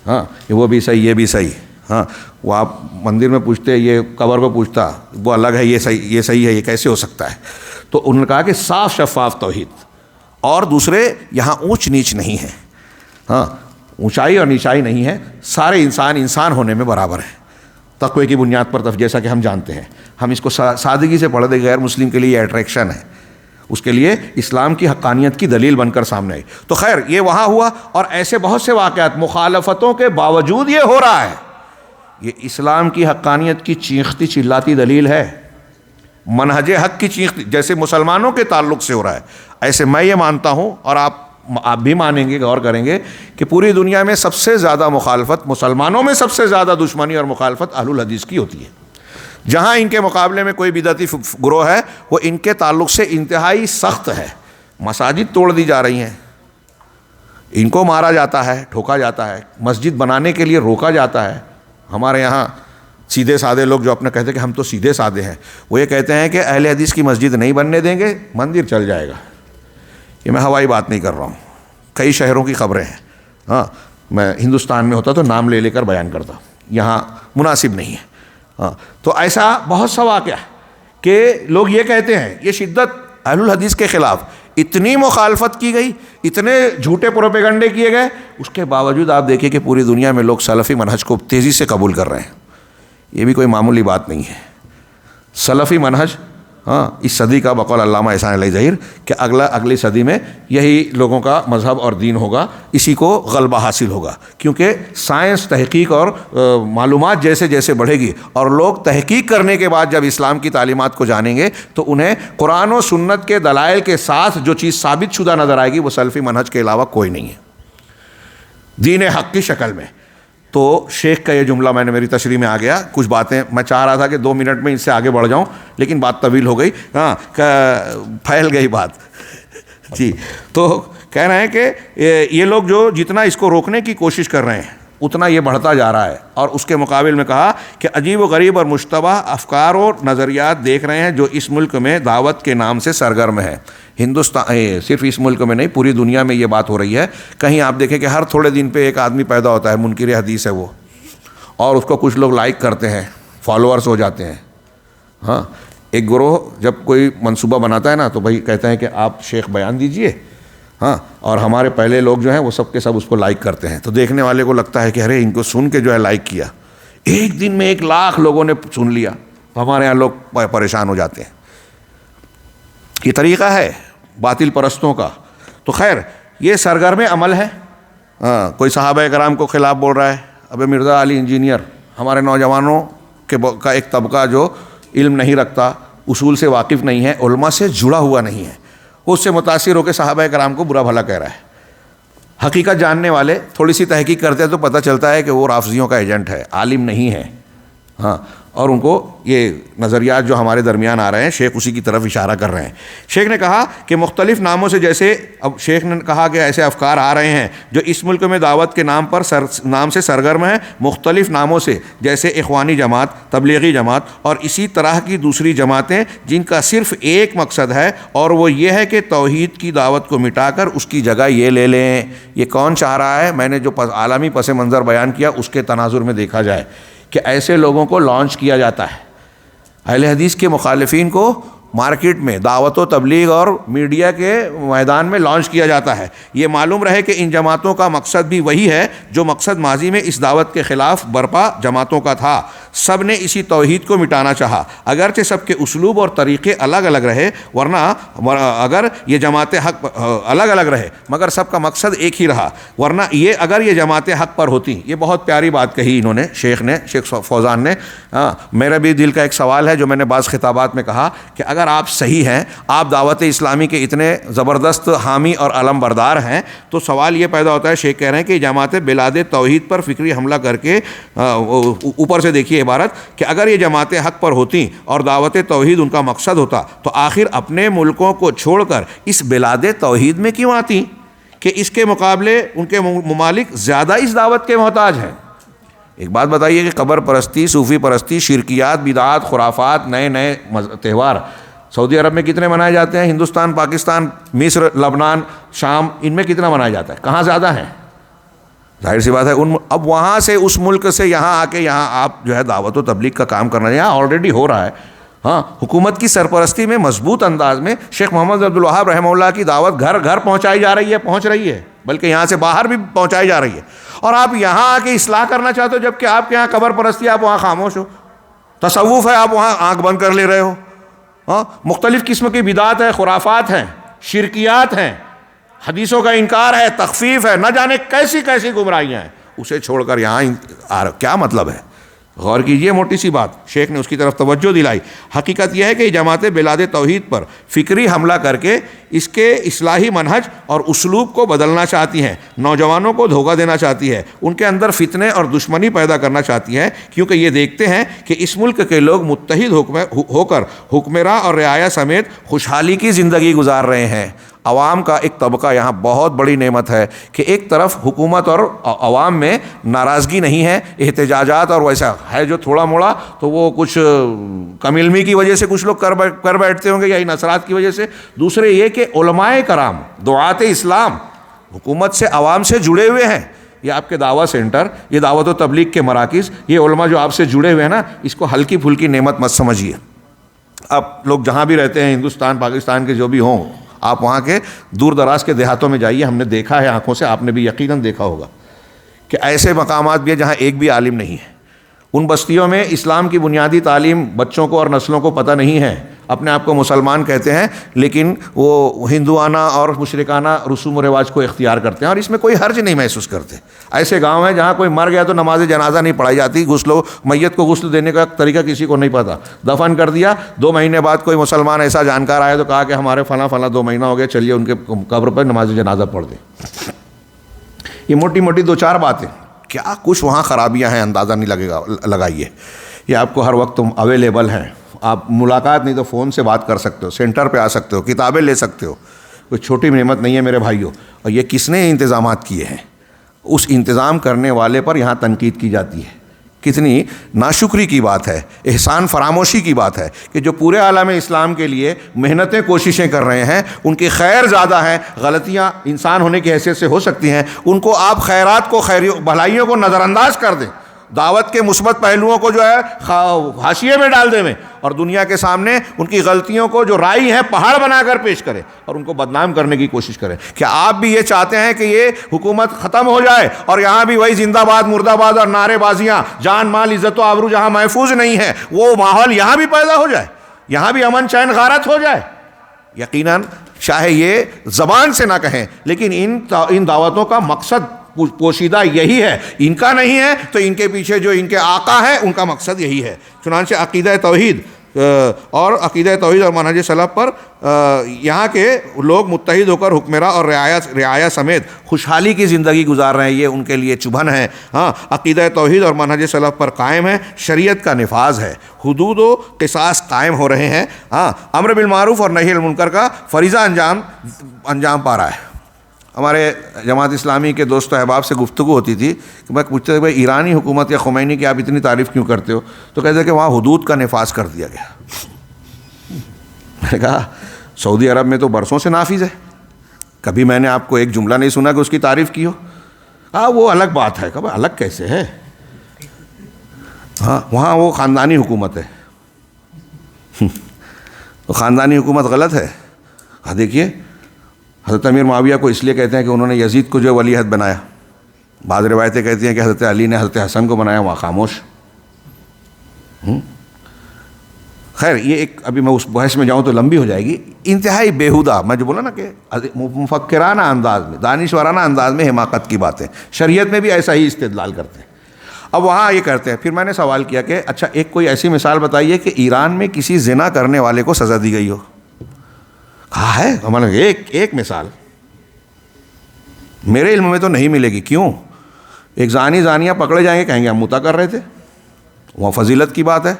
ہاں وہ بھی صحیح, یہ بھی صحیح, ہاں وہ آپ مندر میں پوچھتے, یہ قبر کو پوچھتا, وہ الگ ہے, یہ صحیح ہے, یہ کیسے ہو سکتا ہے؟ تو انہوں نے کہا کہ صاف شفاف توحید, اور دوسرے یہاں اونچ نیچ نہیں ہے, ہاں اونچائی اور نیچائی نہیں ہے, سارے انسان ہونے میں برابر ہیں تقوی کی بنیاد پر, جیسا کہ ہم جانتے ہیں. ہم اس کو سادگی سے پڑھ دیں, غیر مسلم کے لیے یہ اٹریکشن ہے, اس کے لیے اسلام کی حقانیت کی دلیل بن کر سامنے آئی. تو خیر یہ وہاں ہوا, اور ایسے بہت سے واقعات مخالفتوں کے باوجود یہ ہو رہا ہے. یہ اسلام کی حقانیت کی چیختی چلاتی دلیل ہے, منہج حق کی چیختی, جیسے مسلمانوں کے تعلق سے ہو رہا ہے, ایسے میں یہ مانتا ہوں, اور آپ بھی مانیں گے, غور کریں گے کہ پوری دنیا میں سب سے زیادہ مخالفت, مسلمانوں میں سب سے زیادہ دشمنی اور مخالفت اہل الحدیث کی ہوتی ہے. جہاں ان کے مقابلے میں کوئی بدعتی گروہ ہے, وہ ان کے تعلق سے انتہائی سخت ہے. مساجد توڑ دی جا رہی ہیں, ان کو مارا جاتا ہے, ٹھوکا جاتا ہے, مسجد بنانے کے لیے روکا جاتا ہے. ہمارے یہاں سیدھے سادے لوگ جو اپنے کہتے ہیں کہ ہم تو سیدھے سادے ہیں, وہ یہ کہتے ہیں کہ اہل حدیث کی مسجد نہیں بننے دیں گے, مندر چل جائے گا. یہ میں ہوائی بات نہیں کر رہا ہوں, کئی شہروں کی خبریں ہیں. ہاں, میں ہندوستان میں ہوتا تو نام لے کر بیان کرتا, یہاں مناسب نہیں ہے. ہاں, تو ایسا بہت سا واقعہ کہ لوگ یہ کہتے ہیں, یہ شدت اہل الحدیث کے خلاف اتنی مخالفت کی گئی, اتنے جھوٹے پروپیگنڈے کیے گئے, اس کے باوجود آپ دیکھیں کہ پوری دنیا میں لوگ سلفی منہج کو تیزی سے قبول کر رہے ہیں. یہ بھی کوئی معمولی بات نہیں ہے. سلفی منہج, ہاں اس صدی کا بقول علامہ احسان علی ظہیر کہ اگلی صدی میں یہی لوگوں کا مذہب اور دین ہوگا، اسی کو غلبہ حاصل ہوگا، کیونکہ سائنس، تحقیق اور معلومات جیسے جیسے بڑھے گی اور لوگ تحقیق کرنے کے بعد جب اسلام کی تعلیمات کو جانیں گے تو انہیں قرآن و سنت کے دلائل کے ساتھ جو چیز ثابت شدہ نظر آئے گی وہ سلفی منہج کے علاوہ کوئی نہیں ہے دین حق کی شکل میں۔ تو شیخ کا یہ جملہ میں نے میری تشریح میں آ گیا، کچھ باتیں میں چاہ رہا تھا کہ 2 منٹ میں اس سے آگے بڑھ جاؤں لیکن بات طویل ہو گئی، پھیل گئی بات جی۔ تو کہہ رہے ہیں کہ یہ لوگ جو جتنا اس کو روکنے کی کوشش کر رہے ہیں اتنا یہ بڑھتا جا رہا ہے، اور اس کے مقابل میں کہا کہ عجیب و غریب اور مشتبہ افکار اور نظریات دیکھ رہے ہیں جو اس ملک میں دعوت کے نام سے سرگرم ہے۔ ہندوستان صرف اس ملک میں نہیں، پوری دنیا میں یہ بات ہو رہی ہے۔ کہیں آپ دیکھیں کہ ہر تھوڑے دن پہ ایک آدمی پیدا ہوتا ہے، منکر حدیث ہے وہ، اور اس کو کچھ لوگ لائک کرتے ہیں، فالوورز ہو جاتے ہیں۔ ہاں ایک گروہ جب کوئی منصوبہ بناتا ہے نا تو بھائی کہتے ہیں کہ آپ شیخ بیان دیجئے، ہاں، اور ہمارے پہلے لوگ جو ہیں وہ سب کے سب اس کو لائک کرتے ہیں، تو دیکھنے والے کو لگتا ہے کہ ارے ان کو سن کے جو ہے لائک کیا، ایک دن میں 1,00,000 لوگوں نے سن لیا، تو ہمارے یہاں لوگ پریشان ہو جاتے ہیں۔ یہ طریقہ ہے باطل پرستوں کا۔ تو خیر یہ سرگرم عمل ہے۔ کوئی صحابہ کرام کو خلاف بول رہا ہے، اب مرزا علی انجینئر، ہمارے نوجوانوں کا ایک طبقہ جو علم نہیں رکھتا، اصول سے واقف نہیں ہے، علماء سے جڑا ہوا نہیں ہے، اس سے متاثر ہو کے صحابہ کرام کو برا بھلا کہہ رہا ہے۔ حقیقت جاننے والے تھوڑی سی تحقیق کرتے ہیں تو پتہ چلتا ہے کہ وہ رافضیوں کا ایجنٹ ہے، عالم نہیں ہے۔ ہاں، اور ان کو یہ نظریات جو ہمارے درمیان آ رہے ہیں شیخ اسی کی طرف اشارہ کر رہے ہیں۔ شیخ نے کہا کہ مختلف ناموں سے، جیسے اب شیخ نے کہا کہ ایسے افکار آ رہے ہیں جو اس ملک میں دعوت کے نام سے سرگرم ہیں، مختلف ناموں سے، جیسے اخوانی جماعت، تبلیغی جماعت اور اسی طرح کی دوسری جماعتیں جن کا صرف ایک مقصد ہے اور وہ یہ ہے کہ توحید کی دعوت کو مٹا کر اس کی جگہ یہ لے لیں۔ یہ کون چاہ رہا ہے؟ میں نے جو عالمی پس منظر بیان کیا اس کے تناظر میں دیکھا جائے کہ ایسے لوگوں کو لانچ کیا جاتا ہے، اہل حدیث کے مخالفین کو مارکیٹ میں دعوت و تبلیغ اور میڈیا کے میدان میں لانچ کیا جاتا ہے۔ یہ معلوم رہے کہ ان جماعتوں کا مقصد بھی وہی ہے جو مقصد ماضی میں اس دعوت کے خلاف برپا جماعتوں کا تھا۔ سب نے اسی توحید کو مٹانا چاہا، اگرچہ سب کے اسلوب اور طریقے الگ الگ رہے، ورنہ اگر یہ جماعت حق الگ الگ رہے مگر سب کا مقصد ایک ہی رہا، ورنہ اگر یہ جماعت حق پر ہوتی۔ یہ بہت پیاری بات کہی انہوں نے، شیخ فوزان نے۔ میرا بھی دل کا ایک سوال ہے جو میں نے بعض خطابات میں کہا کہ اگر آپ صحیح ہیں، آپ دعوت اسلامی کے اتنے زبردست حامی اور علم بردار ہیں، تو سوال یہ پیدا ہوتا ہے، شیخ کہہ رہے ہیں کہ جماعتیں بلاد توحید پر فکری حملہ کر کے، اوپر سے دیکھیے عبارت، کہ اگر یہ جماعتیں حق پر ہوتیں اور دعوت توحید ان کا مقصد ہوتا تو آخر اپنے ملکوں کو چھوڑ کر اس بلاد توحید میں کیوں آتی کہ اس کے مقابلے ان کے ممالک زیادہ اس دعوت کے محتاج ہیں۔ ایک بات بتائیے کہ قبر پرستی، صوفی پرستی، شرکیات، بدعات، خرافات، نئے تہوار سعودی عرب میں کتنے منائے جاتے ہیں؟ ہندوستان، پاکستان، مصر، لبنان، شام، ان میں کتنا منایا جاتا ہے؟ کہاں زیادہ ہیں؟ ظاہر سی بات ہے اب وہاں سے، اس ملک سے یہاں آ کے یہاں آپ جو ہے دعوت و تبلیغ کا کام کرنا ہے، یہاں آلریڈی ہو رہا ہے۔ ہاں، حکومت کی سرپرستی میں مضبوط انداز میں شیخ محمد عبد الوہاب رحمہ اللہ کی دعوت گھر گھر پہنچائی جا رہی ہے، پہنچ رہی ہے، بلکہ یہاں سے باہر بھی پہنچائی جا رہی ہے۔ اور آپ یہاں آ کے اصلاح کرنا چاہتے ہو، جبکہ آپ کے یہاں قبر پرستی، آپ وہاں خاموش ہو، تصوف ہے آپ وہاں آنکھ بند کر لے رہے ہو، ہاں، مختلف قسم کی بدعات ہیں، خرافات ہیں، شرکیات ہیں، حدیثوں کا انکار ہے، تخفیف ہے، نہ جانے کیسی کیسی گمراہیاں ہیں، اسے چھوڑ کر یہاں کیا مطلب ہے؟ غور کیجئے، موٹی سی بات شیخ نے اس کی طرف توجہ دلائی۔ حقیقت یہ ہے کہ یہ جماعتیں بلاد توحید پر فکری حملہ کر کے اس کے اصلاحی منہج اور اسلوب کو بدلنا چاہتی ہیں، نوجوانوں کو دھوکہ دینا چاہتی ہے، ان کے اندر فتنے اور دشمنی پیدا کرنا چاہتی ہے، کیونکہ یہ دیکھتے ہیں کہ اس ملک کے لوگ متحد ہو کر حکمراں اور رعایا سمیت خوشحالی کی زندگی گزار رہے ہیں۔ عوام کا ایک طبقہ یہاں بہت بڑی نعمت ہے کہ ایک طرف حکومت اور عوام میں ناراضگی نہیں ہے، احتجاجات اور ویسا ہے جو تھوڑا موڑا تو وہ کچھ کم علمی کی وجہ سے کچھ لوگ کر بیٹھتے ہوں گے یا ان اثرات کی وجہ سے۔ دوسرے یہ کہ علماء کرام، دعات اسلام حکومت سے، عوام سے جڑے ہوئے ہیں۔ یہ آپ کے دعویٰ سینٹر، یہ دعوت و تبلیغ کے مراکز، یہ علماء جو آپ سے جڑے ہوئے ہیں نا، اس کو ہلکی پھلکی نعمت مت سمجھیے۔ اب لوگ جہاں بھی رہتے ہیں، ہندوستان، پاکستان کے جو بھی ہوں، آپ وہاں کے دور دراز کے دیہاتوں میں جائیے، ہم نے دیکھا ہے آنکھوں سے، آپ نے بھی یقیناً دیکھا ہوگا کہ ایسے مقامات بھی ہیں جہاں ایک بھی عالم نہیں ہے۔ ان بستیوں میں اسلام کی بنیادی تعلیم بچوں کو اور نسلوں کو پتہ نہیں ہے، اپنے آپ کو مسلمان کہتے ہیں لیکن وہ ہندوانہ اور مشرکانہ رسوم و رواج کو اختیار کرتے ہیں اور اس میں کوئی حرج نہیں محسوس کرتے. ایسے گاؤں ہیں جہاں کوئی مر گیا تو نماز جنازہ نہیں پڑھائی جاتی, میت کو غسل دینے کا طریقہ کسی کو نہیں پتہ, دفن کر دیا, 2 مہینے بعد کوئی مسلمان ایسا جانکار آیا تو کہا کہ ہمارے فلاں 2 مہینہ ہو گیا, چلیے ان کے قبر پر نماز جنازہ پڑھ دیں. یہ موٹی موٹی 2-4 باتیں, کیا کچھ وہاں خرابیاں ہیں اندازہ نہیں لگے گا, لگائیے. یہ آپ کو ہر وقت اویلیبل ہیں, آپ ملاقات نہیں تو فون سے بات کر سکتے ہو, سینٹر پہ آ سکتے ہو, کتابیں لے سکتے ہو. کوئی چھوٹی نعمت نہیں ہے میرے بھائیوں. اور یہ کس نے انتظامات کیے ہیں؟ اس انتظام کرنے والے پر یہاں تنقید کی جاتی ہے. کتنی ناشکری کی بات ہے, احسان فراموشی کی بات ہے کہ جو پورے عالم اسلام کے لیے محنتیں کوششیں کر رہے ہیں, ان کی خیر زیادہ ہیں, غلطیاں انسان ہونے کی حیثیت سے ہو سکتی ہیں, ان کو آپ خیرات کو, بھلائیوں کو نظر انداز کر دیں, دعوت کے مثبت پہلوؤں کو جو ہے حاشیے میں ڈال دیں میں, اور دنیا کے سامنے ان کی غلطیوں کو جو رائی ہیں پہاڑ بنا کر پیش کریں اور ان کو بدنام کرنے کی کوشش کریں. کیا آپ بھی یہ چاہتے ہیں کہ یہ حکومت ختم ہو جائے اور یہاں بھی وہی زندہ باد مردہ باد اور نعرے بازیاں, جان مال عزت و آبرو جہاں محفوظ نہیں ہے وہ ماحول یہاں بھی پیدا ہو جائے, یہاں بھی امن چین غارت ہو جائے؟ یقیناً چاہے یہ زبان سے نہ کہیں لیکن ان دعوتوں کا مقصد پوشیدہ یہی ہے. ان کا نہیں ہے تو ان کے پیچھے جو ان کے آقا ہے ان کا مقصد یہی ہے. چنانچہ عقیدہ توحید اور منہج سلف پر یہاں کے لوگ متحد ہو کر حکمراں اور رعایا سمیت خوشحالی کی زندگی گزار رہے ہیں. یہ ان کے لیے چبھن ہے. ہاں, عقیدہ توحید اور منہج سلف پر قائم ہے, شریعت کا نفاذ ہے, حدود و قصاص قائم ہو رہے ہیں. ہاں, امر بالمعروف اور نہی المنکر کا فریضہ انجام پا رہا ہے. ہمارے جماعت اسلامی کے دوست و احباب سے گفتگو ہوتی تھی کہ میں پوچھتے تھے بھائی ایرانی حکومت یا خمینی کی آپ اتنی تعریف کیوں کرتے ہو؟ تو کہتے ہیں کہ وہاں حدود کا نفاذ کر دیا گیا. میں نے کہا سعودی عرب میں تو برسوں سے نافذ ہے, کبھی میں نے آپ کو ایک جملہ نہیں سنا کہ اس کی تعریف کی ہو. ہاں وہ الگ بات ہے. کہا الگ کیسے ہے؟ ہاں وہاں وہ خاندانی حکومت ہے. تو خاندانی حکومت غلط ہے؟ ہاں دیکھیے حضرت امیر معاویہ کو اس لیے کہتے ہیں کہ انہوں نے یزید کو جو ولی عہد بنایا. بعض روایتیں کہتی ہیں کہ حضرت علی نے حضرت حسن کو بنایا, وہاں خاموش. خیر یہ ایک, ابھی میں اس بحث میں جاؤں تو لمبی ہو جائے گی. انتہائی بیہودہ, میں جو بولا نا کہ مفکرانہ انداز میں, دانشورانہ انداز میں حماقت کی باتیں, شریعت میں بھی ایسا ہی استدلال کرتے ہیں. اب وہاں یہ کرتے ہیں. پھر میں نے سوال کیا کہ اچھا ایک کوئی ایسی مثال بتائیے کہ ایران میں کسی زنا کرنے والے کو سزا دی گئی ہو. کہا ہے ہمارے ایک مثال میرے علم میں تو نہیں ملے گی. کیوں؟ ایک زانیہ پکڑے جائیں گے, کہیں گے ہم متا کر رہے تھے. وہاں فضیلت کی بات ہے.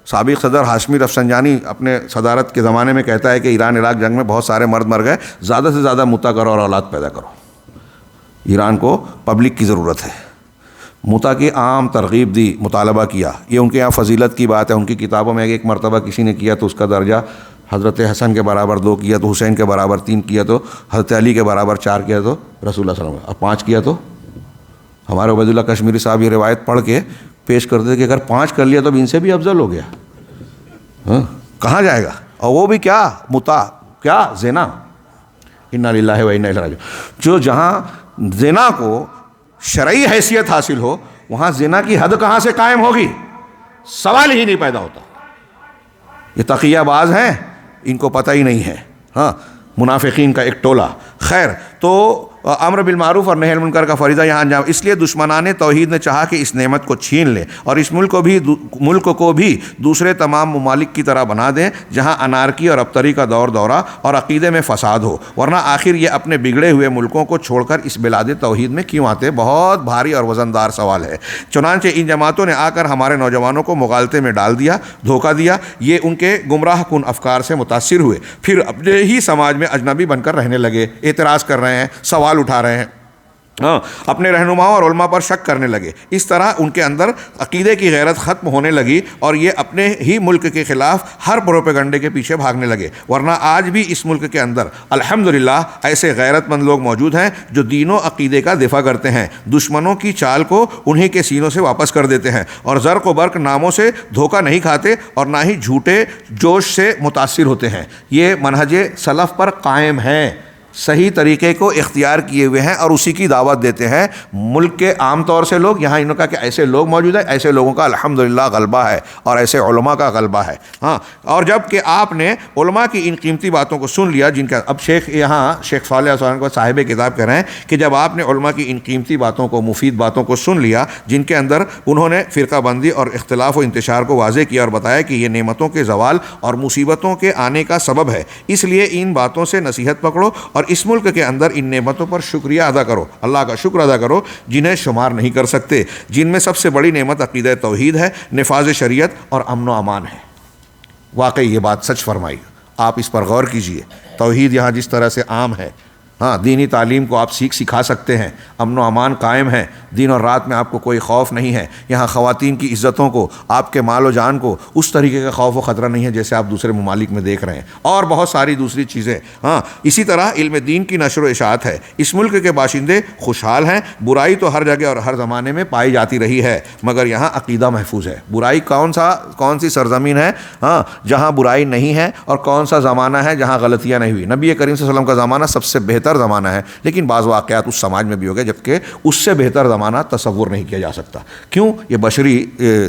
سابق صدر ہاشمی رفسنجانی اپنے صدارت کے زمانے میں کہتا ہے کہ ایران عراق جنگ میں بہت سارے مرد مر گئے, زیادہ سے زیادہ متا کرو اور اولاد پیدا کرو. ایران کو پبلک کی ضرورت ہے. متا کی عام ترغیب دی, مطالبہ کیا. یہ ان کے یہاں فضیلت کی بات ہے. ان کی کتابوں میں ایک مرتبہ کسی نے کیا تو اس کا درجہ حضرت حسن کے برابر 2 کیا تو حسین کے برابر 3 کیا تو حضرت علی کے برابر 4 کیا تو رسول اللہ صلی اللہ علیہ وسلم, اور 5 کیا تو ہمارے عبید اللہ کشمیری صاحب یہ روایت پڑھ کے پیش کرتے تھے کہ اگر 5 کر لیا تو اب ان سے بھی افضل ہو گیا. ہاں کہاں جائے گا؟ اور وہ بھی کیا متا, کیا زنا. انا للہ و انا الیہ راجعون. جو جہاں زنا کو شرعی حیثیت حاصل ہو وہاں زنا کی حد کہاں سے قائم ہوگی؟ سوال ہی نہیں پیدا ہوتا. یہ تقیہ باز ہیں, ان کو پتہ ہی نہیں ہے. ہاں منافقین کا ایک ٹولہ. خیر تو امر بالمعروف اور نہی المنکر کا فریضہ یہاں انجام, اس لیے دشمنان توحید نے چاہا کہ اس نعمت کو چھین لیں اور اس ملک کو بھی دوسرے تمام ممالک کی طرح بنا دیں جہاں انارکی اور ابتری کا دورہ اور عقیدے میں فساد ہو. ورنہ آخر یہ اپنے بگڑے ہوئے ملکوں کو چھوڑ کر اس بلاد توحید میں کیوں آتے؟ بہت بھاری اور وزندار سوال ہے. چنانچہ ان جماعتوں نے آ کر ہمارے نوجوانوں کو مغالطے میں ڈال دیا, دھوکہ دیا. یہ ان کے گمراہ کن افکار سے متاثر ہوئے, پھر اپنے ہی سماج میں اجنبی بن کر رہنے لگے, اعتراض کر رہے ہیں, سوال اٹھا رہے ہیں, اپنے رہنماؤں اور علماء پر شک کرنے لگے. اس طرح ان کے اندر عقیدے کی غیرت ختم ہونے لگی اور یہ اپنے ہی ملک کے خلاف ہر پروپیگنڈے کے پیچھے بھاگنے لگے. ورنہ آج بھی اس ملک کے اندر الحمدللہ ایسے غیرت مند لوگ موجود ہیں جو دین و عقیدے کا دفاع کرتے ہیں, دشمنوں کی چال کو انہی کے سینوں سے واپس کر دیتے ہیں اور زرق و برق ناموں سے دھوکہ نہیں کھاتے اور نہ ہی جھوٹے جوش سے متاثر ہوتے ہیں. یہ منہج سلف پر قائم ہے. صحیح طریقے کو اختیار کیے ہوئے ہیں اور اسی کی دعوت دیتے ہیں. ملک کے عام طور سے لوگ، یہاں انہوں نے کہا کہ ایسے لوگ موجود ہیں، ایسے لوگوں کا الحمدللہ غلبہ ہے اور ایسے علماء کا غلبہ ہے. ہاں، اور جب کہ آپ نے علماء کی ان قیمتی باتوں کو سن لیا، جن کا اب شیخ صالح علیہ السلام کو صاحب کتاب کہہ رہے ہیں کہ جب آپ نے علماء کی ان قیمتی باتوں کو، مفید باتوں کو سن لیا، جن کے اندر انہوں نے فرقہ بندی اور اختلاف و انتشار کو واضح کیا اور بتایا کہ یہ نعمتوں کے زوال اور مصیبتوں کے آنے کا سبب ہے، اس لیے ان باتوں سے نصیحت پکڑو اور اس ملک کے اندر ان نعمتوں پر شکریہ ادا کرو، اللہ کا شکر ادا کرو جنہیں شمار نہیں کر سکتے، جن میں سب سے بڑی نعمت عقیدہ توحید ہے، نفاذ شریعت اور امن و امان ہے. واقعی یہ بات سچ فرمائی، آپ اس پر غور کیجئے. توحید یہاں جس طرح سے عام ہے، ہاں، دینی تعلیم کو آپ سکھا سکتے ہیں، امن و امان قائم ہے، دن اور رات میں آپ کو کوئی خوف نہیں ہے. یہاں خواتین کی عزتوں کو، آپ کے مال و جان کو اس طریقے کا خوف و خطرہ نہیں ہے جیسے آپ دوسرے ممالک میں دیکھ رہے ہیں، اور بہت ساری دوسری چیزیں. ہاں، اسی طرح علم دین کی نشر و اشاعت ہے. اس ملک کے باشندے خوشحال ہیں. برائی تو ہر جگہ اور ہر زمانے میں پائی جاتی رہی ہے، مگر یہاں عقیدہ محفوظ ہے. برائی کون سی سرزمین ہے ہاں جہاں برائی نہیں ہے، اور کون سا زمانہ ہے جہاں غلطیاں نہیں ہوئی. نبی کریم صلی اللہ علیہ وسلم کا زمانہ سب سے بہتر زمانہ ہے، لیکن بعض واقعات اس سماج میں بھی ہو گئے جبکہ اس سے بہتر زمانہ تصور نہیں کیا جا سکتا. کیوں؟ یہ بشری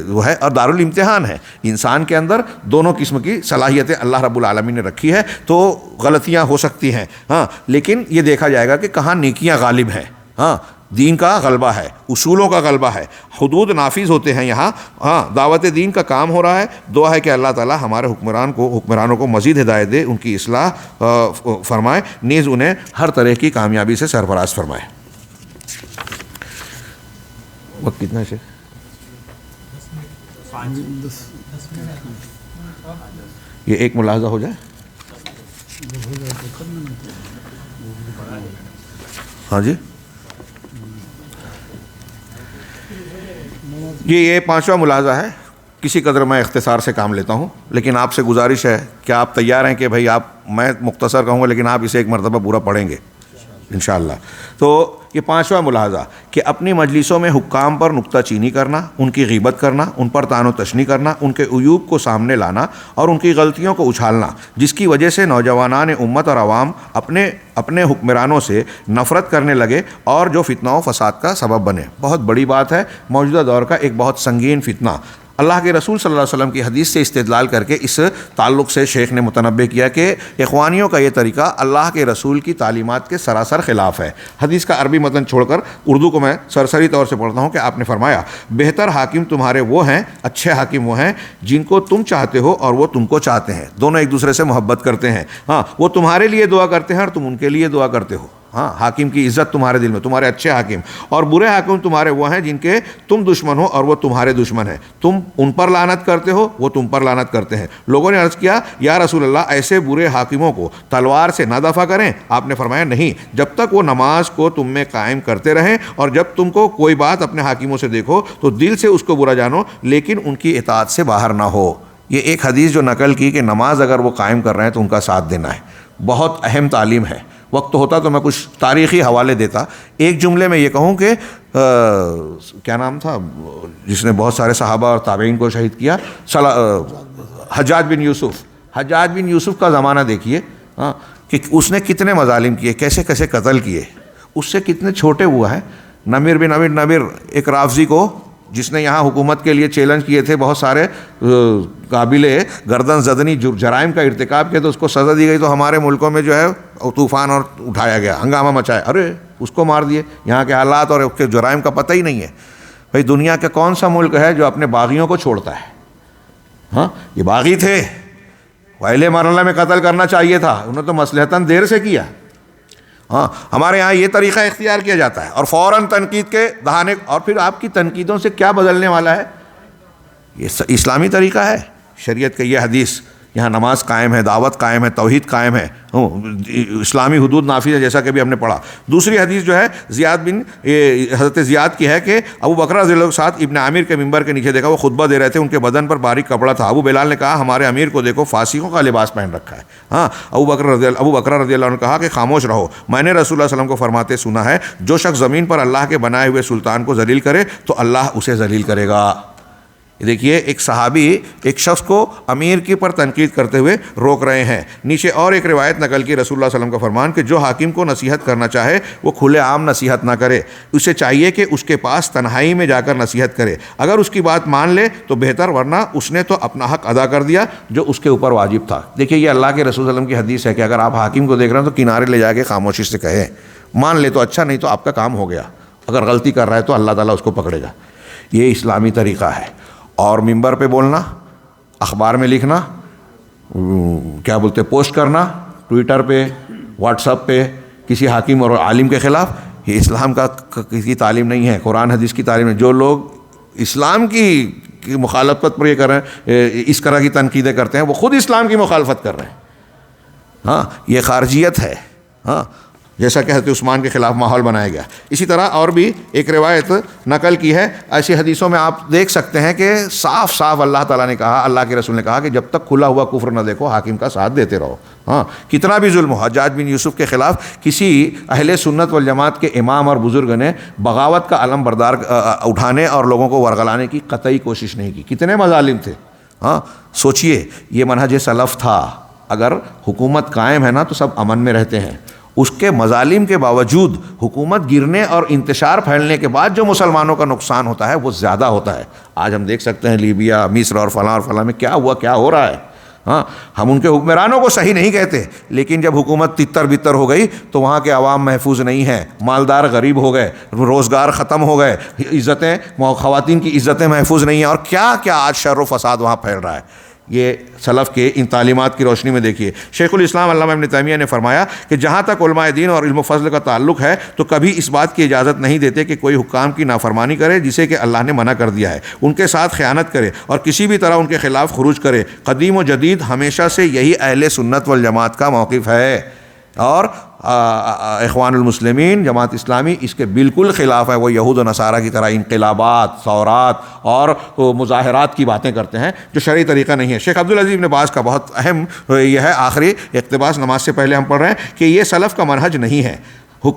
وہ ہے اور دارالامتحان ہے. انسان کے اندر دونوں قسم کی صلاحیتیں اللہ رب العالمین نے رکھی ہے، تو غلطیاں ہو سکتی ہیں ہاں، لیکن یہ دیکھا جائے گا کہ کہاں نیکیاں غالب ہیں. ہاں، دین کا غلبہ ہے، اصولوں کا غلبہ ہے، حدود نافذ ہوتے ہیں یہاں. ہاں، دعوت دین کا کام ہو رہا ہے. دعا ہے کہ اللہ تعالی ہمارے حکمرانوں کو مزید ہدایت دے، ان کی اصلاح فرمائے، نیز انہیں ہر طرح کی کامیابی سے سرفراز فرمائے. وقت کتنا ہے؟ یہ ایک ملاحظہ ہو جائے. ہاں جی، یہ پانچواں ملاحظہ ہے. کسی قدر میں اختصار سے کام لیتا ہوں، لیکن آپ سے گزارش ہے کہ آپ تیار ہیں کہ بھائی میں مختصر کہوں گا لیکن آپ اسے ایک مرتبہ پورا پڑھیں گے انشاءاللہ. تو یہ پانچواں ملاحظہ کہ اپنی مجلسوں میں حکام پر نکتہ چینی کرنا، ان کی غیبت کرنا، ان پر طعن و تشنیع کرنا، ان کے عیوب کو سامنے لانا اور ان کی غلطیوں کو اچھالنا، جس کی وجہ سے نوجوانان امت اور عوام اپنے حکمرانوں سے نفرت کرنے لگے اور جو فتنہ و فساد کا سبب بنے. بہت بڑی بات ہے، موجودہ دور کا ایک بہت سنگین فتنہ. اللہ کے رسول صلی اللہ علیہ وسلم کی حدیث سے استدلال کر کے اس تعلق سے شیخ نے متنبہ کیا کہ اخوانیوں کا یہ طریقہ اللہ کے رسول کی تعلیمات کے سراسر خلاف ہے. حدیث کا عربی متن چھوڑ کر اردو کو میں سرسری طور سے پڑھتا ہوں کہ آپ نے فرمایا، بہتر حاکم تمہارے وہ ہیں، اچھے حاکم وہ ہیں جن کو تم چاہتے ہو اور وہ تم کو چاہتے ہیں. دونوں ایک دوسرے سے محبت کرتے ہیں. ہاں، وہ تمہارے لیے دعا کرتے ہیں اور تم ان کے لیے دعا کرتے ہو. ہاں، حاکم کی عزت تمہارے دل میں، تمہارے اچھے حاکم. اور برے حاکم تمہارے وہ ہیں جن کے تم دشمن ہو اور وہ تمہارے دشمن ہیں. تم ان پر لعنت کرتے ہو، وہ تم پر لعنت کرتے ہیں. لوگوں نے عرض کیا، یا رسول اللہ، ایسے برے حاکموں کو تلوار سے نہ دفع کریں؟ آپ نے فرمایا، نہیں، جب تک وہ نماز کو تم میں قائم کرتے رہیں، اور جب تم کو کوئی بات اپنے حاکموں سے دیکھو تو دل سے اس کو برا جانو لیکن ان کی اطاعت سے باہر نہ ہو. یہ ایک حدیث جو نقل کی کہ نماز اگر وہ قائم کر رہے ہیں تو ان کا ساتھ دینا ہے، بہت اہم تعلیم ہے. وقت ہوتا تو میں کچھ تاریخی حوالے دیتا. ایک جملے میں یہ کہوں کہ کیا نام تھا جس نے بہت سارے صحابہ اور تابعین کو شہید کیا؟ حجاج بن یوسف. حجاج بن یوسف کا زمانہ دیکھیے کہ اس نے کتنے مظالم کیے، کیسے کیسے قتل کیے. اس سے کتنے چھوٹے ہوا ہے نمیر بن نمیر، ایک رافضی کو جس نے یہاں حکومت کے لیے چیلنج کیے تھے، بہت سارے قابل گردن زدنی جرائم کا ارتکاب کیا تو اس کو سزا دی گئی. تو ہمارے ملکوں میں جو ہے طوفان اور اٹھایا گیا، ہنگامہ مچایا، ارے اس کو مار دیے. یہاں کے حالات اور اس کے جرائم کا پتہ ہی نہیں ہے. بھائی دنیا کا کون سا ملک ہے جو اپنے باغیوں کو چھوڑتا ہے؟ ہاں، یہ باغی تھے، پہلے مرحلے میں قتل کرنا چاہیے تھا، انہوں نے تو مصلحتاً دیر سے کیا. ہاں، ہمارے یہاں یہ طریقہ اختیار کیا جاتا ہے اور فوراً تنقید کے دہانے، اور پھر آپ کی تنقیدوں سے کیا بدلنے والا ہے؟ یہ اسلامی طریقہ ہے. شریعت کا یہ حدیث، یہاں نماز قائم ہے، دعوت قائم ہے، توحید قائم ہے، اسلامی حدود نافذ ہے جیسا کہ بھی ہم نے پڑھا. دوسری حدیث جو ہے حضرت زیاد کی ہے کہ ابو بکر رضی اللہ عنہ کے ساتھ ابن عامر کے ممبر کے نیچے دیکھا، وہ خطبہ دے رہے تھے، ان کے بدن پر باریک کپڑا تھا. ابو بلال نے کہا، ہمارے امیر کو دیکھو، فاسقوں کا لباس پہن رکھا ہے. ہاں، ابو بکر رضی اللہ عنہ نے کہا کہ خاموش رہو، میں نے رسول اللہ صلی اللہ علیہ وسلم کو فرماتے سنا ہے، جو شخص زمین پر اللہ کے بنائے ہوئے سلطان کو ذلیل کرے تو اللہ اسے ذلیل کرے گا. دیکھیے ایک صحابی ایک شخص کو امیر کی پر تنقید کرتے ہوئے روک رہے ہیں. نیچے اور ایک روایت نقل کی رسول اللہ صلی اللہ علیہ وسلم کا فرمان کہ جو حاکم کو نصیحت کرنا چاہے وہ کھلے عام نصیحت نہ کرے, اسے چاہیے کہ اس کے پاس تنہائی میں جا کر نصیحت کرے, اگر اس کی بات مان لے تو بہتر, ورنہ اس نے تو اپنا حق ادا کر دیا جو اس کے اوپر واجب تھا. دیکھیے یہ اللہ کے رسول صلی اللہ علیہ وسلم کی حدیث ہے کہ اگر آپ حاکم کو دیکھ رہے ہیں تو کنارے لے جا کے خاموشی سے کہیں, مان لے تو اچھا, نہیں تو آپ کا کام ہو گیا, اگر غلطی کر رہا ہے تو اللہ تعالیٰ اس کو پکڑے گا. یہ اسلامی طریقہ ہے. اور منبر پہ بولنا, اخبار میں لکھنا, کیا بولتے پوسٹ کرنا ٹویٹر پہ, واٹس ایپ پہ کسی حاکم اور عالم کے خلاف, یہ اسلام کی تعلیم نہیں ہے, قرآن حدیث کی تعلیم نہیں. جو لوگ اسلام کی مخالفت پر یہ کر رہے ہیں, اس طرح کی تنقیدیں کرتے ہیں, وہ خود اسلام کی مخالفت کر رہے ہیں. ہاں یہ خارجیت ہے. ہاں جیسا کہ حضرت عثمان کے خلاف ماحول بنایا گیا. اسی طرح اور بھی ایک روایت نقل کی ہے, ایسی حدیثوں میں آپ دیکھ سکتے ہیں کہ صاف صاف اللہ تعالیٰ نے کہا, اللہ کے رسول نے کہا کہ جب تک کھلا ہوا کفر نہ دیکھو حاکم کا ساتھ دیتے رہو. ہاں کتنا بھی ظلم ہو, حجاج بن یوسف کے خلاف کسی اہل سنت والجماعت کے امام اور بزرگ نے بغاوت کا علم بردار اٹھانے اور لوگوں کو ورغلانے کی قطعی کوشش نہیں کی. کتنے مظالم تھے. ہاں سوچئے یہ منہج سلف تھا. اگر حکومت قائم ہے نا تو سب امن میں رہتے ہیں. اس کے مظالم کے باوجود حکومت گرنے اور انتشار پھیلنے کے بعد جو مسلمانوں کا نقصان ہوتا ہے وہ زیادہ ہوتا ہے. آج ہم دیکھ سکتے ہیں لیبیا, مصر اور فلاں میں کیا ہوا, کیا ہو رہا ہے. ہاں ہم ان کے حکمرانوں کو صحیح نہیں کہتے, لیکن جب حکومت تتر بتر ہو گئی تو وہاں کے عوام محفوظ نہیں ہیں, مالدار غریب ہو گئے, روزگار ختم ہو گئے, عزتیں, خواتین کی عزتیں محفوظ نہیں ہیں, اور کیا کیا آج شر و فساد وہاں پھیل رہا ہے. یہ سلف کے ان تعلیمات کی روشنی میں دیکھیے. شیخ الاسلام علامہ ابن تیمیہ نے فرمایا کہ جہاں تک علماء دین اور علم و فضل کا تعلق ہے تو کبھی اس بات کی اجازت نہیں دیتے کہ کوئی حکام کی نافرمانی کرے جسے کہ اللہ نے منع کر دیا ہے, ان کے ساتھ خیانت کرے اور کسی بھی طرح ان کے خلاف خروج کرے. قدیم و جدید ہمیشہ سے یہی اہل سنت والجماعت کا موقف ہے, اور اخوان المسلمین جماعت اسلامی اس کے بالکل خلاف ہے. وہ یہود و نصارہ کی طرح انقلابات, ثورات اور مظاہرات کی باتیں کرتے ہیں جو شرعی طریقہ نہیں ہے. شیخ عبدالعزیز بن باز کا بہت اہم یہ ہے, آخری اقتباس نماز سے پہلے ہم پڑھ رہے ہیں, کہ یہ سلف کا منہج نہیں ہے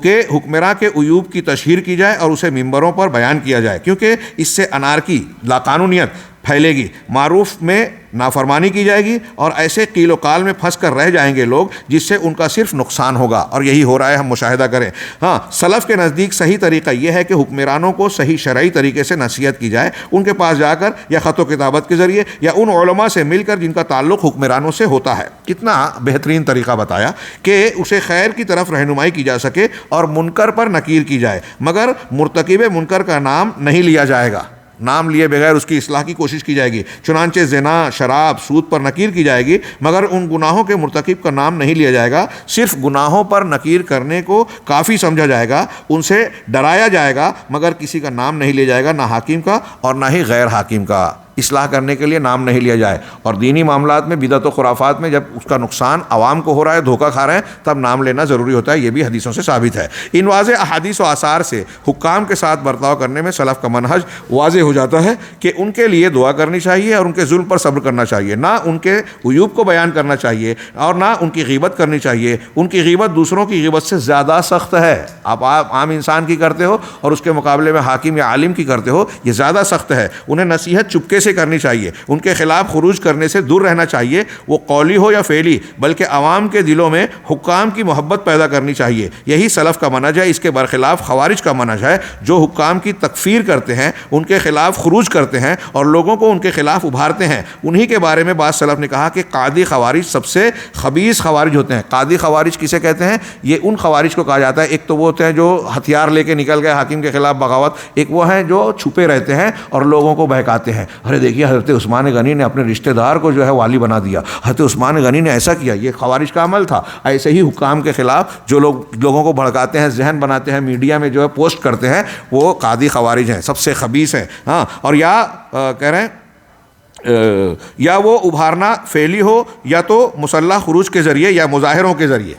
کہ حکمراں کے عیوب کی تشہیر کی جائے اور اسے ممبروں پر بیان کیا جائے, کیونکہ اس سے انارکی, لاقانونیت پھیلے گی, معروف میں نافرمانی کی جائے گی, اور ایسے قیل و قال میں پھنس کر رہ جائیں گے لوگ جس سے ان کا صرف نقصان ہوگا. اور یہی ہو رہا ہے, ہم مشاہدہ کریں. ہاں سلف کے نزدیک صحیح طریقہ یہ ہے کہ حکمرانوں کو صحیح شرعی طریقے سے نصیحت کی جائے, ان کے پاس جا کر یا خط و کتابت کے ذریعے یا ان علماء سے مل کر جن کا تعلق حکمرانوں سے ہوتا ہے. کتنا بہترین طریقہ بتایا کہ اسے خیر کی طرف رہنمائی کی جا سکے اور منکر پر نکیر کی جائے, مگر مرتکب منکر کا نام نہیں لیا جائے گا, نام لیے بغیر اس کی اصلاح کی کوشش کی جائے گی. چنانچہ زنا, شراب, سود پر نکیر کی جائے گی, مگر ان گناہوں کے مرتکب کا نام نہیں لیا جائے گا. صرف گناہوں پر نکیر کرنے کو کافی سمجھا جائے گا, ان سے ڈرایا جائے گا, مگر کسی کا نام نہیں لیا جائے گا, نہ حاکم کا اور نہ ہی غیر حاکم کا. اصلاح کرنے کے لیے نام نہیں لیا جائے. اور دینی معاملات میں بدعت و خرافات میں جب اس کا نقصان عوام کو ہو رہا ہے, دھوکہ کھا رہے ہیں, تب نام لینا ضروری ہوتا ہے. یہ بھی حدیثوں سے ثابت ہے. ان واضح احادیث و آثار سے حکام کے ساتھ برتاؤ کرنے میں سلف کا منہج واضح ہو جاتا ہے کہ ان کے لیے دعا کرنی چاہیے اور ان کے ظلم پر صبر کرنا چاہیے, نہ ان کے عیوب کو بیان کرنا چاہیے اور نہ ان کی غیبت کرنی چاہیے. ان کی غیبت دوسروں کی غیبت سے زیادہ سخت ہے. آپ عام انسان کی کرتے ہو اور اس کے مقابلے میں حاکم یا عالم کی کرتے ہو, یہ زیادہ سخت ہے. انہیں نصیحت چپکے سے کرنی چاہیے, ان کے خلاف خروج کرنے سے دور رہنا چاہیے, وہ قولی ہو یا فعلی, بلکہ عوام کے دلوں میں حکام کی محبت پیدا کرنی چاہیے. یہی سلف کا منہج ہے. اس کے برخلاف خوارج کا منہج ہے, جو حکام کی تکفیر کرتے ہیں, ان کے خلاف خروج کرتے ہیں اور لوگوں کو ان کے خلاف ابھارتے ہیں. انہی کے بارے میں بعض سلف نے کہا کہ قاضی خوارج سب سے خبیث خوارج ہوتے ہیں. قاضی خوارج کسے کہتے ہیں؟ یہ ان خوارج کو کہا جاتا ہے, ایک تو وہ ہوتے ہیں جو ہتھیار لے کے نکل گئے حاکم کے خلاف بغاوت, ایک وہ ہیں جو چھپے رہتے ہیں اور لوگوں کو بہکاتے ہیں. ارے دیکھیے حضرت عثمان غنی نے اپنے رشتہ دار کو جو ہے والی بنا دیا, حضرت عثمان غنی نے ایسا کیا, یہ خوارج کا عمل تھا. ایسے ہی حکام کے خلاف جو لوگوں کو بھڑکاتے ہیں, ذہن بناتے ہیں, میڈیا میں جو ہے پوسٹ کرتے ہیں, وہ قاضی خوارج ہیں, سب سے خبیث ہیں. ہاں اور یا کہہ رہے ہیں یا وہ ابھارنا فعلی ہو یا تو مسلح خروج کے ذریعے یا مظاہروں کے ذریعے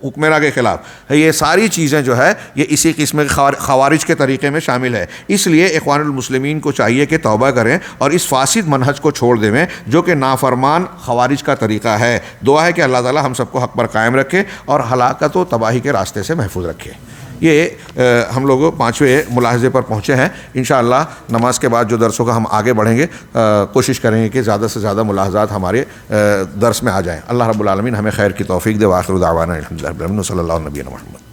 حکمراں کے خلاف. یہ ساری چیزیں جو ہے یہ اسی قسم کے خوارج کے طریقے میں شامل ہے. اس لیے اخوان المسلمین کو چاہیے کہ توبہ کریں اور اس فاسد منہج کو چھوڑ دیں جو کہ نافرمان خوارج کا طریقہ ہے. دعا ہے کہ اللہ تعالی ہم سب کو حق پر قائم رکھے اور ہلاکت و تباہی کے راستے سے محفوظ رکھے. یہ ہم لوگ 5ویں ملاحظے پر پہنچے ہیں. انشاءاللہ نماز کے بعد جو درس ہوگا ہم آگے بڑھیں گے, کوشش کریں گے کہ زیادہ سے زیادہ ملاحظات ہمارے درس میں آ جائیں. اللہ رب العالمین ہمیں خیر کی توفیق دے. وآخر دعوانا الحمدللہ رب العالمین صلی اللہ علیہ وسلم.